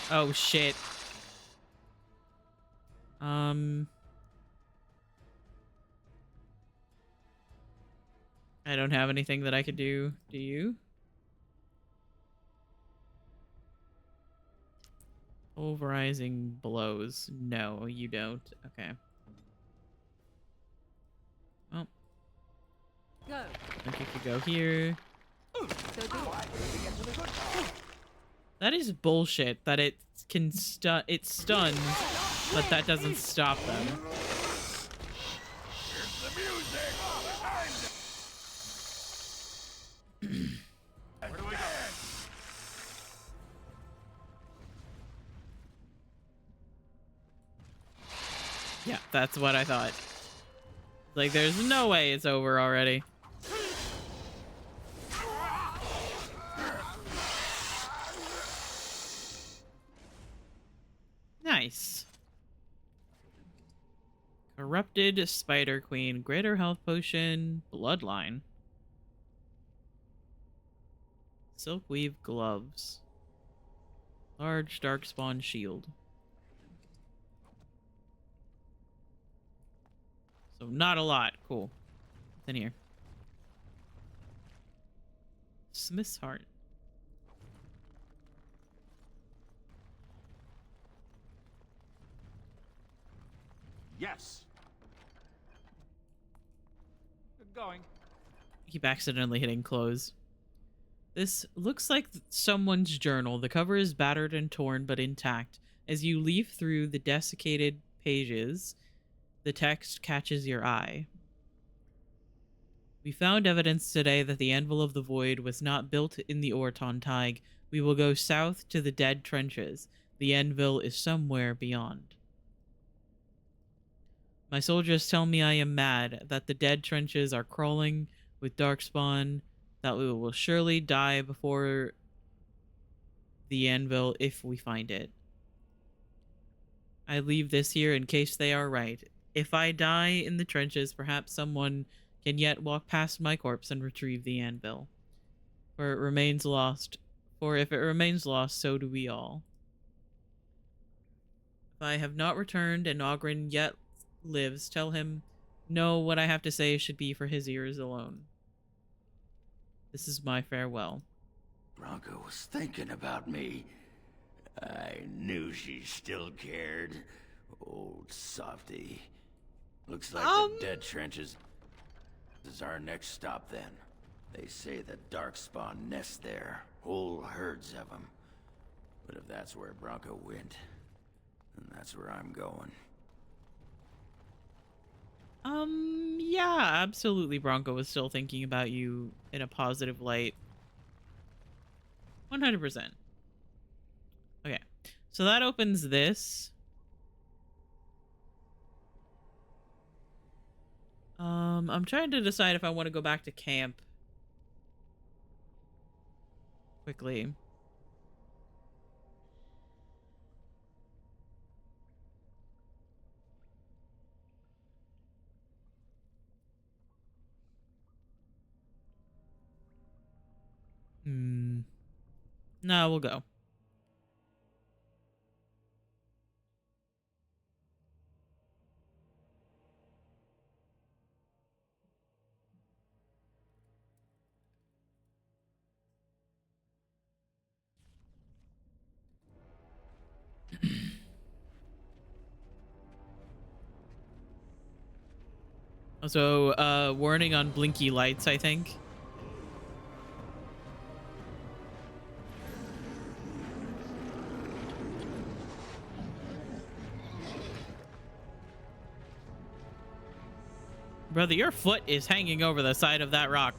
S2: Oh shit. I don't have anything that I could do. Do you? Pulverizing blows. No, you don't. Okay. Well,
S5: Go.
S2: I think you could go here.
S5: So do it.
S2: That is bullshit that it can stun. It stuns, but that doesn't stop them.
S3: Here's the music.
S1: Where do we go?
S2: Yeah, that's what I thought. Like, there's no way it's over already. Nice. Corrupted Spider Queen. Greater health potion. Bloodline. Silkweave gloves. Large darkspawn shield. So not a lot. Cool. What's in here? Smith's heart.
S1: Yes.
S7: Going.
S2: Keep accidentally hitting close. This looks like someone's journal. The cover is battered and torn, but intact. As you leaf through the desiccated pages, the text catches your eye. We found evidence today that the Anvil of the Void was not built in the Orton Tig. We will go south to the Dead Trenches. The Anvil is somewhere beyond. My soldiers tell me I am mad, that the Dead Trenches are crawling with darkspawn, that we will surely die before the Anvil if we find it. I leave this here in case they are right. If I die in the trenches, perhaps someone can yet walk past my corpse and retrieve the Anvil. For if it remains lost, so do we all. If I have not returned and Ogren yet lives, tell him, no, what I have to say should be for his ears alone. This is my farewell.
S3: Bronco was thinking about me. I knew she still cared. Old softy. Looks like the Dead Trenches is our next stop then. They say the darkspawn nest there. Whole herds of them. But if that's where Bronco went, then that's where I'm going.
S2: Yeah, absolutely. Bronco was still thinking about you in a positive light. 100%. Okay, so that opens this. I'm trying to decide if I want to go back to camp quickly. No, we'll go. Also, warning on blinky lights, I think. Brother, your foot is hanging over the side of that rock.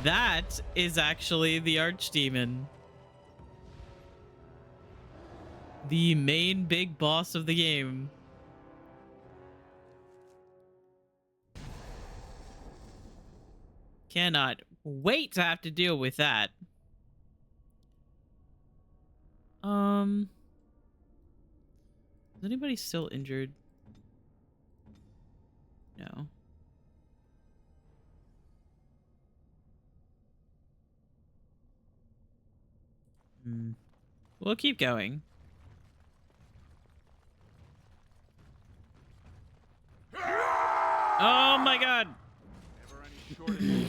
S2: That is actually the Archdemon. The main big boss of the game. Cannot wait to have to deal with that. Is anybody still injured? No. We'll keep going. Oh my god!
S4: Never any shortage.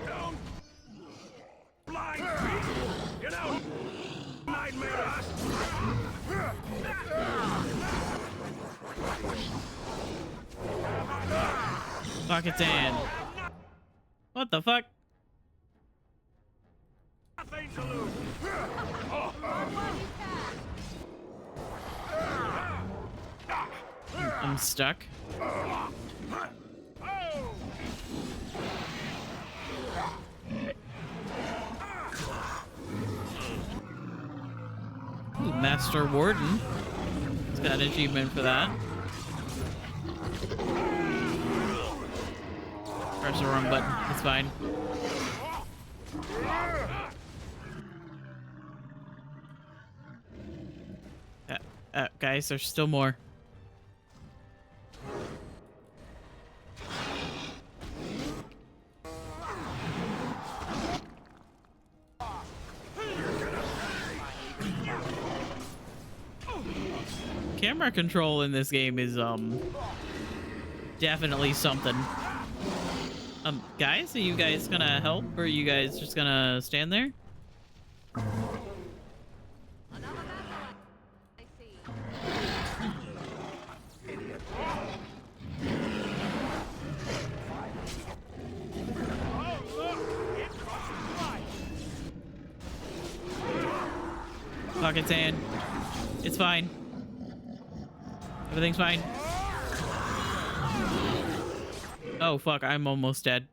S4: Stone! Blind beast! You know, nightmare us!
S2: Pockets in. What the fuck?
S4: Nothing to lose.
S2: I'm stuck. Ooh, Master Warden. He's got an achievement for that. Press the wrong button. It's fine. Guys, there's still more. Camera control in this game is definitely something. Guys, are you guys gonna help, or are you guys just gonna stand there? Pocket's in. It's fine. Everything's fine. Oh fuck, I'm almost dead.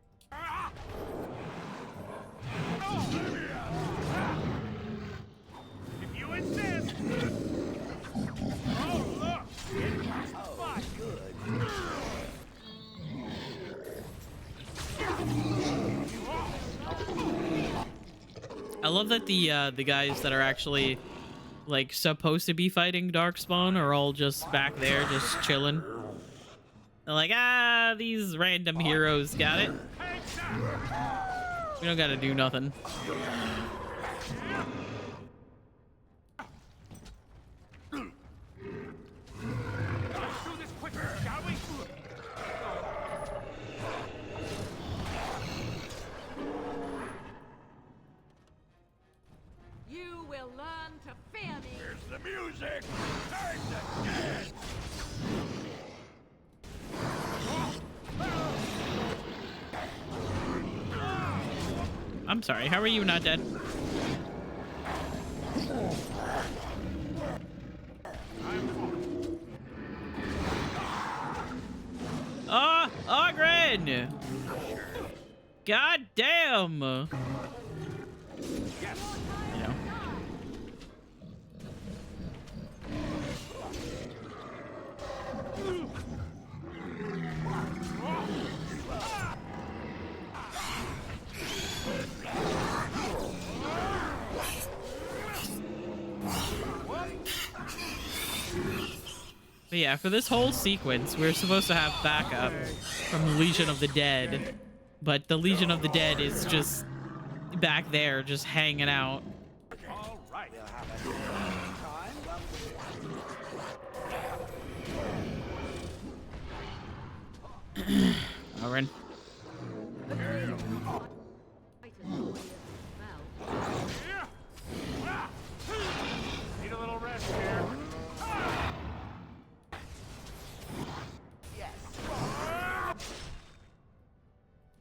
S4: If you insist. Oh, look. Oh, good.
S2: I love that the guys that are actually like supposed to be fighting Darkspawn are all just back there, just chilling. They're like, ah, these random heroes got it. We don't gotta do nothing.
S4: Let's do this quicker, shall we?
S12: You will learn to fear me.
S10: Here's the music. Time to dance.
S2: I'm sorry, how are you not dead? Ah, Ogren! God damn! You know. But yeah, for this whole sequence, we're supposed to have backup from Legion of the Dead, but the Legion of the Dead is just back there, just hanging out.
S4: All right.
S10: We'll have a good time, won't we?
S2: Oren.
S4: Need a little rest here.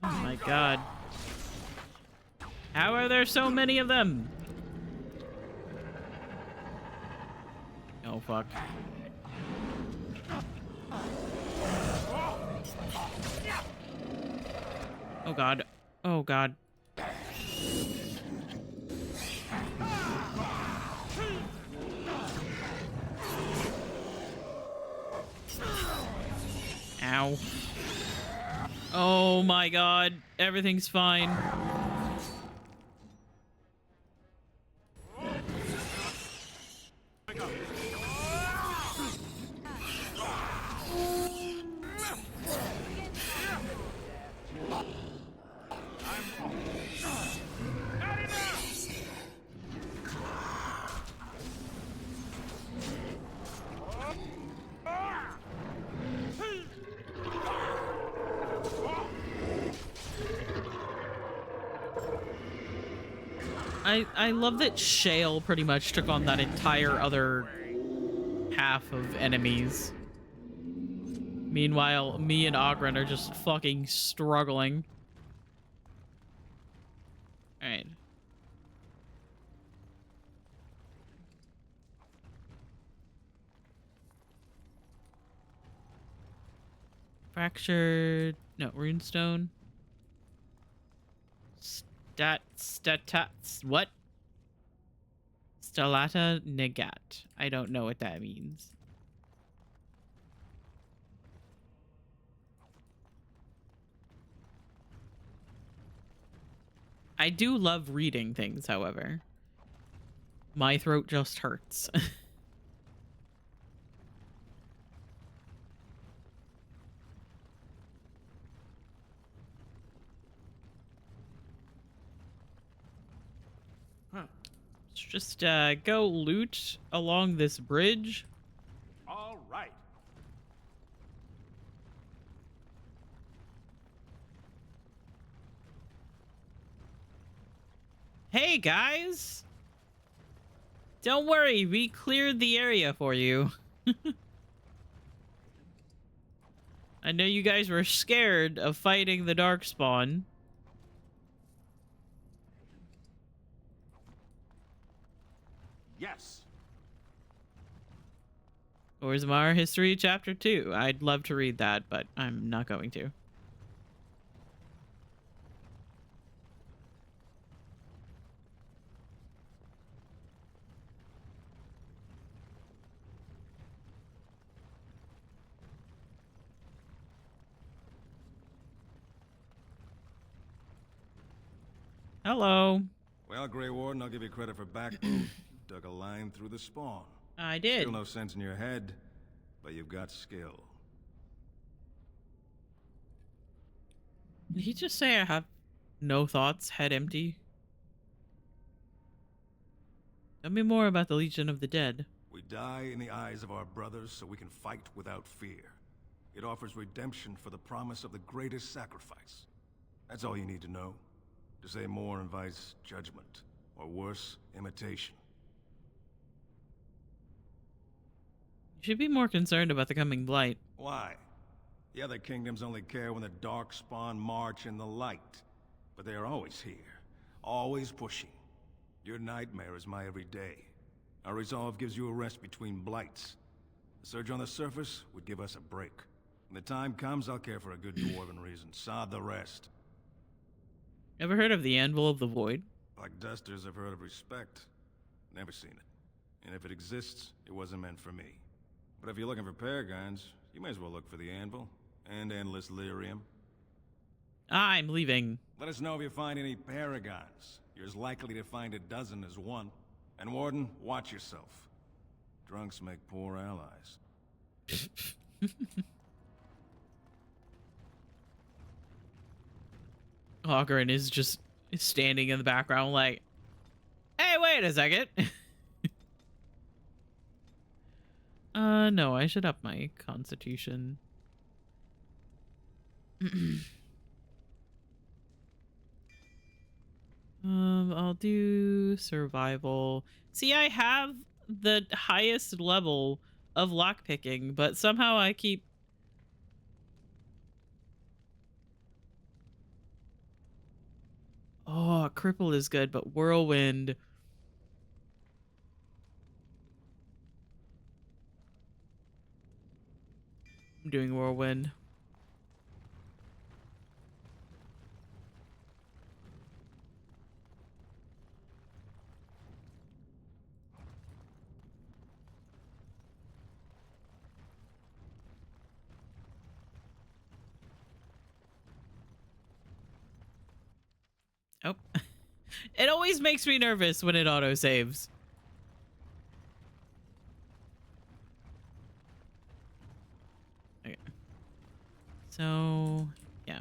S2: Oh my god. How are there so many of them? Oh fuck. Oh god. Oh god. Ow. Oh my god. Everything's fine. I love that Shale pretty much took on that entire other half of enemies. Meanwhile, me and Ogren are just fucking struggling. Alright. Fractured... No, runestone. What? Stellata Negat. I don't know what that means. I do love reading things, however. My throat just hurts. Let's just go loot along this bridge.
S10: All right.
S2: Hey, guys! Don't worry, we cleared the area for you. I know you guys were scared of fighting the Darkspawn.
S10: Yes.
S2: Orzammar History Chapter 2. I'd love to read that, but I'm not going to. Hello.
S13: Well, Grey Warden, I'll give you credit for backbone. Dug a line through the spawn.
S2: I did.
S13: Still no sense in your head, but you've got skill.
S2: Did he just say I have no thoughts, head empty? Tell me more about the Legion of the Dead.
S13: We die in the eyes of our brothers so we can fight without fear. It offers redemption for the promise of the greatest sacrifice. That's all you need to know. To say more invites judgment, or worse, imitation.
S2: You should be more concerned about the coming blight.
S13: Why? The other kingdoms only care when the Darkspawn march in the light. But they are always here, always pushing. Your nightmare is my everyday. Our resolve gives you a rest between blights. The surge on the surface would give us a break. When the time comes, I'll care for a good dwarven reason. Sod the rest.
S2: Ever heard of the Anvil of the Void?
S13: Like dusters, I've heard of respect. Never seen it. And if it exists, it wasn't meant for me. But if you're looking for paragons, you may as well look for the Anvil. And endless lyrium.
S2: I'm leaving.
S13: Let us know if you find any paragons. You're as likely to find a dozen as one. And Warden, watch yourself. Drunks make poor allies.
S2: Ogren is just standing in the background like, hey, wait a second. No, I should up my constitution. I'll do survival. See, I have the highest level of lockpicking, but somehow I keep... Oh, cripple is good, but whirlwind... I'm doing whirlwind. Oh. It always makes me nervous when it auto-saves. Okay. So, yeah.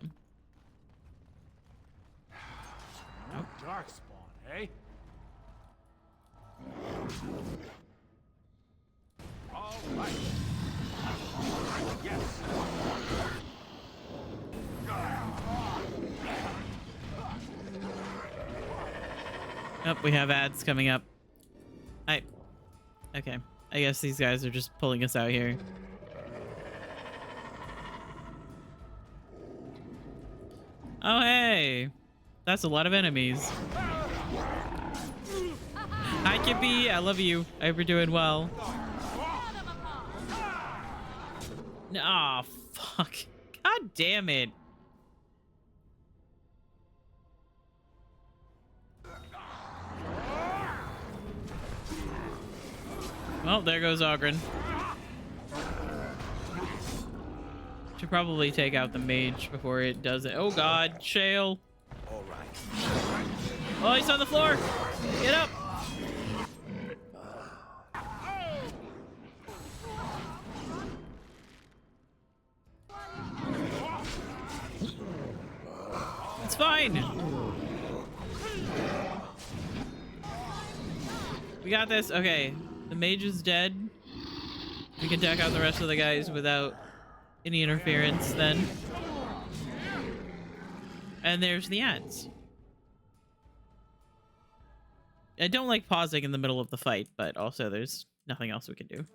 S10: No Darkspawn, eh? All right. Yes.
S2: Oh, we have ads coming up. Okay. I guess these guys are just pulling us out here. Oh, hey. That's a lot of enemies. Hi, Kippy. I love you. I hope you're doing well. Aw, oh, fuck. God damn it. Well, there goes Ogren. Should probably take out the mage before it does it. Oh god, Shale.
S6: All right.
S2: Oh, he's on the floor. Get up. It's fine. We got this. Okay, the mage is dead. We can take out the rest of the guys without any interference then. And there's the ads. I don't like pausing in the middle of the fight, but also there's nothing else we can do.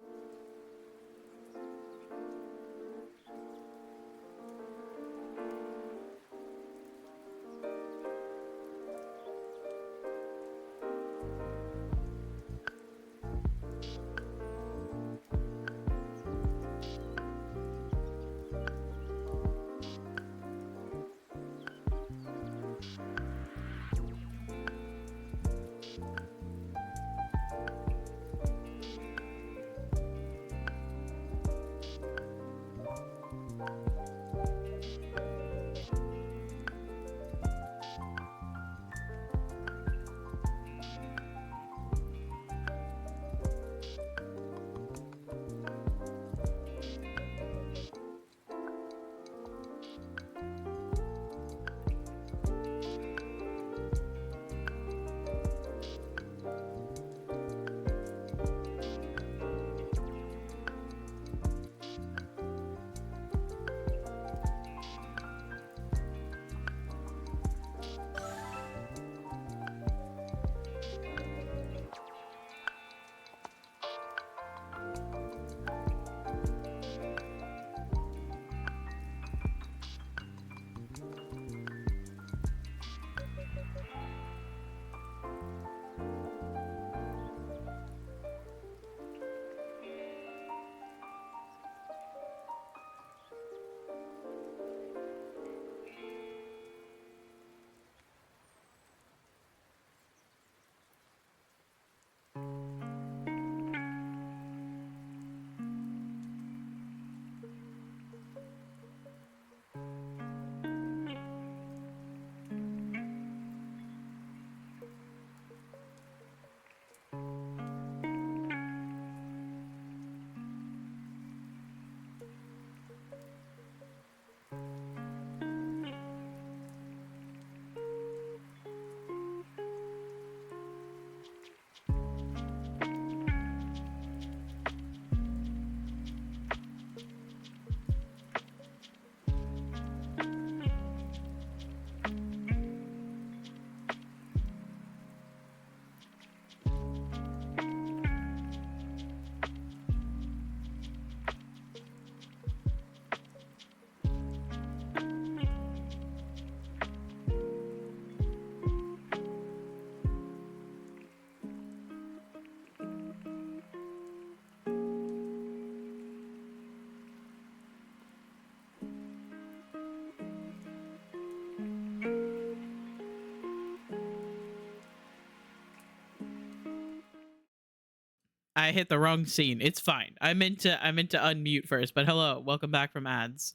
S2: I hit the wrong scene. It's fine. I meant to unmute first, but hello. Welcome back from ads.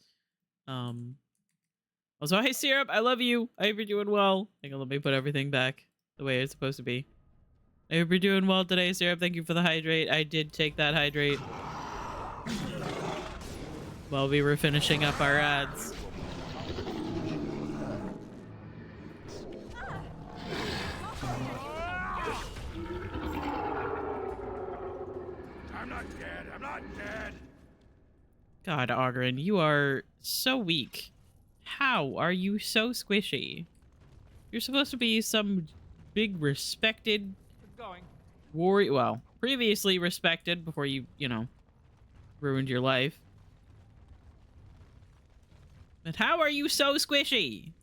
S2: Also, hey Syrup, I love you. I hope you're doing well. Hang on, let me put everything back the way it's supposed to be. I hope you're doing well today, Syrup. Thank you for the hydrate. I did take that hydrate while we were finishing up our ads. God, Ogren, you are so weak. How are you so squishy? You're supposed to be some big respected warrior. Well, previously respected before you know, ruined your life. But how are you so squishy?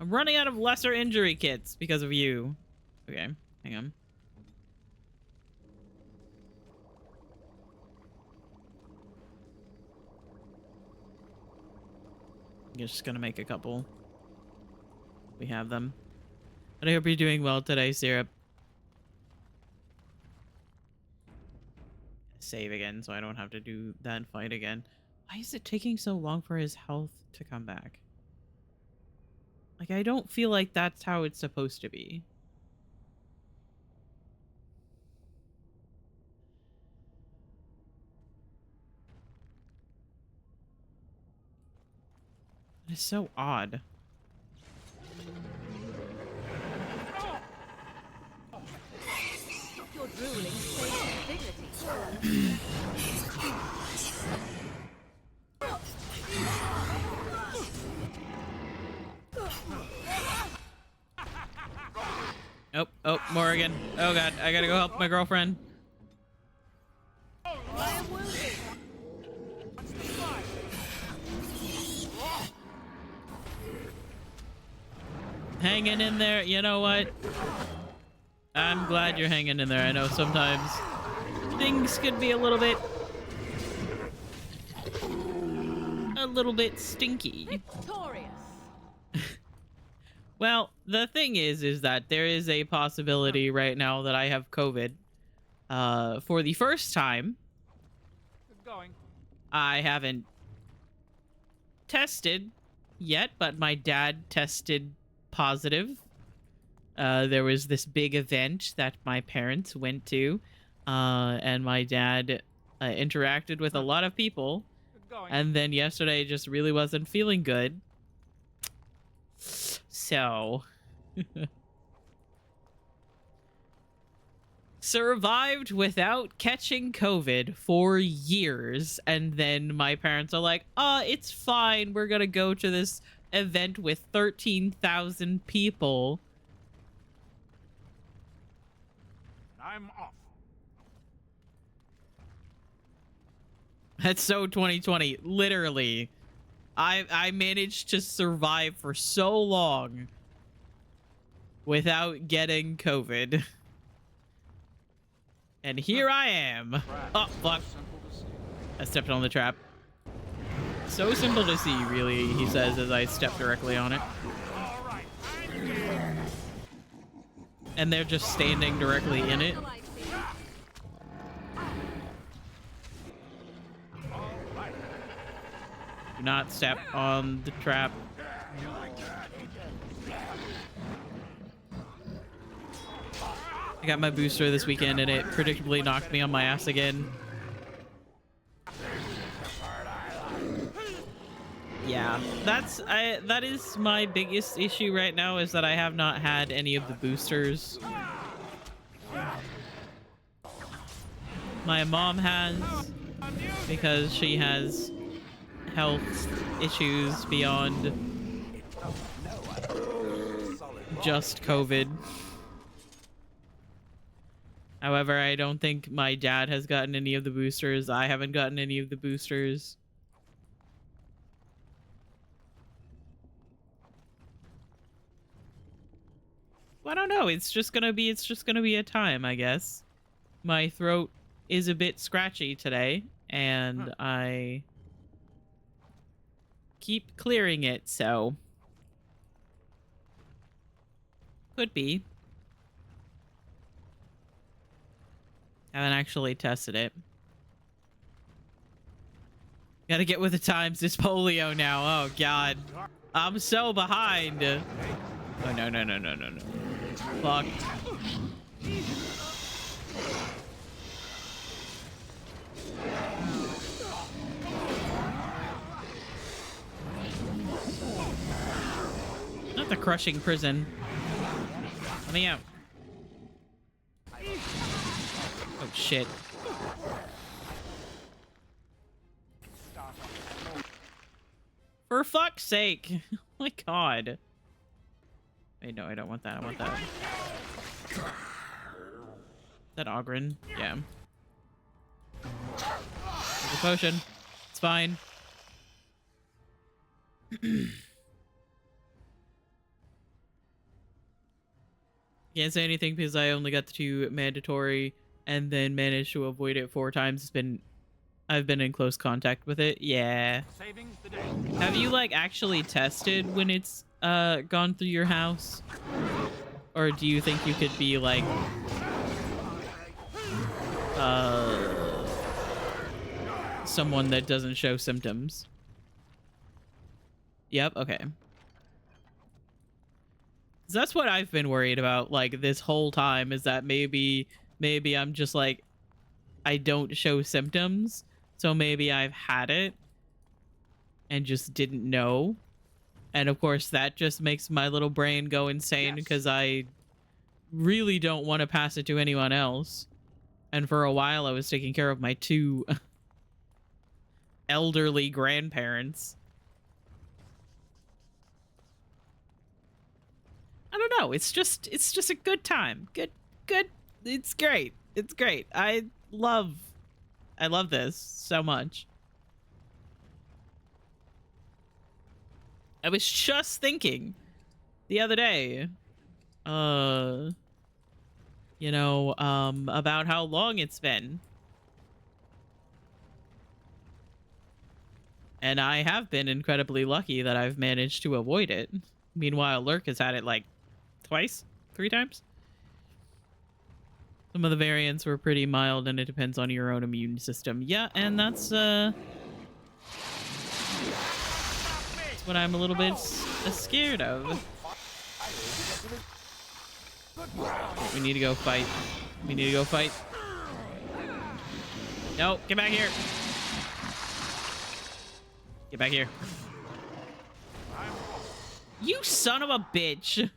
S2: I'm running out of lesser injury kits because of you. Okay, hang on. I'm just gonna make a couple. We have them. And I hope you're doing well today, Syrup. Save again so I don't have to do that fight again. Why is it taking so long for his health to come back? Like, I don't feel like that's how it's supposed to be. It's so odd.
S5: Stop your drooling, stay with dignity.
S2: Oh, oh, Morrigan. Oh god, I gotta go help my girlfriend. Hanging in there. You know what? I'm glad you're hanging in there. I know sometimes things could be a little bit stinky.
S5: Victorious.
S2: Well, the thing is that there is a possibility right now that I have COVID. For the first time,
S10: Going.
S2: I haven't tested yet, but my dad tested positive. There was this big event that my parents went to, and my dad interacted with a lot of people, and then yesterday just really wasn't feeling good. So, survived without catching COVID for years, and then my parents are like, it's fine, we're gonna go to this event with 13,000 people.
S10: I'm off.
S2: That's so 2020. Literally. I managed to survive for so long without getting COVID. And here I am. Oh, fuck. I stepped on the trap. So simple to see, really, he says as I step directly on it. And they're just standing directly in it. Do not step on the trap. I got my booster this weekend and it predictably knocked me on my ass again. Yeah, that is my biggest issue right now, is that I have not had any of the boosters. My mom has, because she has health issues beyond just COVID. However, I don't think my dad has gotten any of the boosters. I haven't gotten any of the boosters. Well, I don't know. It's just gonna be a time, I guess. My throat is a bit scratchy today, and I keep clearing it, so could be. Haven't actually tested it. Gotta get with the times. It's polio now. Oh god, I'm so behind. Oh no. Fuck. Not the crushing prison. Let me out. Oh shit. For fuck's sake. Oh my god. Wait, no, I don't want that. I want that. Is that Ogren? Yeah. There's a potion. It's fine. Can't say anything because I only got the 2 mandatory and then managed to avoid it 4 times. I've been in close contact with it. Yeah.
S10: Saving the day.
S2: Have you like actually tested when it's gone through your house? Or do you think you could be like someone that doesn't show symptoms? Yep, okay. 'Cause that's what I've been worried about like this whole time, is that maybe I'm just like, I don't show symptoms, so maybe I've had it and just didn't know. And of course that just makes my little brain go insane because I really don't want to pass it to anyone else. And for a while I was taking care of my 2 elderly grandparents. I don't know. It's just a good time. Good. It's great. It's great. I love this so much. I was just thinking the other day, you know, about how long it's been. And I have been incredibly lucky that I've managed to avoid it. Meanwhile, Lurk has had it like twice, 3 times. Some of the variants were pretty mild, and it depends on your own immune system. Yeah, and that's what I'm a little bit scared of. We need to go fight. We need to go fight. No, get back here. Get back here. You son of a bitch.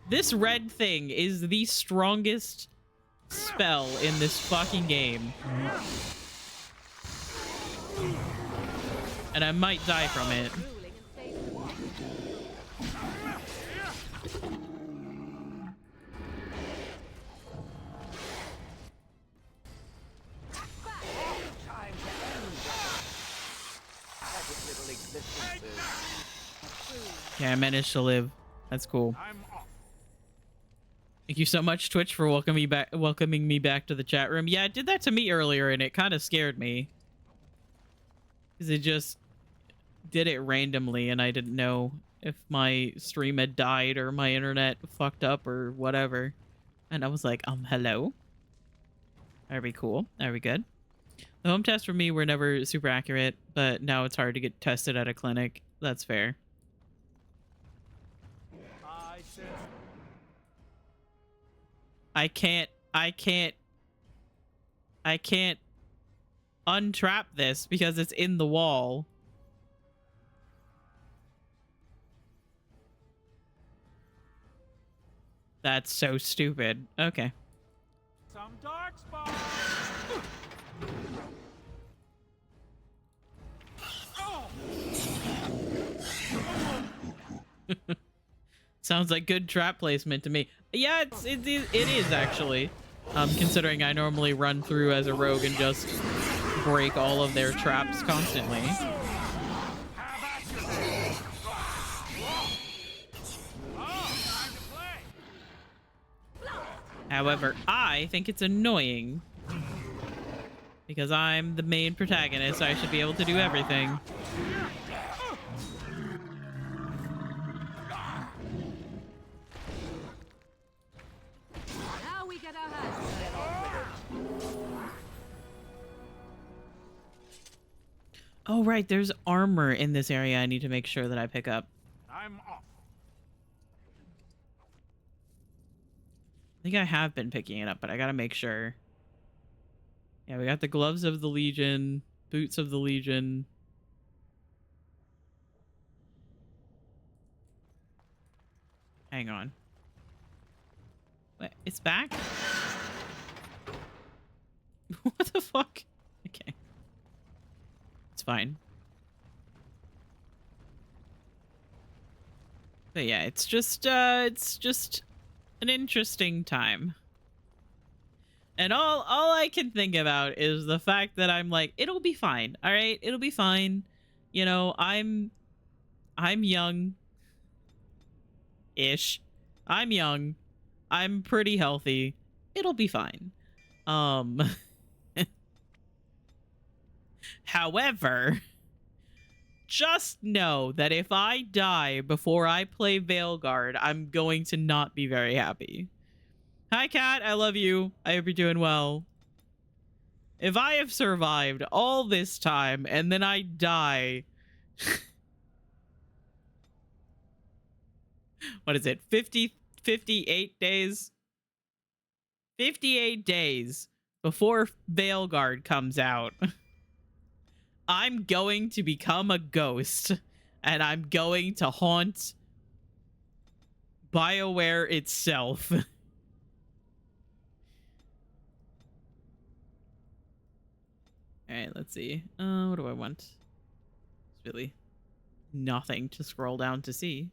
S2: This red thing is the strongest spell in this fucking game. And I might die from it. Yeah, I managed to live. That's cool. Thank you so much, Twitch, for welcoming me back to the chat room. Yeah, it did that to me earlier, and it kind of scared me. Because it just did it randomly, and I didn't know if my stream had died or my internet fucked up or whatever. And I was like, hello? Are we cool? Are we good? The home tests for me were never super accurate, but now it's hard to get tested at a clinic. That's fair. I can't untrap this because it's in the wall. That's so stupid. Okay.
S10: Some dark spot.
S2: Sounds like good trap placement to me. Yeah, it is actually. Considering I normally run through as a rogue and just break all of their traps constantly. However, I think it's annoying because I'm the main protagonist. I should be able to do everything. Oh, right. There's armor in this area I need to make sure that I pick up.
S10: I'm off.
S2: I think I have been picking it up, but I gotta make sure. Yeah, we got the gloves of the Legion, boots of the Legion. Hang on. Wait, it's back? What the fuck? Okay. It's fine. But yeah, it's just an interesting time. And all I can think about is the fact that I'm like, it'll be fine. All right, it'll be fine. You know, I'm young. Ish. I'm young. I'm pretty healthy. It'll be fine. However, just know that if I die before I play Veilguard, I'm going to not be very happy. Hi, Kat. I love you. I hope you're doing well. If I have survived all this time and then I die... What is it? 58 days? 58 days before Veilguard comes out. I'm going to become a ghost, and I'm going to haunt BioWare itself. All right, let's see. What do I want? It's really nothing to scroll down to see.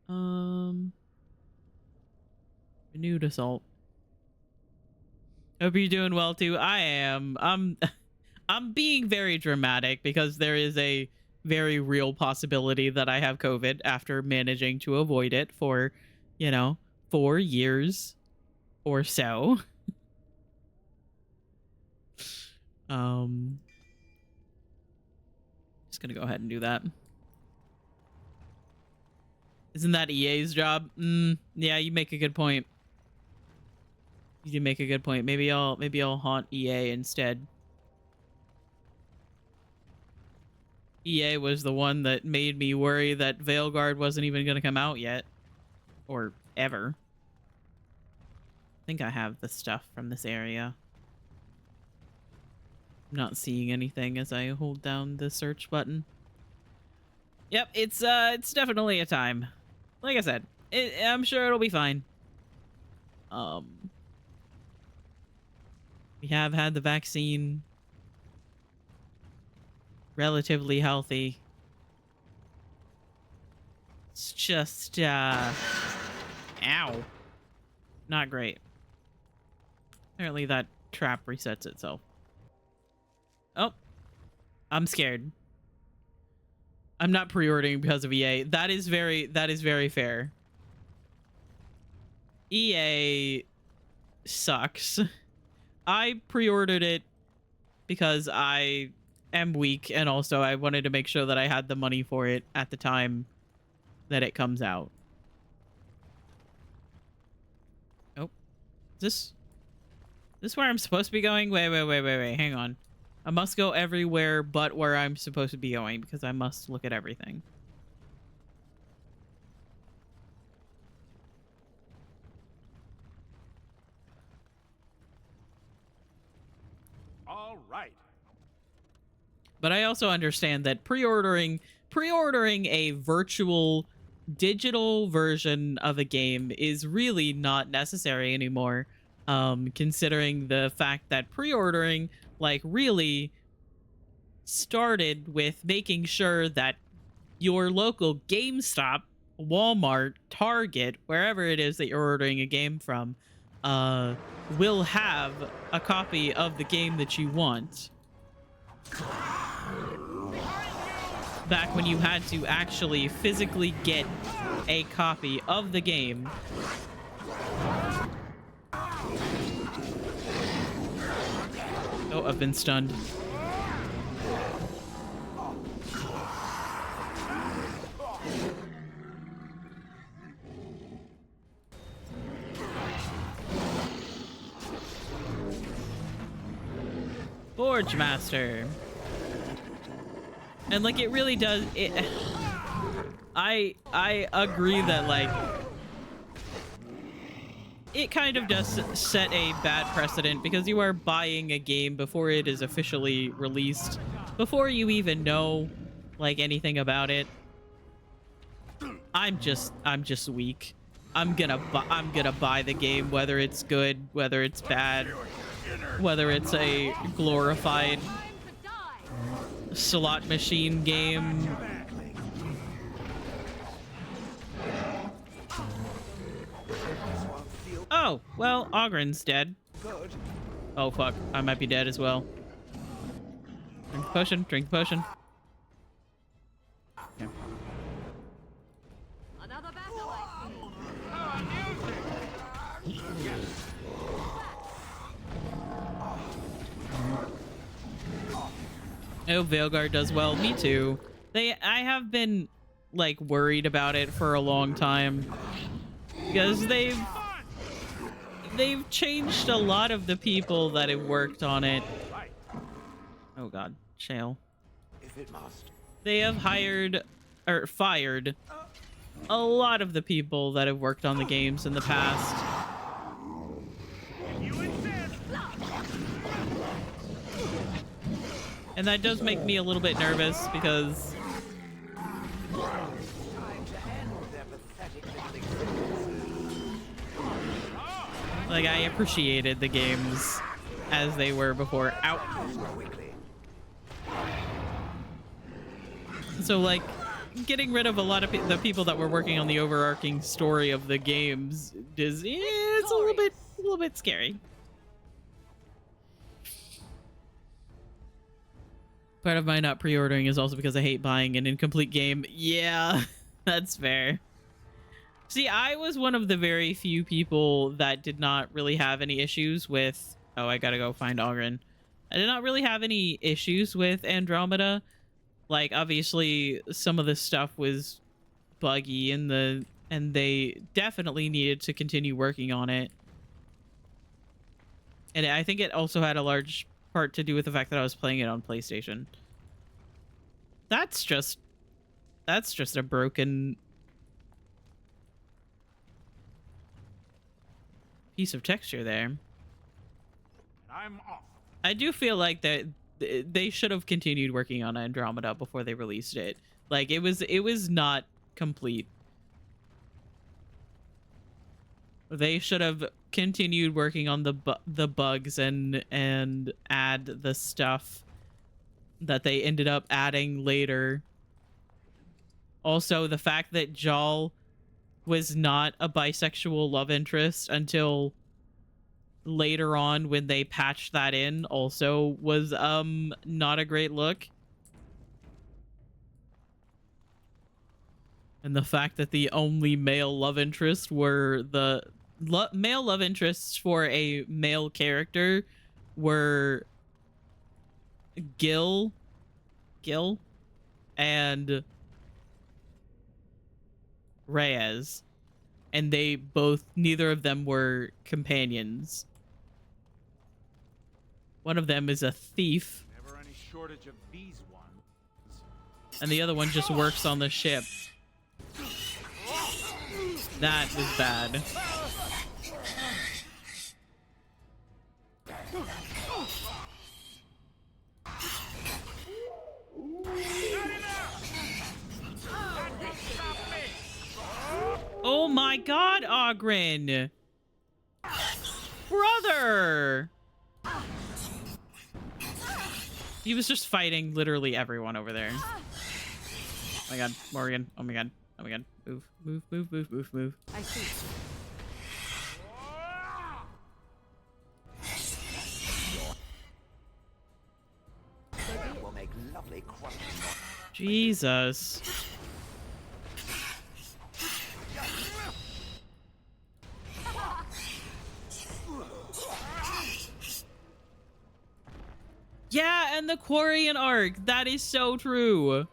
S2: Renewed assault. Hope you're doing well too. I am. I'm being very dramatic because there is a very real possibility that I have COVID after managing to avoid it for, 4 years or so. Just gonna go ahead and do that. Isn't that EA's job? Yeah, you make a good point. You do make a good point. Maybe I'll haunt EA instead. EA was the one that made me worry that Veilguard wasn't even going to come out yet. Or ever. I think I have the stuff from this area. I'm not seeing anything as I hold down the search button. Yep, it's definitely a time. Like I said, I'm sure it'll be fine. We have had the vaccine. Relatively healthy. It's just, ow. Not great. Apparently that trap resets itself. Oh. I'm scared. I'm not pre-ordering because of EA. That is very fair. EA sucks. I pre-ordered it because I am weak, and also I wanted to make sure that I had the money for it at the time that it comes out. Oh. Is this where I'm supposed to be going? Wait. Hang on. I must go everywhere but where I'm supposed to be going because I must look at everything.
S10: All right.
S2: But I also understand that pre-ordering a virtual digital version of a game is really not necessary anymore. Considering the fact that pre-ordering really started with making sure that your local GameStop, Walmart, Target, wherever it is that you're ordering a game from, will have a copy of the game that you want. Back when you had to actually physically get a copy of the game. Oh, I've been stunned. Forge Master. And it really does I agree that it kind of does set a bad precedent because you are buying a game before it is officially released, before you even know anything about it. I'm just weak. I'm gonna buy the game whether it's good, whether it's bad, whether it's a glorified slot machine game. Oh, well, Ogren's dead. Oh, fuck. I might be dead as well. Drink the potion. Drink the potion. Okay.
S12: Another battle, I see.
S2: Oh, Veilguard does well. Me too. I have been like worried about it for a long time because they've changed a lot of the people that have worked on it. Oh God, Shale.
S6: If it must.
S2: They have hired or fired a lot of the people that have worked on the games in the past. And that does make me a little bit nervous because like I appreciated the games as they were before. Out. So like getting rid of a lot of the people that were working on the overarching story of the games is it's a little bit scary. Part of my not pre-ordering is also because I hate buying an incomplete game. Yeah, that's fair. See, I was one of the very few people that did not really have any issues with... Oh, I gotta go find Ogren. I did not really have any issues with Andromeda. Like, obviously, some of the stuff was buggy and they definitely needed to continue working on it. And I think it also had a large part to do with the fact that I was playing it on PlayStation. That's just a broken piece of texture there.
S10: I'm off.
S2: I do feel like that they should have continued working on Andromeda before they released it. Like it was not complete. They should have continued working on the bugs and add the stuff that they ended up adding later. Also, the fact that Jal was not a bisexual love interest until later on when they patched that in also was not a great look. And the fact that the only male love interests were the male love interests for a male character were Gil and Reyes, and neither of them were companions. One of them is a thief,
S10: Never any shortage of these ones.
S2: and the other one just works on the ship. That was bad. Oh my God, Ogren! Brother! He was just fighting literally everyone over there. Oh my God, Morgan. Oh my God. Oh my God. Move, move, move, move, move, move.
S5: I see.
S6: Will make lovely crunching.
S2: Jesus. Yeah, and the Quarian arc. That is so true.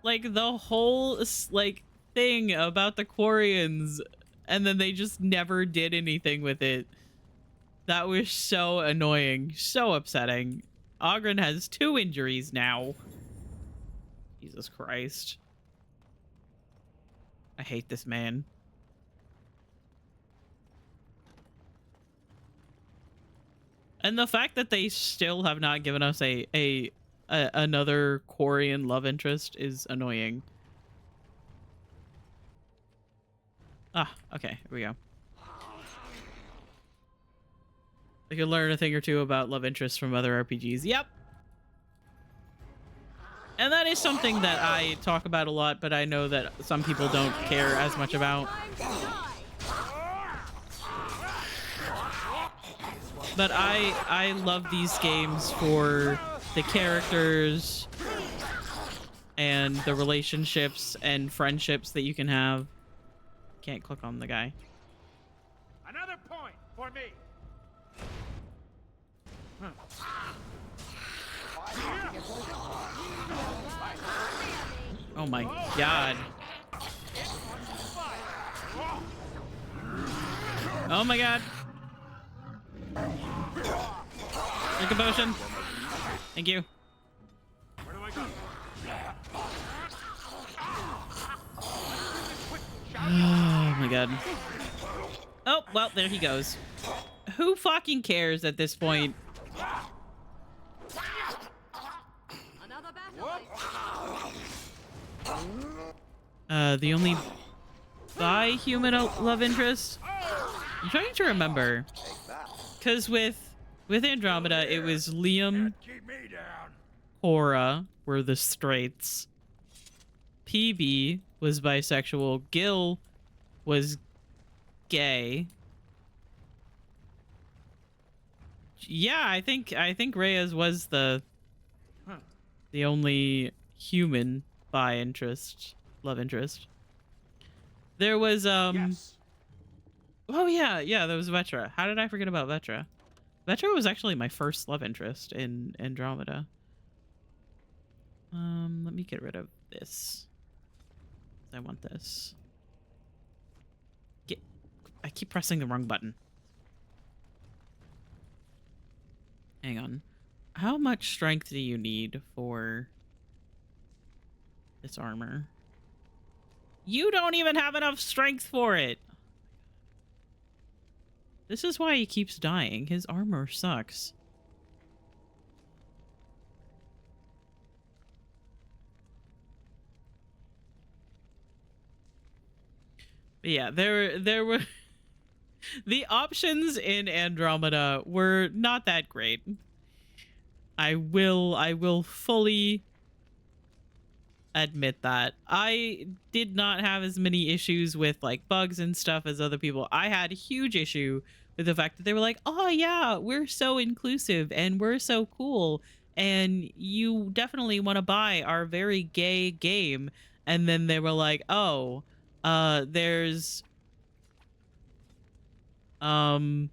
S2: Like the whole like thing about the Quarians, and then they just never did anything with it. That was so annoying, so upsetting. Ogren has 2 injuries now. Jesus Christ. I hate this man. And the fact that they still have not given us another Quarian love interest is annoying. Ah, okay, here we go. We could learn a thing or two about love interests from other RPGs. Yep. And that is something that I talk about a lot, but I know that some people don't care as much about. But I love these games for the characters and the relationships and friendships that you can have. Can't click on the guy.
S10: Another point for me.
S2: Oh my god. Oh my god. Drink a potion. Thank you.
S4: Where do I go?
S2: Oh my god. Oh, well, there he goes. Who fucking cares at this point?
S12: Another battle.
S2: The only bi-human love interest? I'm trying to remember. Because with Andromeda, it was Liam, Cora were the straights. PB was bisexual. Gil was gay. Yeah, I think Reyes was the only human love interest. There was
S1: Yes.
S2: oh yeah, there was Vetra. How did I forget about Vetra? Vetra was actually my first love interest in Andromeda. Let me get rid of this. I want this. I keep pressing the wrong button. Hang on. How much strength do you need for this armor? You don't even have enough strength for it. This is why he keeps dying. His armor sucks. But yeah, there were the options in Andromeda were not that great. I will fully admit that. I did not have as many issues with like bugs and stuff as other people. I had a huge issue with the fact that they were like, oh yeah, we're so inclusive and we're so cool and you definitely want to buy our very gay game. And then they were like, oh, there's Vetra.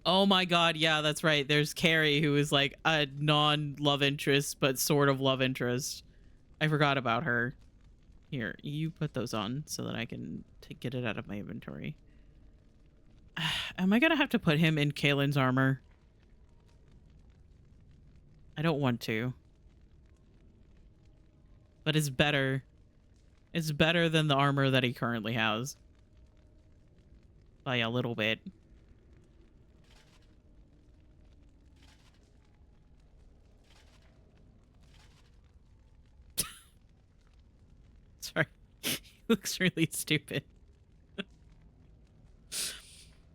S2: Oh my god, yeah, that's right. There's Carrie, who is like a non-love interest, but sort of love interest. I forgot about her. Here, you put those on so that I can get it out of my inventory. Am I gonna have to put him in Kaylin's armor? I don't want to. But it's better. It's better than the armor that he currently has. By a little bit. Sorry. He looks really stupid.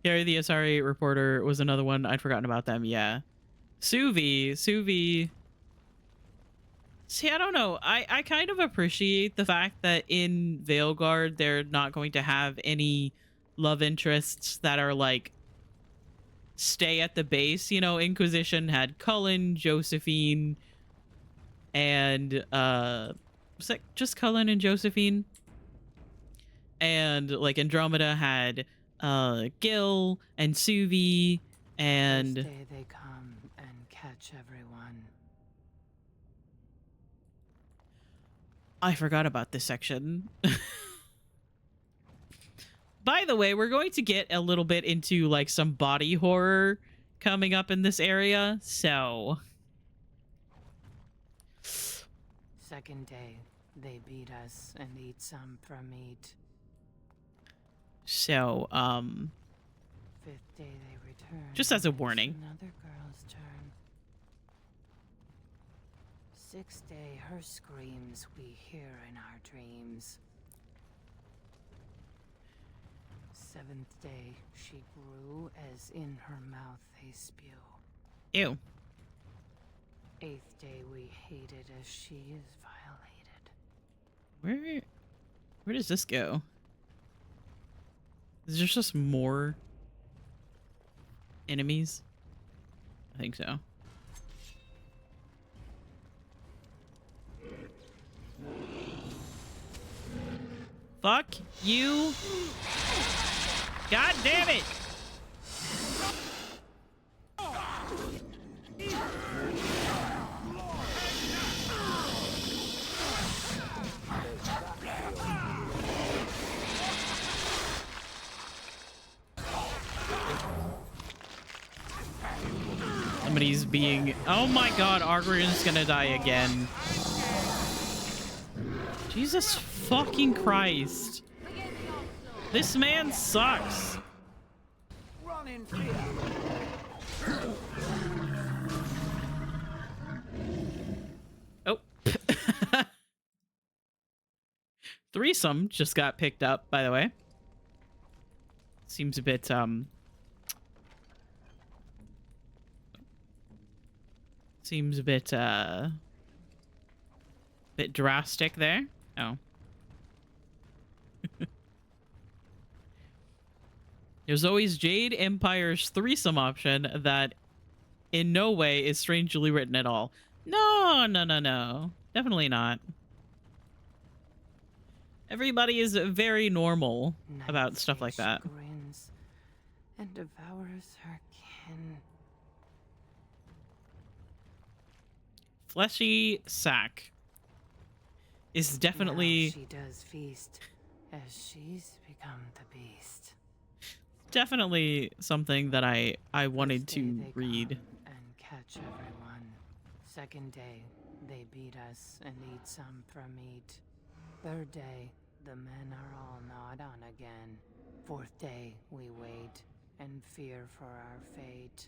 S2: Gary the SRA reporter was another one. I'd forgotten about them. Yeah. Suvi. See, I don't know. I kind of appreciate the fact that in Veilguard they're not going to have any love interests that are like stay at the base. You know, Inquisition had Cullen, Josephine, and was that just Cullen and Josephine? And like Andromeda had Gil and Suvi and
S14: This day they come and catch everyone.
S2: I forgot about this section. By the way, we're going to get a little bit into like some body horror coming up in this area, so
S14: Second day, they beat us and eat some from meat.
S2: so
S14: Fifth day they return.
S2: just as a
S14: and it's
S2: warning.
S14: Another girl's turn. Sixth day, her screams we hear in our dreams. Seventh day, she grew as in her mouth they spew.
S2: Ew.
S14: Eighth day, we hated as she is violated.
S2: Where does this go? Is there just more enemies? I think so. Fuck you. God damn it! Somebody's being... Oh my god, Argren's gonna die again. Jesus fucking Christ. This man sucks.
S6: Run in fear.
S2: Oh. Threesome just got picked up, by the way. Seems a bit, Seems a bit drastic there. Oh. There's always Jade Empire's threesome option that in no way is strangely written at all. No, no, no, no. Definitely not. Everybody is very normal about stuff like that.
S14: Grins and devours her kin.
S2: Fleshy sack is definitely...
S14: Now she does feast as she's become the beast.
S2: Definitely something that I wanted to read.
S14: And catch everyone. Second day, they beat us and eat some from meat. Third day, the men are all gnawed on again. Fourth day, we wait and fear for our fate.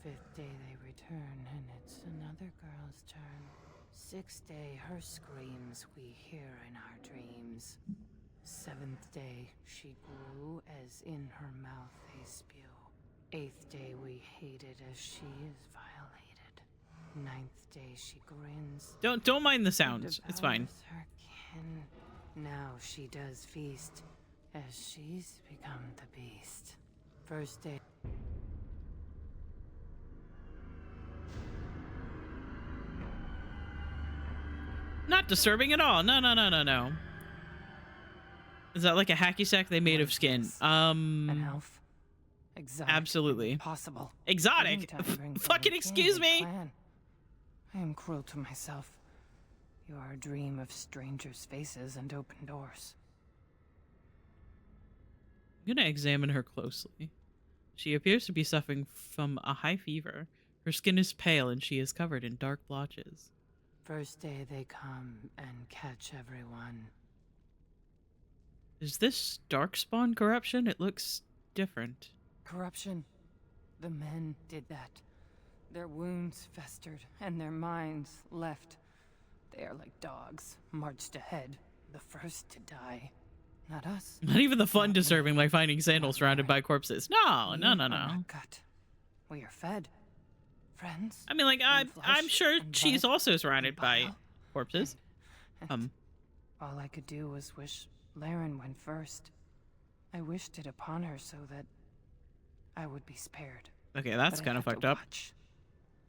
S14: Fifth day, they return and it's another girl's turn. Sixth day, her screams we hear in our dreams. Seventh day, she grew as in her mouth they spew. Eighth day, we hated as she is violated. Ninth day, she grins.
S2: Don't mind the sounds. It's fine.
S14: Her kin. Now she does feast as she's become the beast. First day.
S2: Not disturbing at all. No, no, no, no, no. Is that like a hacky sack they made of skin?
S14: An elf. Exotic.
S2: Absolutely.
S14: Possible.
S2: Exotic? Fucking excuse me.
S14: I am cruel to myself. You are a dream of strangers' faces and open doors.
S2: I'm gonna examine her closely. She appears to be suffering from a high fever. Her skin is pale and she is covered in dark blotches.
S14: First day they come and catch everyone.
S2: Is this darkspawn corruption? It looks different.
S14: Corruption. The men did that. Their wounds festered and their minds left. They are like dogs, marched ahead, the first to die. Not us.
S2: Not even the fun disturbing, like finding sandals surrounded by corpses. No, no, no, no.
S14: We are fed. Friends.
S2: I mean, like, I'm sure she's also surrounded by corpses.
S14: All I could do was wish Laren went first. I wished it upon her so that I would be spared.
S2: Okay, that's kind of fucked up.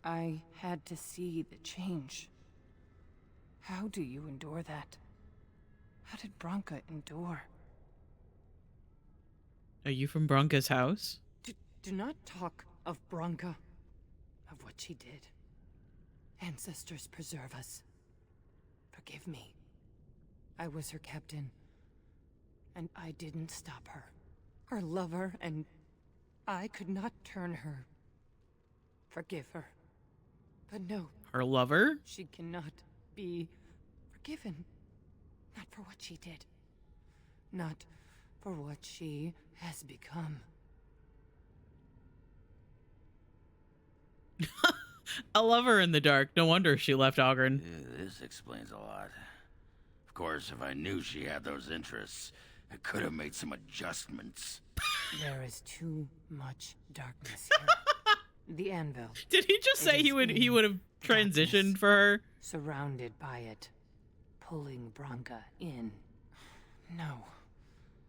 S14: I had to see the change. How do you endure that? How did Branka endure?
S2: Are you from Branka's house?
S14: Do not talk of Branka, of what she did. Ancestors preserve us. Forgive me. I was her captain, and I didn't stop her. Her lover, and I could not turn her. Forgive her. But no.
S2: Her lover?
S14: She cannot be forgiven. Not for what she did. Not for what she has become.
S2: A lover in the dark. No wonder she left Ogren.
S3: Yeah, this explains a lot. Of course, if I knew she had those interests, I could have made some adjustments.
S14: There is too much darkness here. The anvil.
S2: Did he just say he would have transitioned for her?
S14: Surrounded by it. Pulling Branka in. No.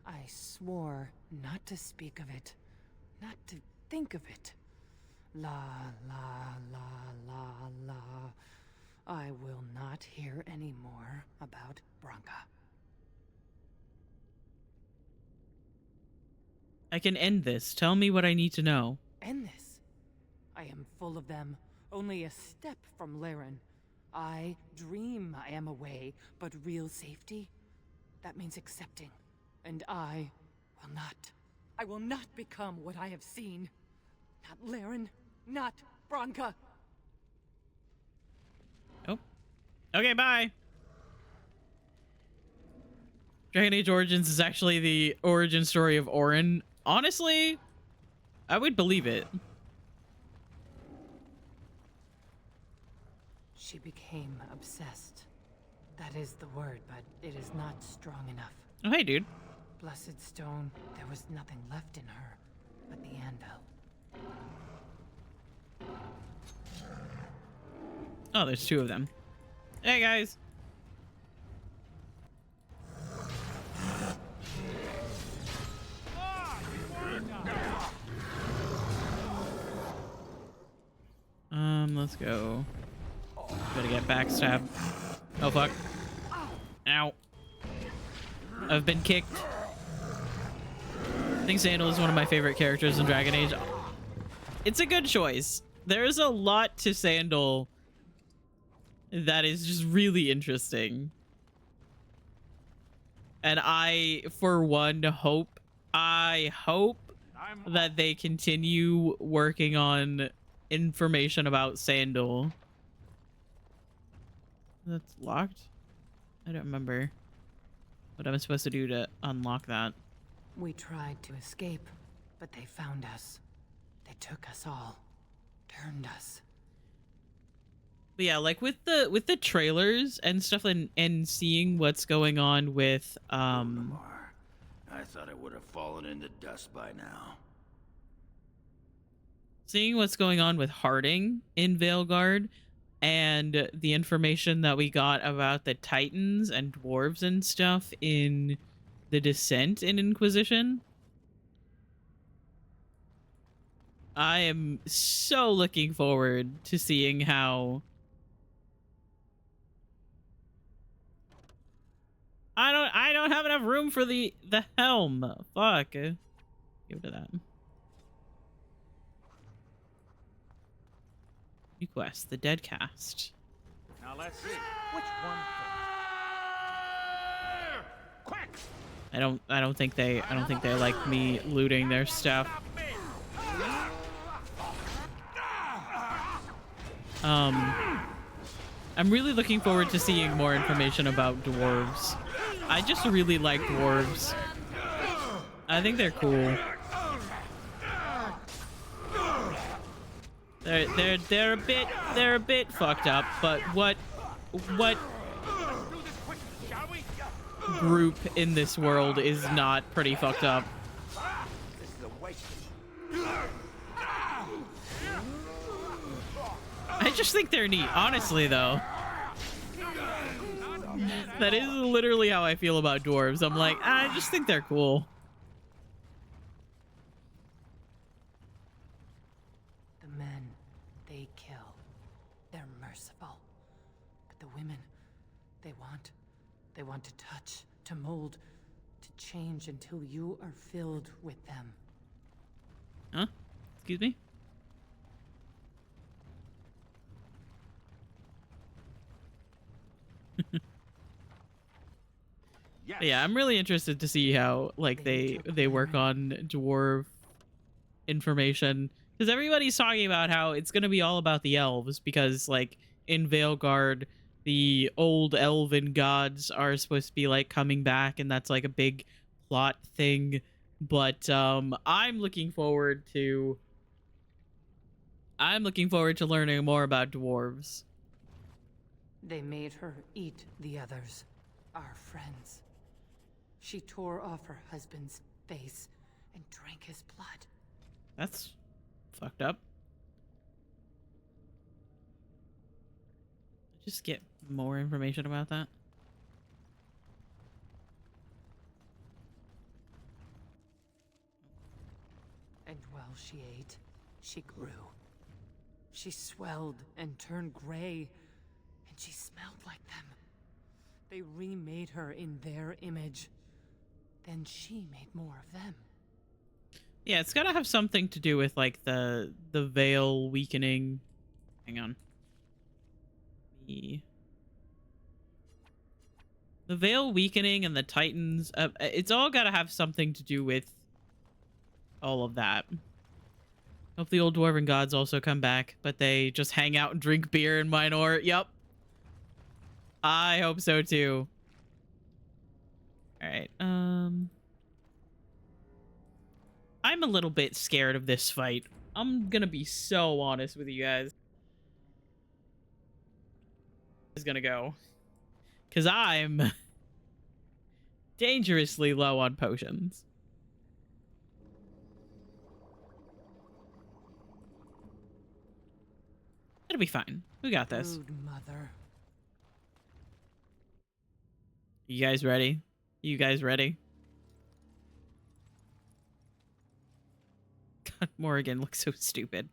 S14: I swore not to speak of it. Not to think of it. La, la, la, la, la. I will not hear any more about Branka.
S2: I can end this. Tell me what I need to know.
S14: End this. I am full of them, only a step from Laren. I dream I am away, but real safety, that means accepting. And I will not. I will not become what I have seen. Not Laren, not Branka.
S2: Oh. Okay, bye. Dragon Age Origins is actually the origin story of Orin. Honestly, I would believe it.
S14: She became obsessed. That is the word, but it is not strong enough.
S2: Oh, hey, dude.
S14: Blessed stone, there was nothing left in her but the anvil.
S2: Oh, there's two of them. Hey, guys. Let's go. Gotta get backstabbed. Oh, fuck. Ow. I've been kicked. I think Sandal is one of my favorite characters in Dragon Age. It's a good choice. There's a lot to Sandal that is just really interesting. And I, for one, hope that they continue working on information about Sandal. That's locked? I don't remember what I'm supposed to do to unlock that.
S14: We tried to escape, but they found us. They took us all. Turned us.
S2: But yeah, like with the trailers and stuff and seeing what's going on with
S3: I thought it would have fallen into dust by now.
S2: seeing what's going on with Harding in Veilguard and the information that we got about the Titans and dwarves and stuff in the Descent in Inquisition. I am so looking forward to seeing how I don't have enough room for the helm. Fuck. Give it to that. New quest, the Dead Cast.
S10: Now let's see. Which one first? Quick!
S2: I don't think they like me looting their stuff. I'm really looking forward to seeing more information about dwarves. I just really like dwarves. I think they're cool. They're a bit fucked up, but what group in this world is not pretty fucked up? I just think they're neat, honestly, though. That is literally how I feel about dwarves. I'm like, I just think they're cool.
S14: The men, they kill. They're merciful. But the women, they want to touch, to mold, to change until you are filled with them.
S2: Huh? Excuse me?
S10: Yes.
S2: Yeah, I'm really interested to see how like they work on dwarf information, because everybody's talking about how it's going to be all about the elves, because like in Veilguard the old elven gods are supposed to be like coming back, and that's like a big plot thing. But I'm looking forward to learning more about dwarves.
S14: They made her eat the others, our friends. She tore off her husband's face and drank his blood.
S2: That's fucked up. Just get more information about that.
S14: And while she ate, she grew. She swelled and turned gray, and she smelled like them. They remade her in their image. Then she made more of them.
S2: Yeah, it's gotta have something to do with like the veil weakening. Hang on. The veil weakening and the Titans. It's all gotta have something to do with all of that. Hope the old dwarven gods also come back, but they just hang out and drink beer in Minor. Yep. I hope so too. All right. I'm a little bit scared of this fight. I'm gonna be so honest with you guys. Is gonna go. Because I'm dangerously low on potions. It'll be fine. We got this.
S14: Rude mother.
S2: You guys ready? You guys ready? God, Morrigan looks so stupid.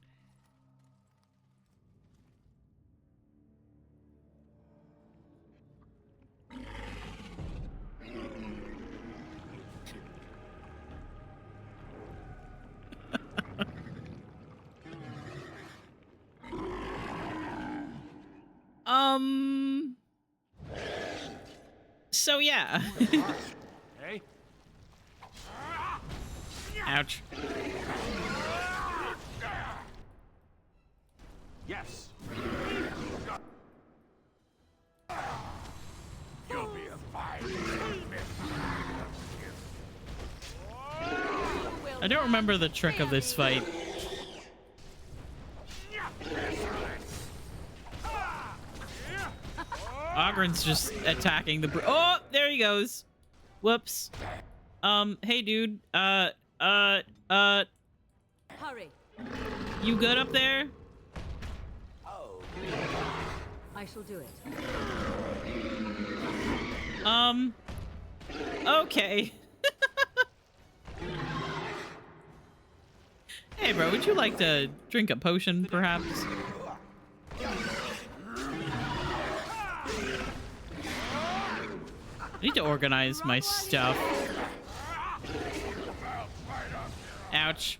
S2: So yeah.
S10: Hey.
S2: Ouch.
S10: Yes.
S4: You'll be a fine.
S2: I don't remember the trick of this fight. Ogren's just attacking the oh, there he goes. Whoops. Hey dude.
S5: Hurry.
S2: You good up there?
S5: I shall do it.
S2: Okay. Hey bro, would you like to drink a potion perhaps? I need to organize my stuff. Ouch.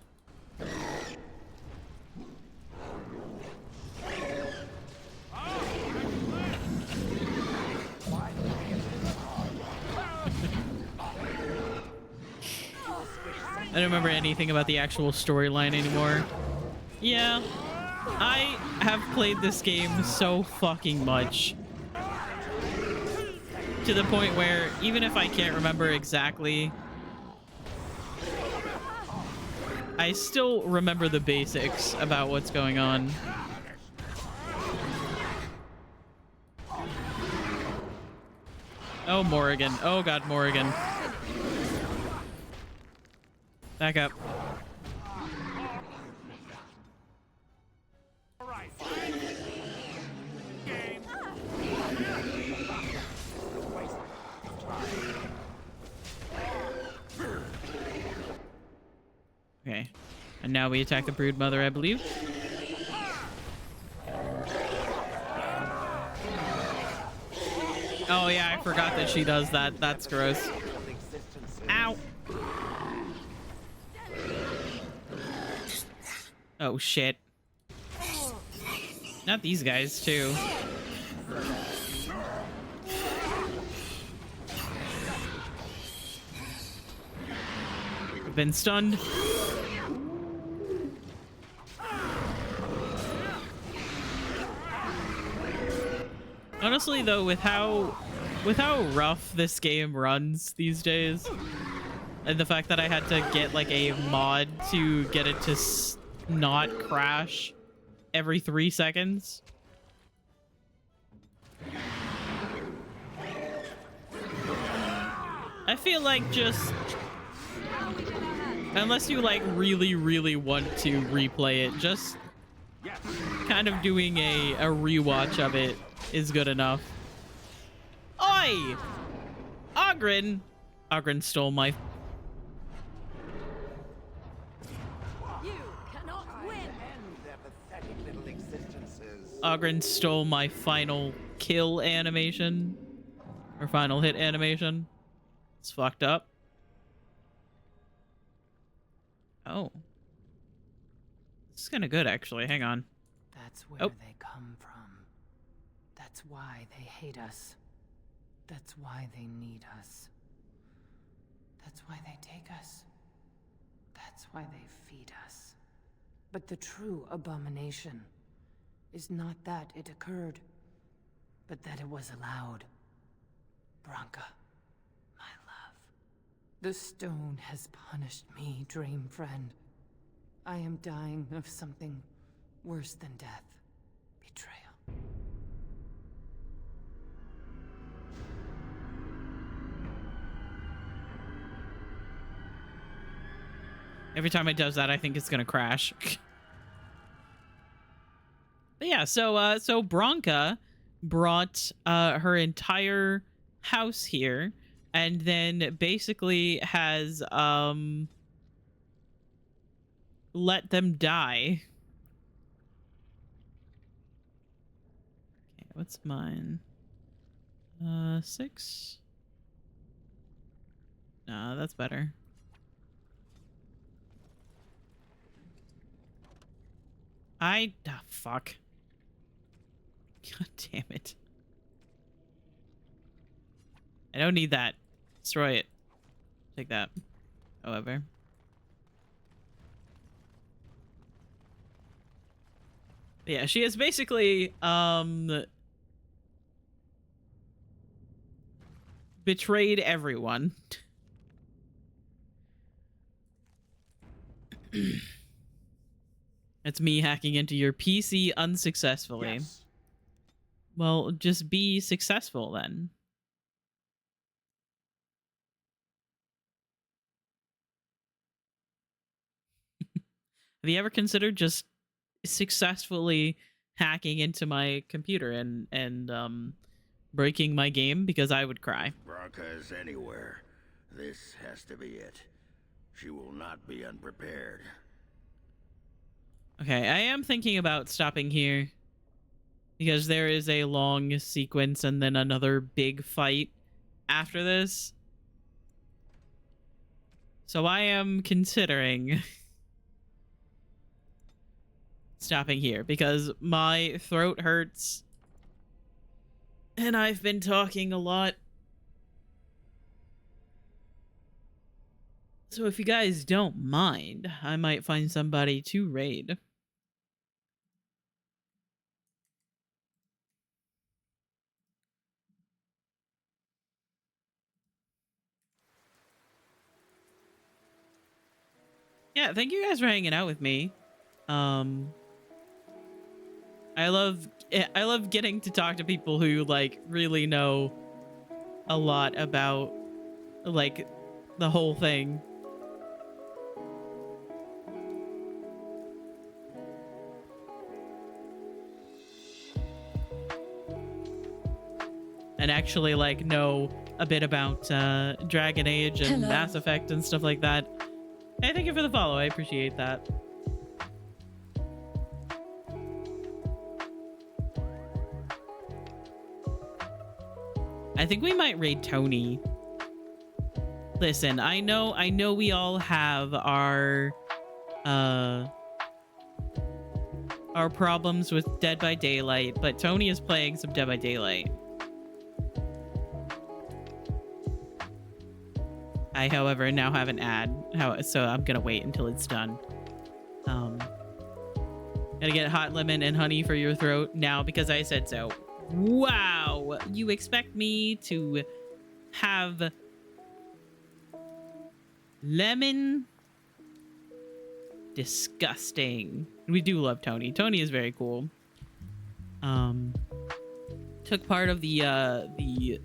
S2: I don't remember anything about the actual storyline anymore. Yeah, I have played this game so fucking much. To the point where, even if I can't remember exactly, I still remember the basics about what's going on. Oh, Morrigan. Oh, God, Morrigan. Back up. Okay. And now we attack the brood mother, I believe. Oh yeah, I forgot that she does that. That's gross. Ow. Oh shit. Not these guys too. I've been stunned. Honestly though, with how rough this game runs these days, and the fact that I had to get like a mod to get it to not crash every 3 seconds. I feel like just, unless you like really want to replay it, just kind of doing a rewatch of it is good enough. Oi! Ogren! Ogren stole my...
S5: You cannot win.
S2: Ogren stole my final kill animation. Or final hit animation. It's fucked up. Oh. This is kind of good, actually. Hang on.
S14: That's where
S2: Oh.
S14: they come from. That's why they hate us. That's why they need us. That's why they take us. That's why they feed us. But the true abomination is not that it occurred, but that it was allowed. Branka, my love. The stone has punished me, dream friend. I am dying of something worse than death. Betrayal.
S2: Every time it does that, I think it's gonna crash. But yeah, so Branka brought her entire house here, and then basically has let them die. Okay, what's mine? 6. No, that's better. Fuck. God damn it. I don't need that. Destroy it. Take that. However. But yeah, she has basically, betrayed everyone. It's me hacking into your PC unsuccessfully.
S1: Yes.
S2: Well, just be successful then. Have you ever considered just successfully hacking into my computer and breaking my game? Because I would cry.
S3: Branka is anywhere. This has to be it. She will not be unprepared.
S2: Okay, I am thinking about stopping here because there is a long sequence and then another big fight after this. So I am considering stopping here because my throat hurts and I've been talking a lot. So if you guys don't mind, I might find somebody to raid. Yeah, thank you guys for hanging out with me. I love getting to talk to people who like really know a lot about like the whole thing. And actually like know a bit about Dragon Age and
S5: Hello.
S2: Mass Effect and stuff like that. Hey, thank you for the follow. I appreciate that. I think we might raid Tony. Listen, I know we all have our problems with Dead by Daylight, but Tony is playing some Dead by Daylight. I, however, now have an ad, so I'm gonna wait until it's done. Gotta get hot lemon and honey for your throat now because I said so. Wow, you expect me to have lemon? Disgusting. We do love Tony. Tony is very cool. Took part of the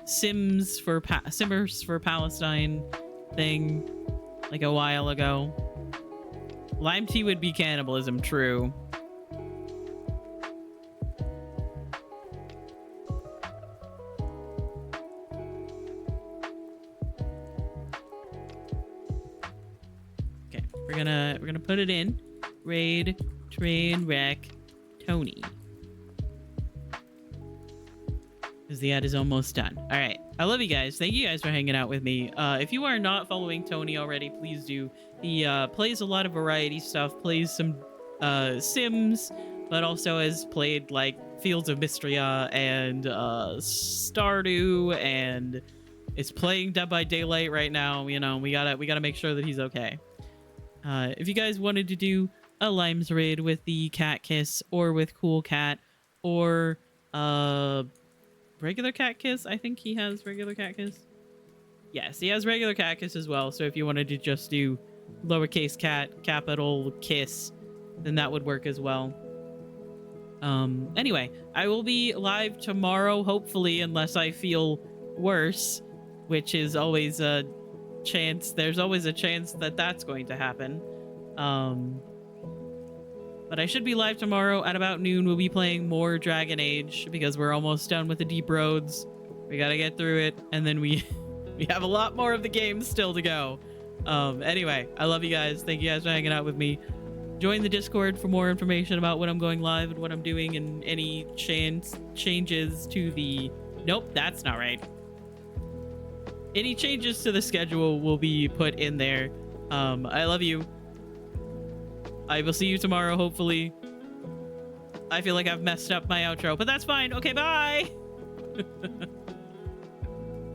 S2: Simmers for Palestine thing like a while ago. Lime tea would be cannibalism, true. Okay, we're gonna put it in. Raid train wreck Tony. Because the ad is almost done. All right. I love you guys. Thank you guys for hanging out with me. If you are not following Tony already, please do. He plays a lot of variety stuff, plays some Sims, but also has played like Fields of Mystria and Stardew, and is playing Dead by Daylight right now. You know, we gotta make sure that he's okay. If you guys wanted to do a Limes raid with the Cat Kiss, or with Cool Cat, or regular Cat Kiss, I think he has regular Cat Kiss. Yes, he has regular Cat Kiss as well. So if you wanted to just do lowercase cat, capital Kiss, then that would work as well. Anyway, I will be live tomorrow, hopefully, unless I feel worse, which is always a chance. There's always a chance that that's going to happen. But I should be live tomorrow at about noon. We'll be playing more Dragon Age because we're almost done with the Deep Roads. We gotta get through it, and then we have a lot more of the game still to go. Anyway, I love you guys. Thank you guys for hanging out with me. Join the Discord for more information about when I'm going live and what I'm doing, and any changes to the... Nope, that's not right. Any changes to the schedule will be put in there. I love you. I will see you tomorrow, hopefully. I feel like I've messed up my outro, but that's fine. Okay, bye!